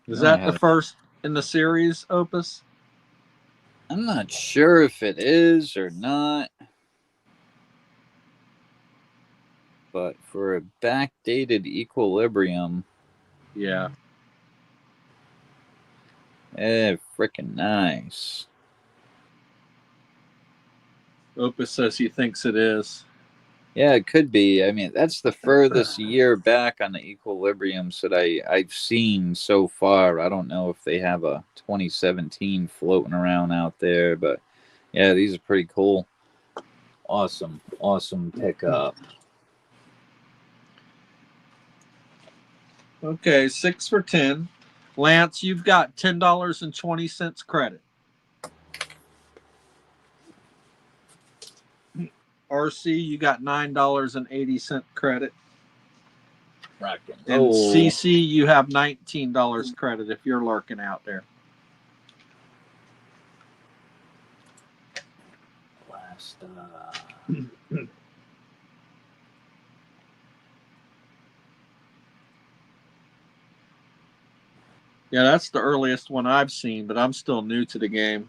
Is that the first in the series, Opus? I'm not sure if it is or not. But for a backdated Equilibrium. Yeah. Freaking nice. Opus says he thinks it is. Yeah, it could be. I mean, that's the furthest year back on the Equilibriums that I've seen so far. I don't know if they have a 2017 floating around out there, but yeah, these are pretty cool. Awesome pickup. Okay, 6 for 10. Lance, you've got $10.20 credit. RC, you got $9.80 credit. Rockin'. And CC, you have $19 credit if you're lurking out there. Last, Yeah, that's the earliest one I've seen, but I'm still new to the game.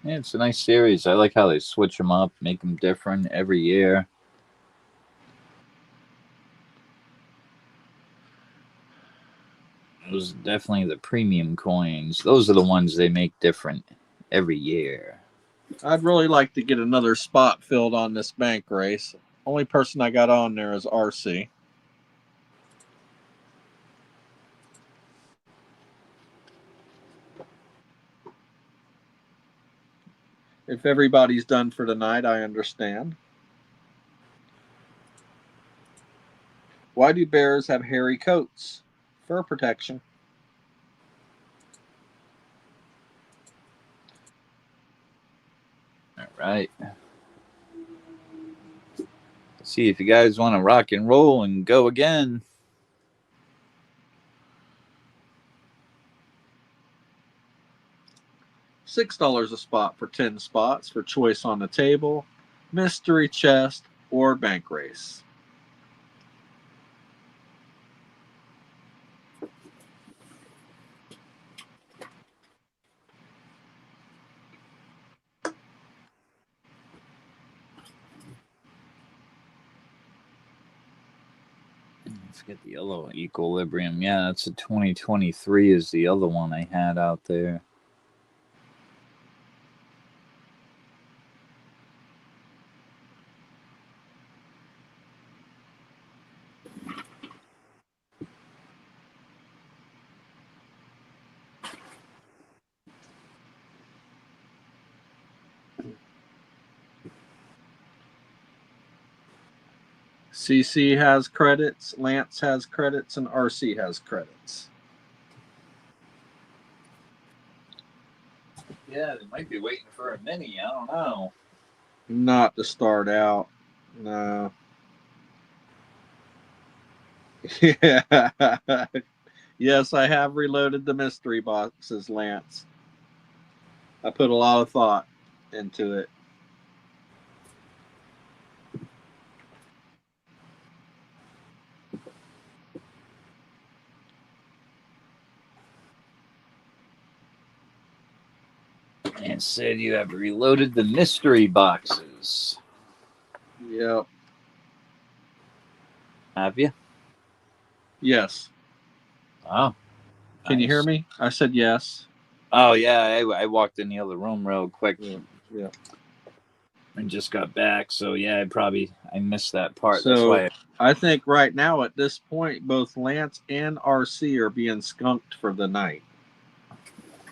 yeah, it's a nice series. I like how they switch them up, make them different every year. Those are definitely the premium coins. Those are the ones they make different every year. I'd really like to get another spot filled on this bank race. Only person I got on there is RC. If everybody's done for tonight, I understand. Why do bears have hairy coats? Fur protection. All right. Let's see if you guys want to rock and roll and go again. $6 a spot for 10 spots for choice on the table, mystery chest, or bank race. Let's get the yellow equilibrium. Yeah, that's a 2023 is the other one I had out there. CC has credits, Lance has credits, and RC has credits. Yeah, they might be waiting for a mini. I don't know. Not to start out. No. Yeah. Yes, I have reloaded the mystery boxes, Lance. I put a lot of thought into it. And said you have reloaded the mystery boxes. Yep. Have you? Yes. Oh. Can you hear me? I said yes. Oh, yeah. I walked in the other room real quick. Yeah. And just got back. So, yeah, I missed that part. That's So why. I think right now at this point, both Lance and RC are being skunked for the night.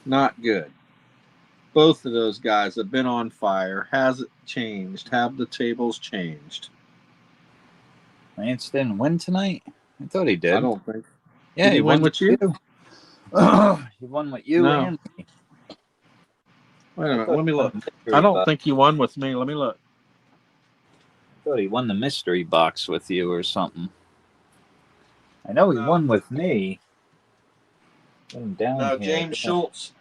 Not good. Both of those guys have been on fire. Has it changed? Have the tables changed? Lance didn't win tonight? I thought he did. I don't think. Yeah, Did he win with you? He won with you No. and me. Wait a minute. Let me look. I don't think he won with me. Let me look. I thought he won the mystery box with you or something. I know he won with me. Down No, here.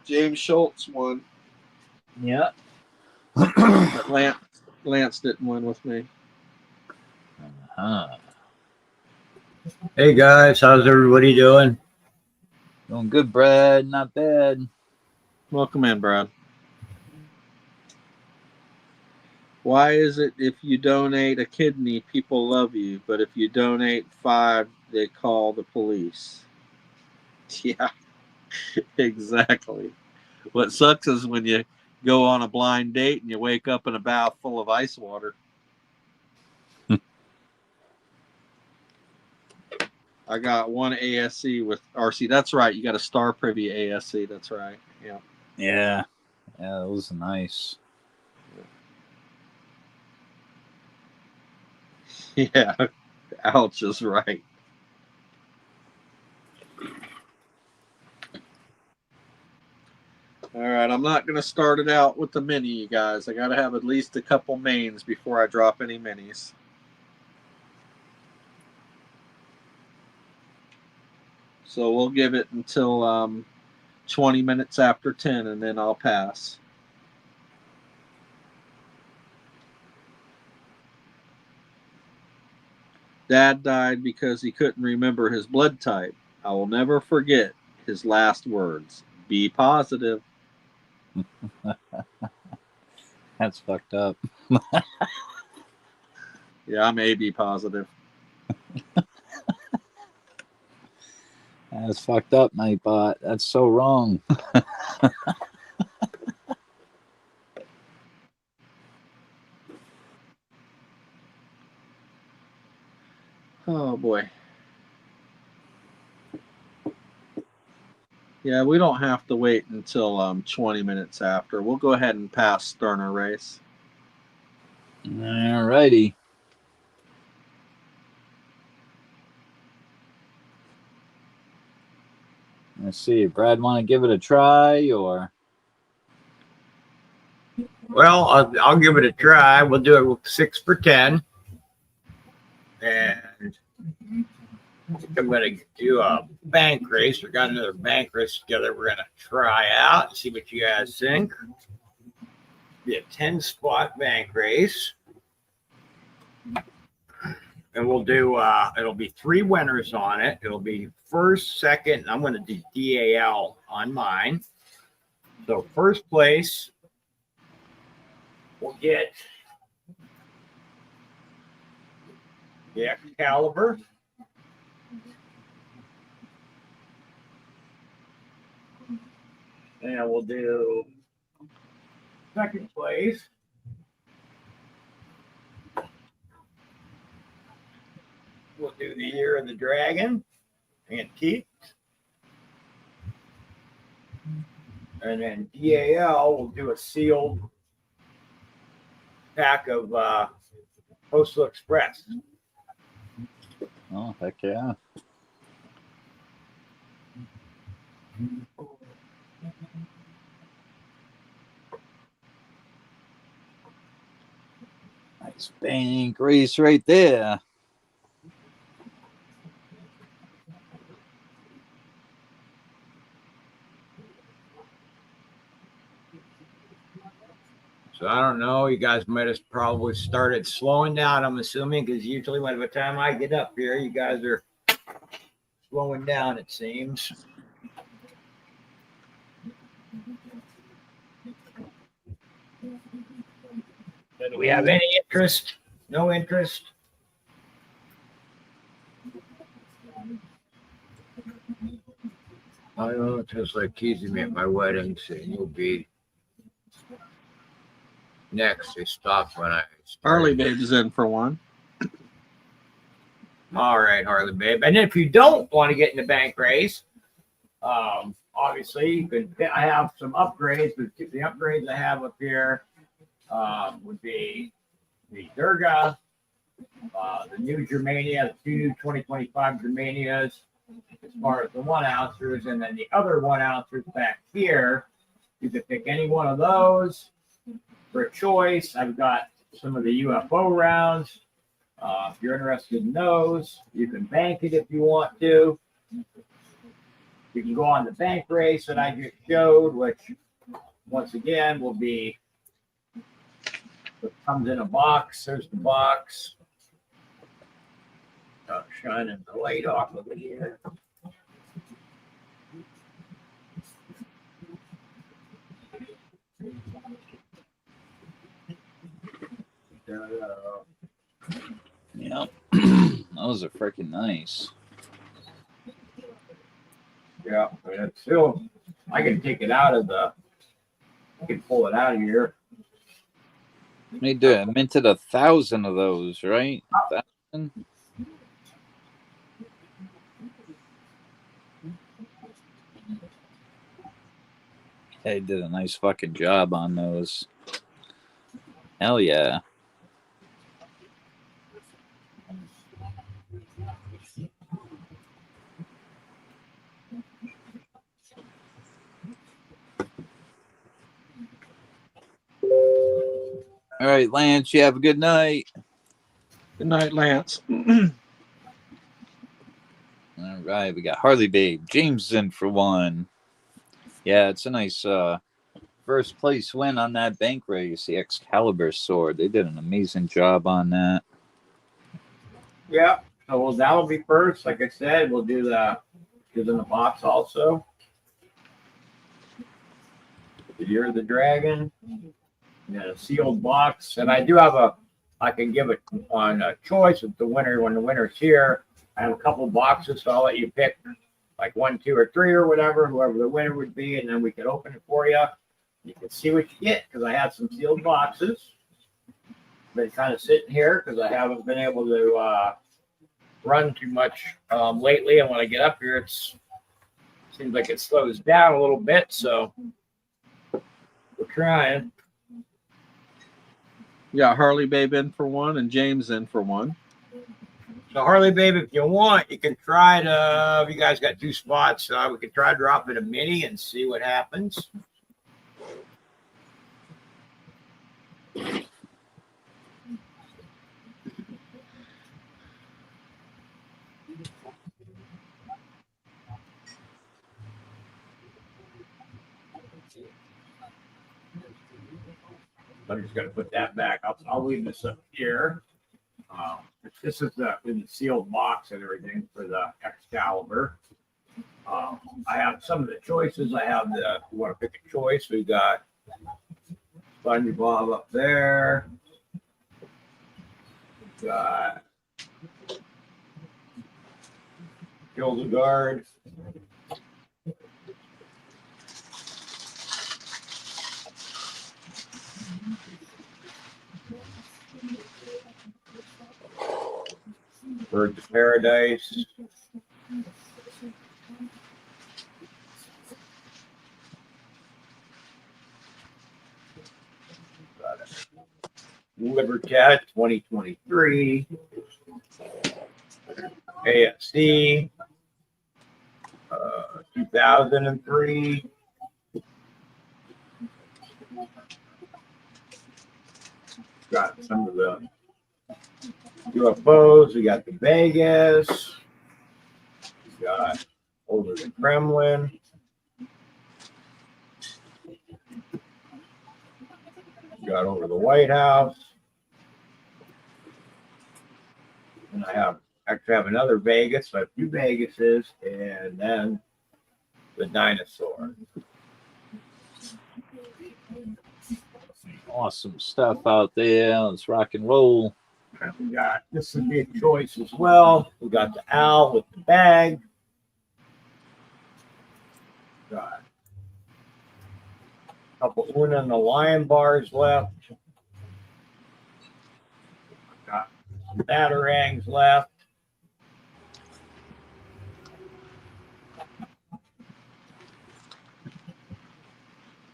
James Schultz won. Yeah. But Lance didn't win with me. Hey guys, how's everybody doing? Doing good, Brad. Not bad. Welcome in, Brad. Why is it if you donate a kidney, people love you, but if you donate 5, they call the police? Yeah, exactly. What sucks is when you go on a blind date and you wake up in a bath full of ice water. I got one ASC with RC. That's right. You got a Star Privy ASC. That's right. Yeah. Yeah. Yeah, that was nice. Yeah. Ouch is right. All right, I'm not going to start it out with the mini, you guys. I got to have at least a couple mains before I drop any minis. So we'll give it until 20 minutes after 10, and then I'll pass. Dad died because he couldn't remember his blood type. I will never forget his last words. Be positive. That's fucked up. Yeah, I'm AB positive. That's fucked up, Nightbot. That's so wrong. Oh, boy. Yeah, we don't have to wait until 20 minutes after. We'll go ahead and pass Sterner race. All righty. Let's see. Brad, want to give it a try or? Well, I'll give it a try. We'll do it with 6 for 10. And I'm going to do a bank race. We got another bank race together. We're going to try out and see what you guys think. Be a 10-spot bank race. And we'll do, it'll be 3 winners on it. It'll be first, second, and I'm going to do DAL on mine. So first place, we'll get the Excalibur. And we'll do second place. We'll do the Year of the Dragon, Antique. And then DAL, we'll do a sealed pack of Postal Express. Oh, heck yeah. Nice bank race right there. So I don't know. You guys might have probably started slowing down, I'm assuming, because usually by the time I get up here, you guys are slowing down, it seems. Do we have any interest? No interest? I know, just like teasing me at my wedding, saying you'll be next. They stopped when I started. Harley Babe is in for one. All right, Harley Babe. And if you don't want to get in the bank race, obviously you could. I have some upgrades, but the upgrades I have up here would be the Durga, the new Germania, the 2 new 2025 Germanias, as far as the 1 ouncers, and then the other 1 ouncers back here. You could pick any one of those for a choice. I've got some of the UFO rounds. If you're interested in those, you can bank it if you want to. You can go on the bank race that I just showed, which once again will be what comes in a box. There's the box. Shining the light off of it here. Yep. Those are freaking nice. Yeah, but it's still, I can take it out of the, I can pull it out of here. They did minted 1,000 of those, right? 1,000. They did a nice fucking job on those. Hell yeah. All right, Lance, you have a good night. Good night, Lance. All right, we got Harley Babe. James in for one. Yeah, it's a nice first place win on that bank race, the Excalibur sword. They did an amazing job on that. Yeah. So well, that'll be first. Like I said, we'll do the in the box also. The Year of the Dragon. And a sealed box. And I do have I can give it on a choice with the winner when the winner's here. I have a couple boxes, so I'll let you pick like 1, 2, or 3 or whatever, whoever the winner would be, and then we can open it for you. You can see what you get because I have some sealed boxes. Been kind of sitting here because I haven't been able to run too much lately, and when I get up here, it seems like it slows down a little bit. So we're trying. Yeah, Harley Babe in for one and James in for one. So Harley Babe, if you want, you can try to. If you guys got 2 spots, we could try dropping a mini and see what happens. I'm just going to put that back. I'll leave this up here. This is in the sealed box and everything for the Excalibur. I have some of the choices. I have you want to pick a choice. We got SpongeBob up there. We got Hildegard. Birds of Paradise. Libertad 2023. AFC 2003. Got some of the UFOs. We got the Vegas. We got over the Kremlin. We got over the White House. And I actually have another Vegas. So I have 2 Vegases and then the dinosaur. Awesome stuff out there. Let's rock and roll. We got this would be a choice as well. We got the owl with the bag. Got a couple Una and the lion bars left. Got some batarangs left.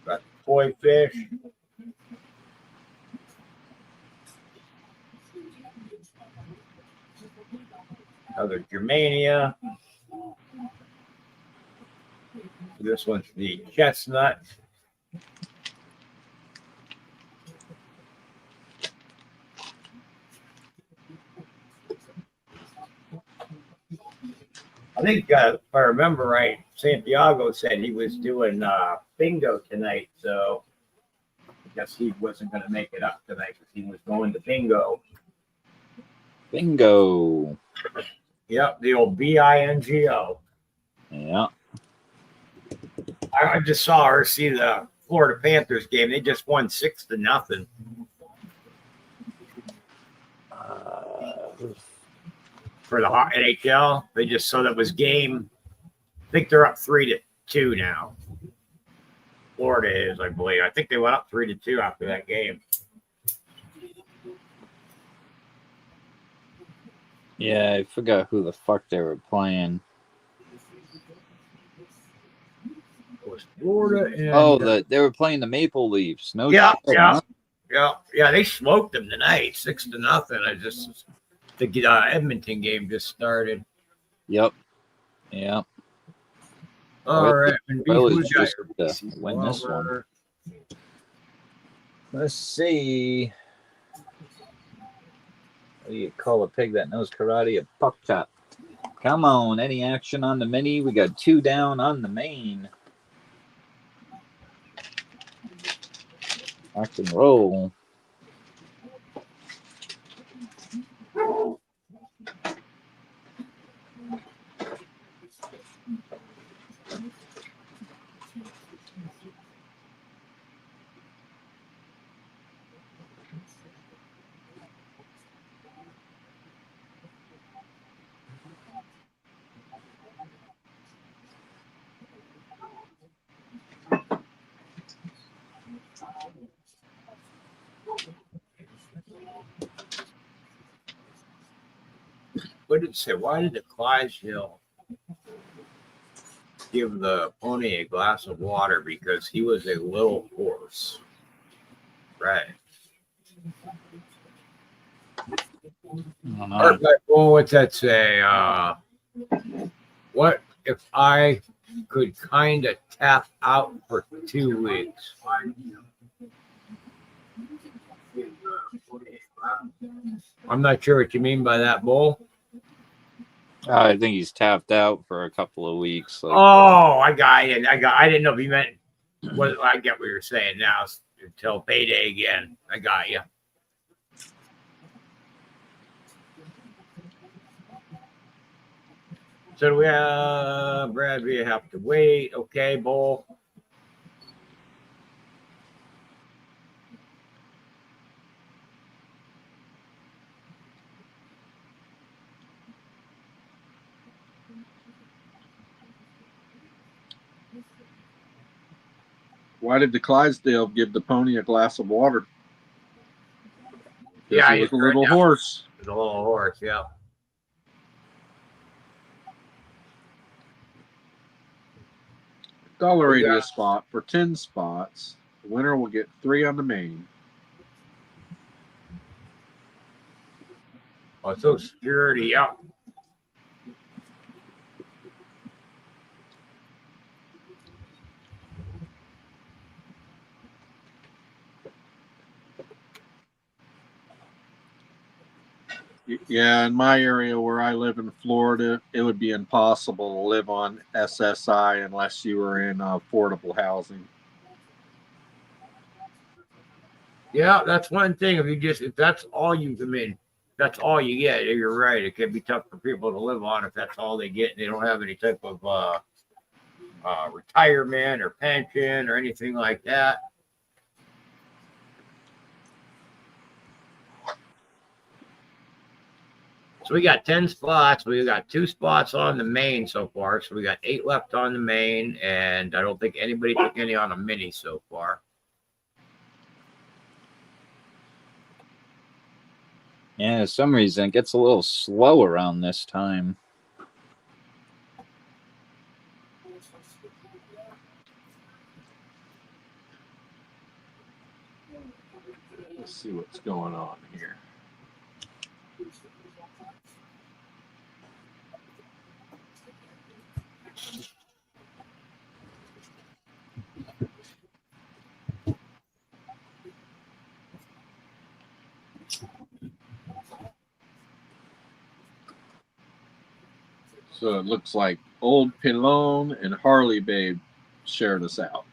Got the koi fish. Another Germania. This one's the chestnut. I think, if I remember right, Santiago said he was doing bingo tonight, so I guess he wasn't going to make it up tonight because he was going to bingo. Bingo. Yep, the old BINGO. Yeah. I just saw her see the Florida Panthers game. They just won 6-0. For the NHL. They just saw that was game. I think they're up 3-2 now. Florida is, I believe. I think they went up 3-2 after that game. Yeah, I forgot who the fuck they were playing. It was Florida and they were playing the Maple Leafs. No yeah, shit, yeah, huh? yeah. They smoked them tonight, 6-0. I just the Edmonton game just started. Yep. Yeah. All right. Oilers just win this one. Let's see. What do you call a pig that knows karate? A puck chop. Come on, any action on the mini? We got 2 down on the main. Rock and roll. What did it say? Why did the Clydesdale give the pony a glass of water? Because he was a little horse. Right. Well, what's that say? What if I could kind of tap out for 2 weeks? I'm not sure what you mean by that, Bull. I think he's tapped out for a couple of weeks. Like, Oh, I didn't know if you meant what. I get what you're saying now. Until payday again. I got you. So do we have Brad? We have to wait. Okay, Bull. Why did the Clydesdale give the pony a glass of water? Yeah, he was a little horse. He was a little horse, yeah. $1.80 a spot for 10 spots. The winner will get 3 on the main. Oh, Social Security, yeah. Yeah, in my area where I live in Florida, it would be impossible to live on SSI unless you were in affordable housing. Yeah, that's one thing. If that's all you, that's all you get. You're right. It can be tough for people to live on if that's all they get and they don't have any type of retirement or pension or anything like that. So we got 10 spots. We got 2 spots on the main so far. So we got 8 left on the main, and I don't think anybody took any on a mini so far. yeah, for some reason it gets a little slow around this time. Let's see what's going on here. So it looks like Old Pilone and Harley Babe shared us out.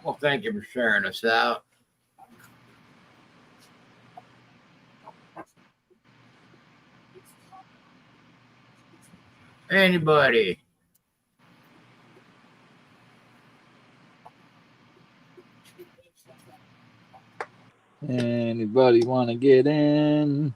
Well, thank you for sharing us out. Anybody? Anybody want to get in?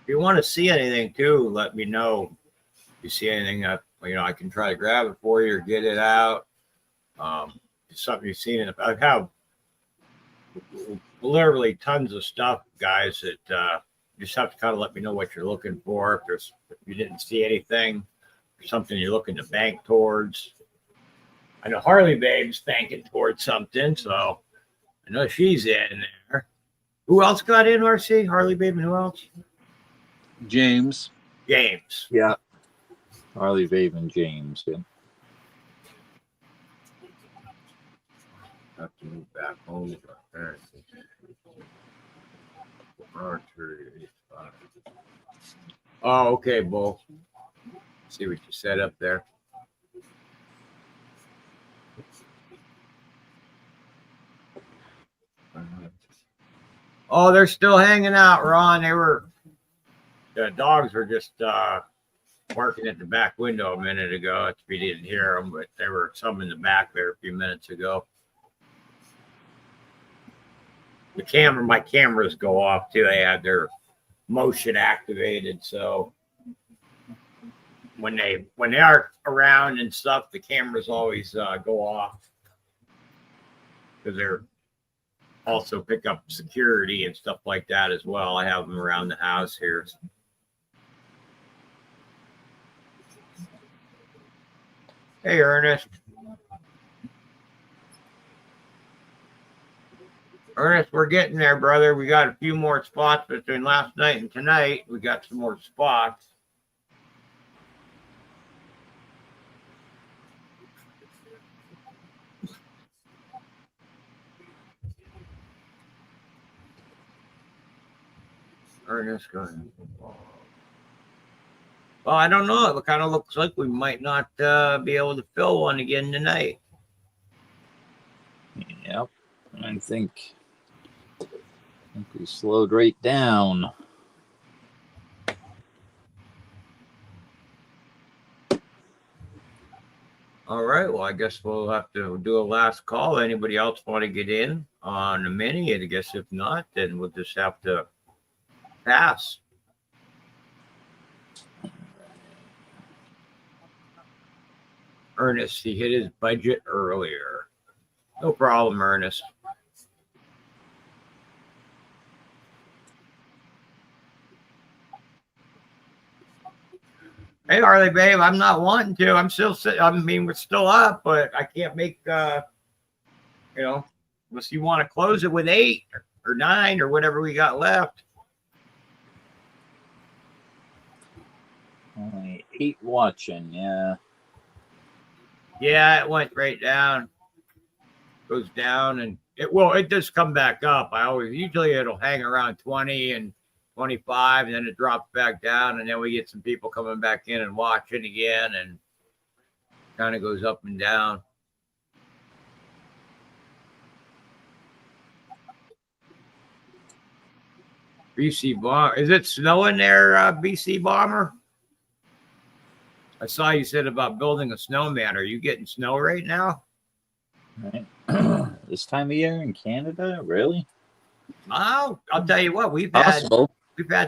If you want to see anything too, let me know. If you see anything that I can try to grab it for you or get it out. Something you've seen in I have literally tons of stuff, guys, that you just have to kind of let me know what you're looking for. If you didn't see anything, or something you're looking to bank towards. I know Harley Babe's banking towards something, so I know she's in there. Who else got in, RC? Harley Babe and who else? James. Yeah. Harley Babe and James. Yeah. Have to move back home. Oh, okay, Bull. See what you set up there. Oh, they're still hanging out, Ron. The dogs were just barking at the back window a minute ago. If you didn't hear them, but there were some in the back there a few minutes ago. My cameras go off too. They have their motion activated, so when they are around and stuff, the cameras always go off because they're also pick up security and stuff like that as well. I have them around the house here. Hey, Ernest. Ernest, we're getting there, brother. We got a few more spots between last night and tonight. We got some more spots. Ernest going. Well, I don't know. It kind of looks like we might not be able to fill one again tonight. Yep. I think we slowed right down. All right. Well, I guess we'll have to do a last call. Anybody else want to get in on the mini? I guess if not, then we'll just have to pass. Ernest, he hit his budget earlier. No problem, Ernest. Hey, Harley, babe, I'm not wanting to. I'm still sitting. I mean, we're still up, but I can't make, unless you want to close it with 8 or 9 or whatever we got left. Only 8 watching, yeah. Yeah, it went right down. Goes down, and it does come back up. Usually it'll hang around 20 and 25, and then it drops back down, and then we get some people coming back in and watching again, and kind of goes up and down. BC Bomber. Is it snowing there, BC Bomber? I saw you said about building a snowman. Are you getting snow right now? Right. This time of year in Canada, really? Oh, I'll tell you what, we've had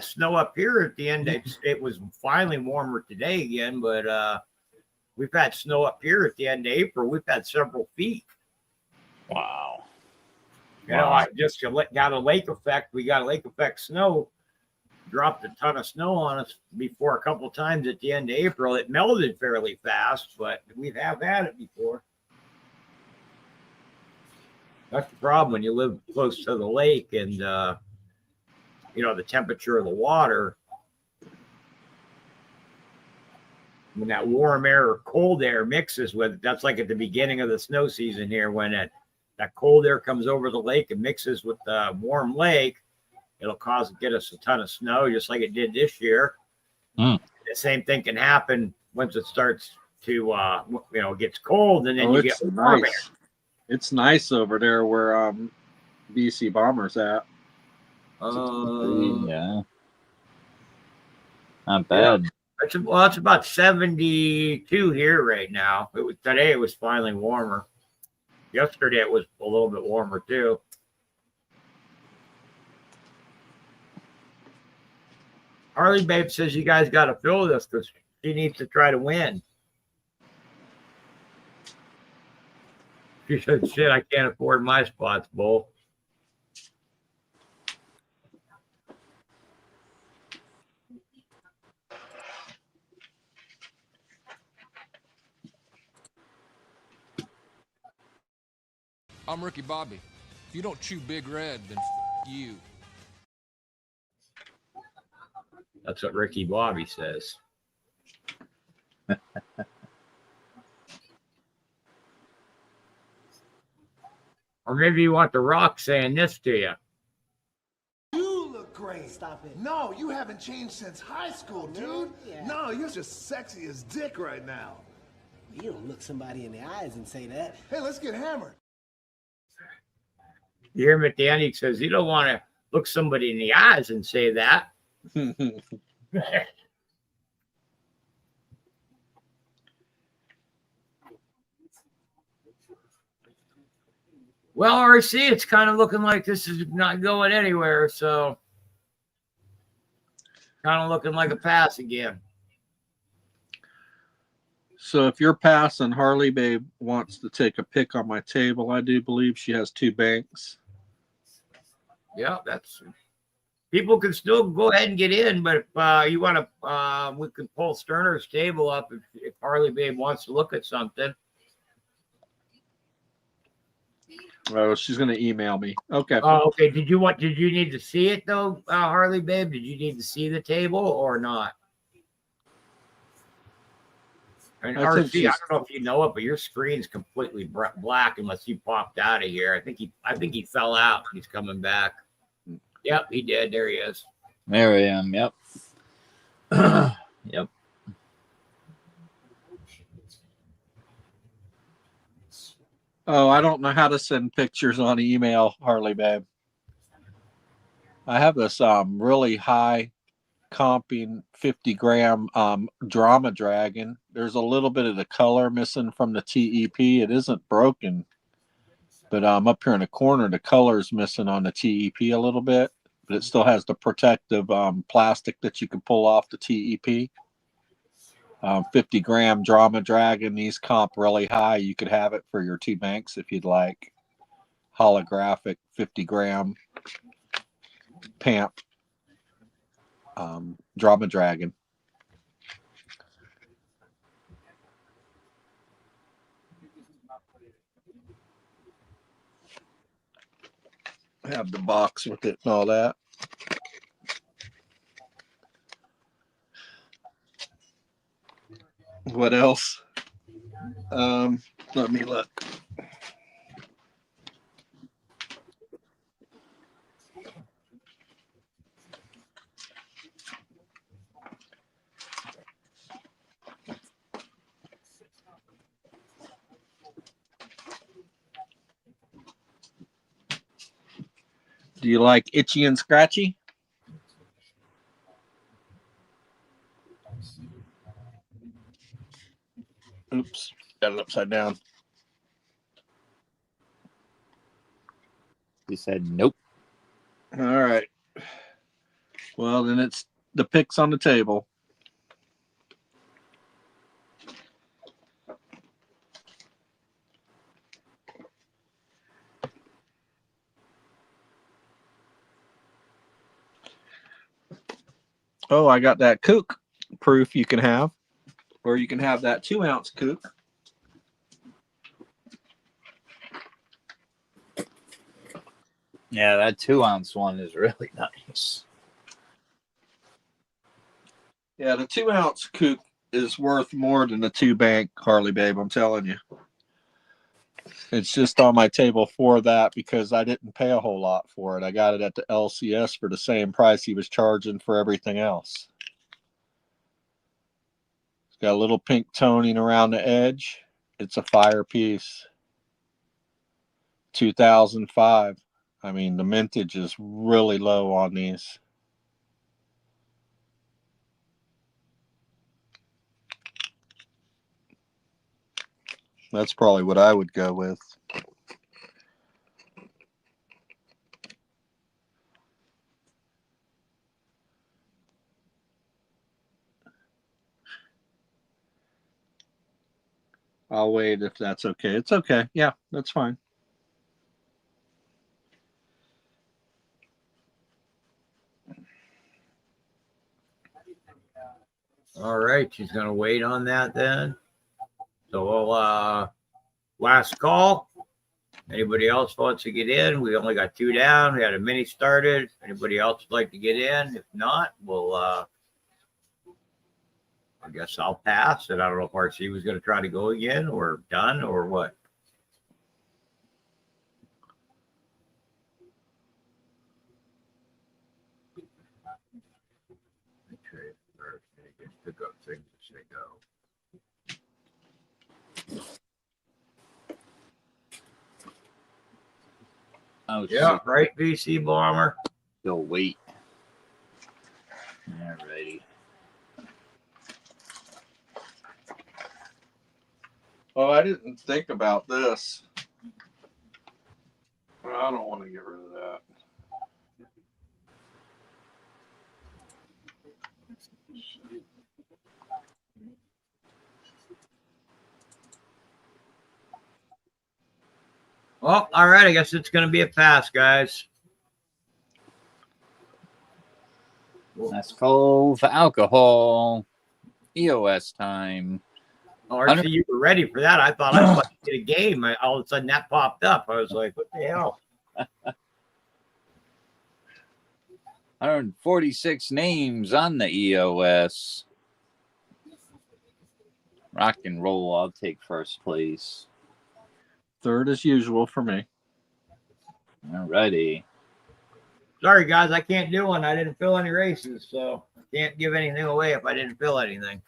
snow up here at the end. It was finally warmer today again, but we've had snow up here at the end of April. We've had several feet. Wow. I just got a lake effect. We got a lake effect snow. Dropped a ton of snow on us before a couple of times at the end of April. It melted fairly fast, but we have had it before. That's the problem when you live close to the lake and, the temperature of the water. When that warm air or cold air mixes with it, that's like at the beginning of the snow season here, when that cold air comes over the lake and mixes with the warm lake, it'll get us a ton of snow, just like it did this year. The same thing can happen once it starts to, gets cold, and then you get warm air. It's nice over there where BC Bomber's at. Yeah. Not bad. Yeah. It's about 72 here right now. Today it was finally warmer. Yesterday it was a little bit warmer too. Harley Babe says you guys got to fill this because she needs to try to win. She said, shit, I can't afford my spots, Bull. I'm Ricky Bobby. If you don't chew Big Red, then you. That's what Ricky Bobby says. Or maybe you want The Rock saying this to you. You look great. Stop it. No, you haven't changed since high school, dude. Yeah. No, you're just sexy as dick right now. You don't look somebody in the eyes and say that. Hey, let's get hammered. You hear him at the end, he says, you don't want to look somebody in the eyes and say that. Well, RC, it's kind of looking like this is not going anywhere, so kind of looking like a pass again. So if you're passing, Harley Babe wants to take a pick on my table. I do believe she has 2 banks. Yeah, that's people can still go ahead and get in, but if you want to, we can pull Sterner's table up if Harley Babe wants to look at something. Oh, she's going to email me. Okay. Oh, okay. Did you need to see it though, Harley Babe? Did you need to see the table or not? And RC, I don't know if you know it, but your screen's completely black unless you popped out of here. I think he fell out. He's coming back. Yep, he did. There he is. There I am. Yep. Yep. Oh, I don't know how to send pictures on email, Harley Babe. I have this really high comping 50-gram drama dragon. There's a little bit of the color missing from the TEP. It isn't broken, but up here in the corner, the color's missing on the TEP a little bit, but it still has the protective plastic that you can pull off the TEP. 50-gram drama dragon. These comp really high. You could have it for your 2 banks if you'd like. Holographic 50-gram PAMP drama dragon. Have the box with it and all that. What else? Let me look. Do you like Itchy and Scratchy? Oops, got it upside down. He said nope. All right. Well, then it's the picks on the table. Oh, I got that kook proof you can have, or you can have that 2-ounce kook. Yeah, that 2-ounce one is really nice. Yeah, the 2-ounce kook is worth more than the 2 bank, Harley Babe. I'm telling you. It's just on my table for that because I didn't pay a whole lot for it. I got it at the LCS for the same price he was charging for everything else. It's got a little pink toning around the edge. It's a fire piece. 2005. I mean, the mintage is really low on these. That's probably what I would go with. I'll wait if that's okay. It's okay. Yeah, that's fine. All right, she's going to wait on that then. So we'll last call. Anybody else wants to get in? We only got 2 down. We had a mini started. Anybody else would like to get in? If not, we'll I guess I'll pass. And I don't know if RC was going to try to go again or done or what. Pick up things as they go. Oh, Yeah, shit. right, VC Bomber. Still wait. Alrighty. Oh, I didn't think about this. I don't want to get rid of that. Well, all right. I guess it's going to be a pass, guys. That's cold for alcohol. EOS time. Oh, RC, you were ready for that. I thought I was about to get a game. All of a sudden that popped up. I was like, what the hell? 146 names on the EOS. Rock and roll. I'll take first place. Third as usual for me. Alrighty. Sorry, guys. I can't do one. I didn't fill any races, so I can't give anything away if I didn't fill anything.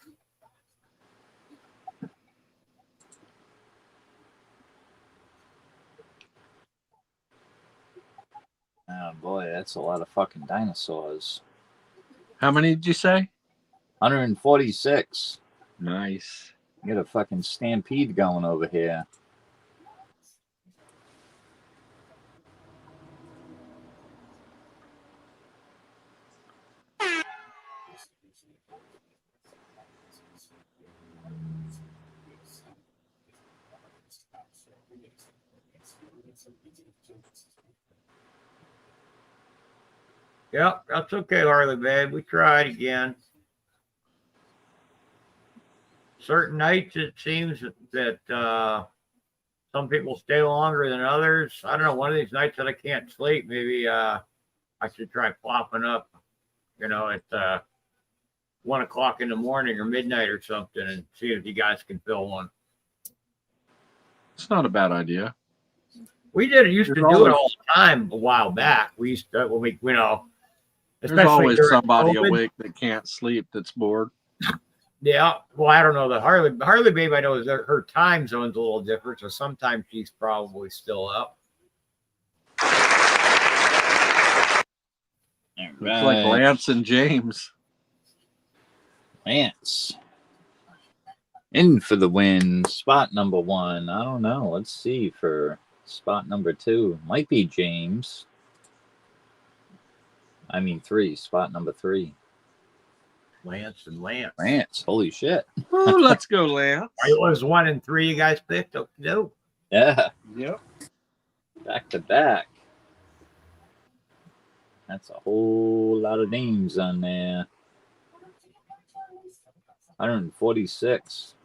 Oh boy, that's a lot of fucking dinosaurs. How many did you say? 146. Nice. Get a fucking stampede going over here. Yep, that's okay, Harley, babe. We tried again. Certain nights, it seems that some people stay longer than others. I don't know. One of these nights that I can't sleep, maybe I should try plopping up, at 1 o'clock in the morning or midnight or something, and see if you guys can fill one. It's not a bad idea. We used to do it all the time a while back. We used to, when we, There's always during somebody COVID. awake that can't sleep that's bored. Yeah, well, I don't know. The Harley babe, I know her time zone's a little different, so sometimes she's probably still up. Looks like Lance and James. Lance. In for the win. Spot number 1. I don't know. Let's see for spot number 2. Might be James. I mean 3. Spot number 3. Lance and Lance. Lance. Holy shit. Ooh, let's go, Lance. It was 1 and 3 you guys picked. No. Yeah. Yep. Back to back. That's a whole lot of names on there. 146.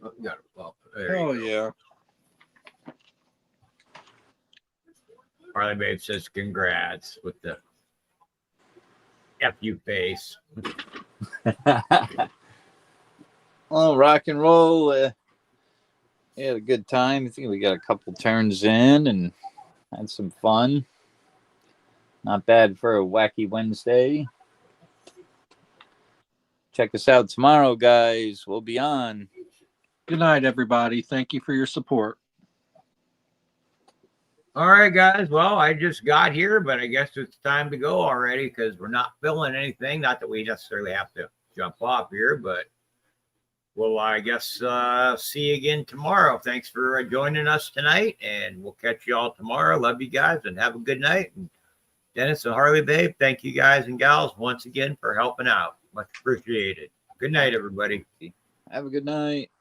Oh, yeah. Harley babe says congrats with the FU face. Well, rock and roll. We had a good time. I think we got a couple turns in and had some fun. Not bad for a wacky Wednesday. Check us out tomorrow, guys. We'll be on. Good night, everybody. Thank you for your support. All right, guys. Well, I just got here, but I guess it's time to go already because we're not filling anything. Not that we necessarily have to jump off here, but we'll, I guess, see you again tomorrow. Thanks for joining us tonight, and we'll catch you all tomorrow. Love you guys, and have a good night. And Dennis and Harley babe, thank you guys and gals once again for helping out. Much appreciated. Good night, everybody. Have a good night.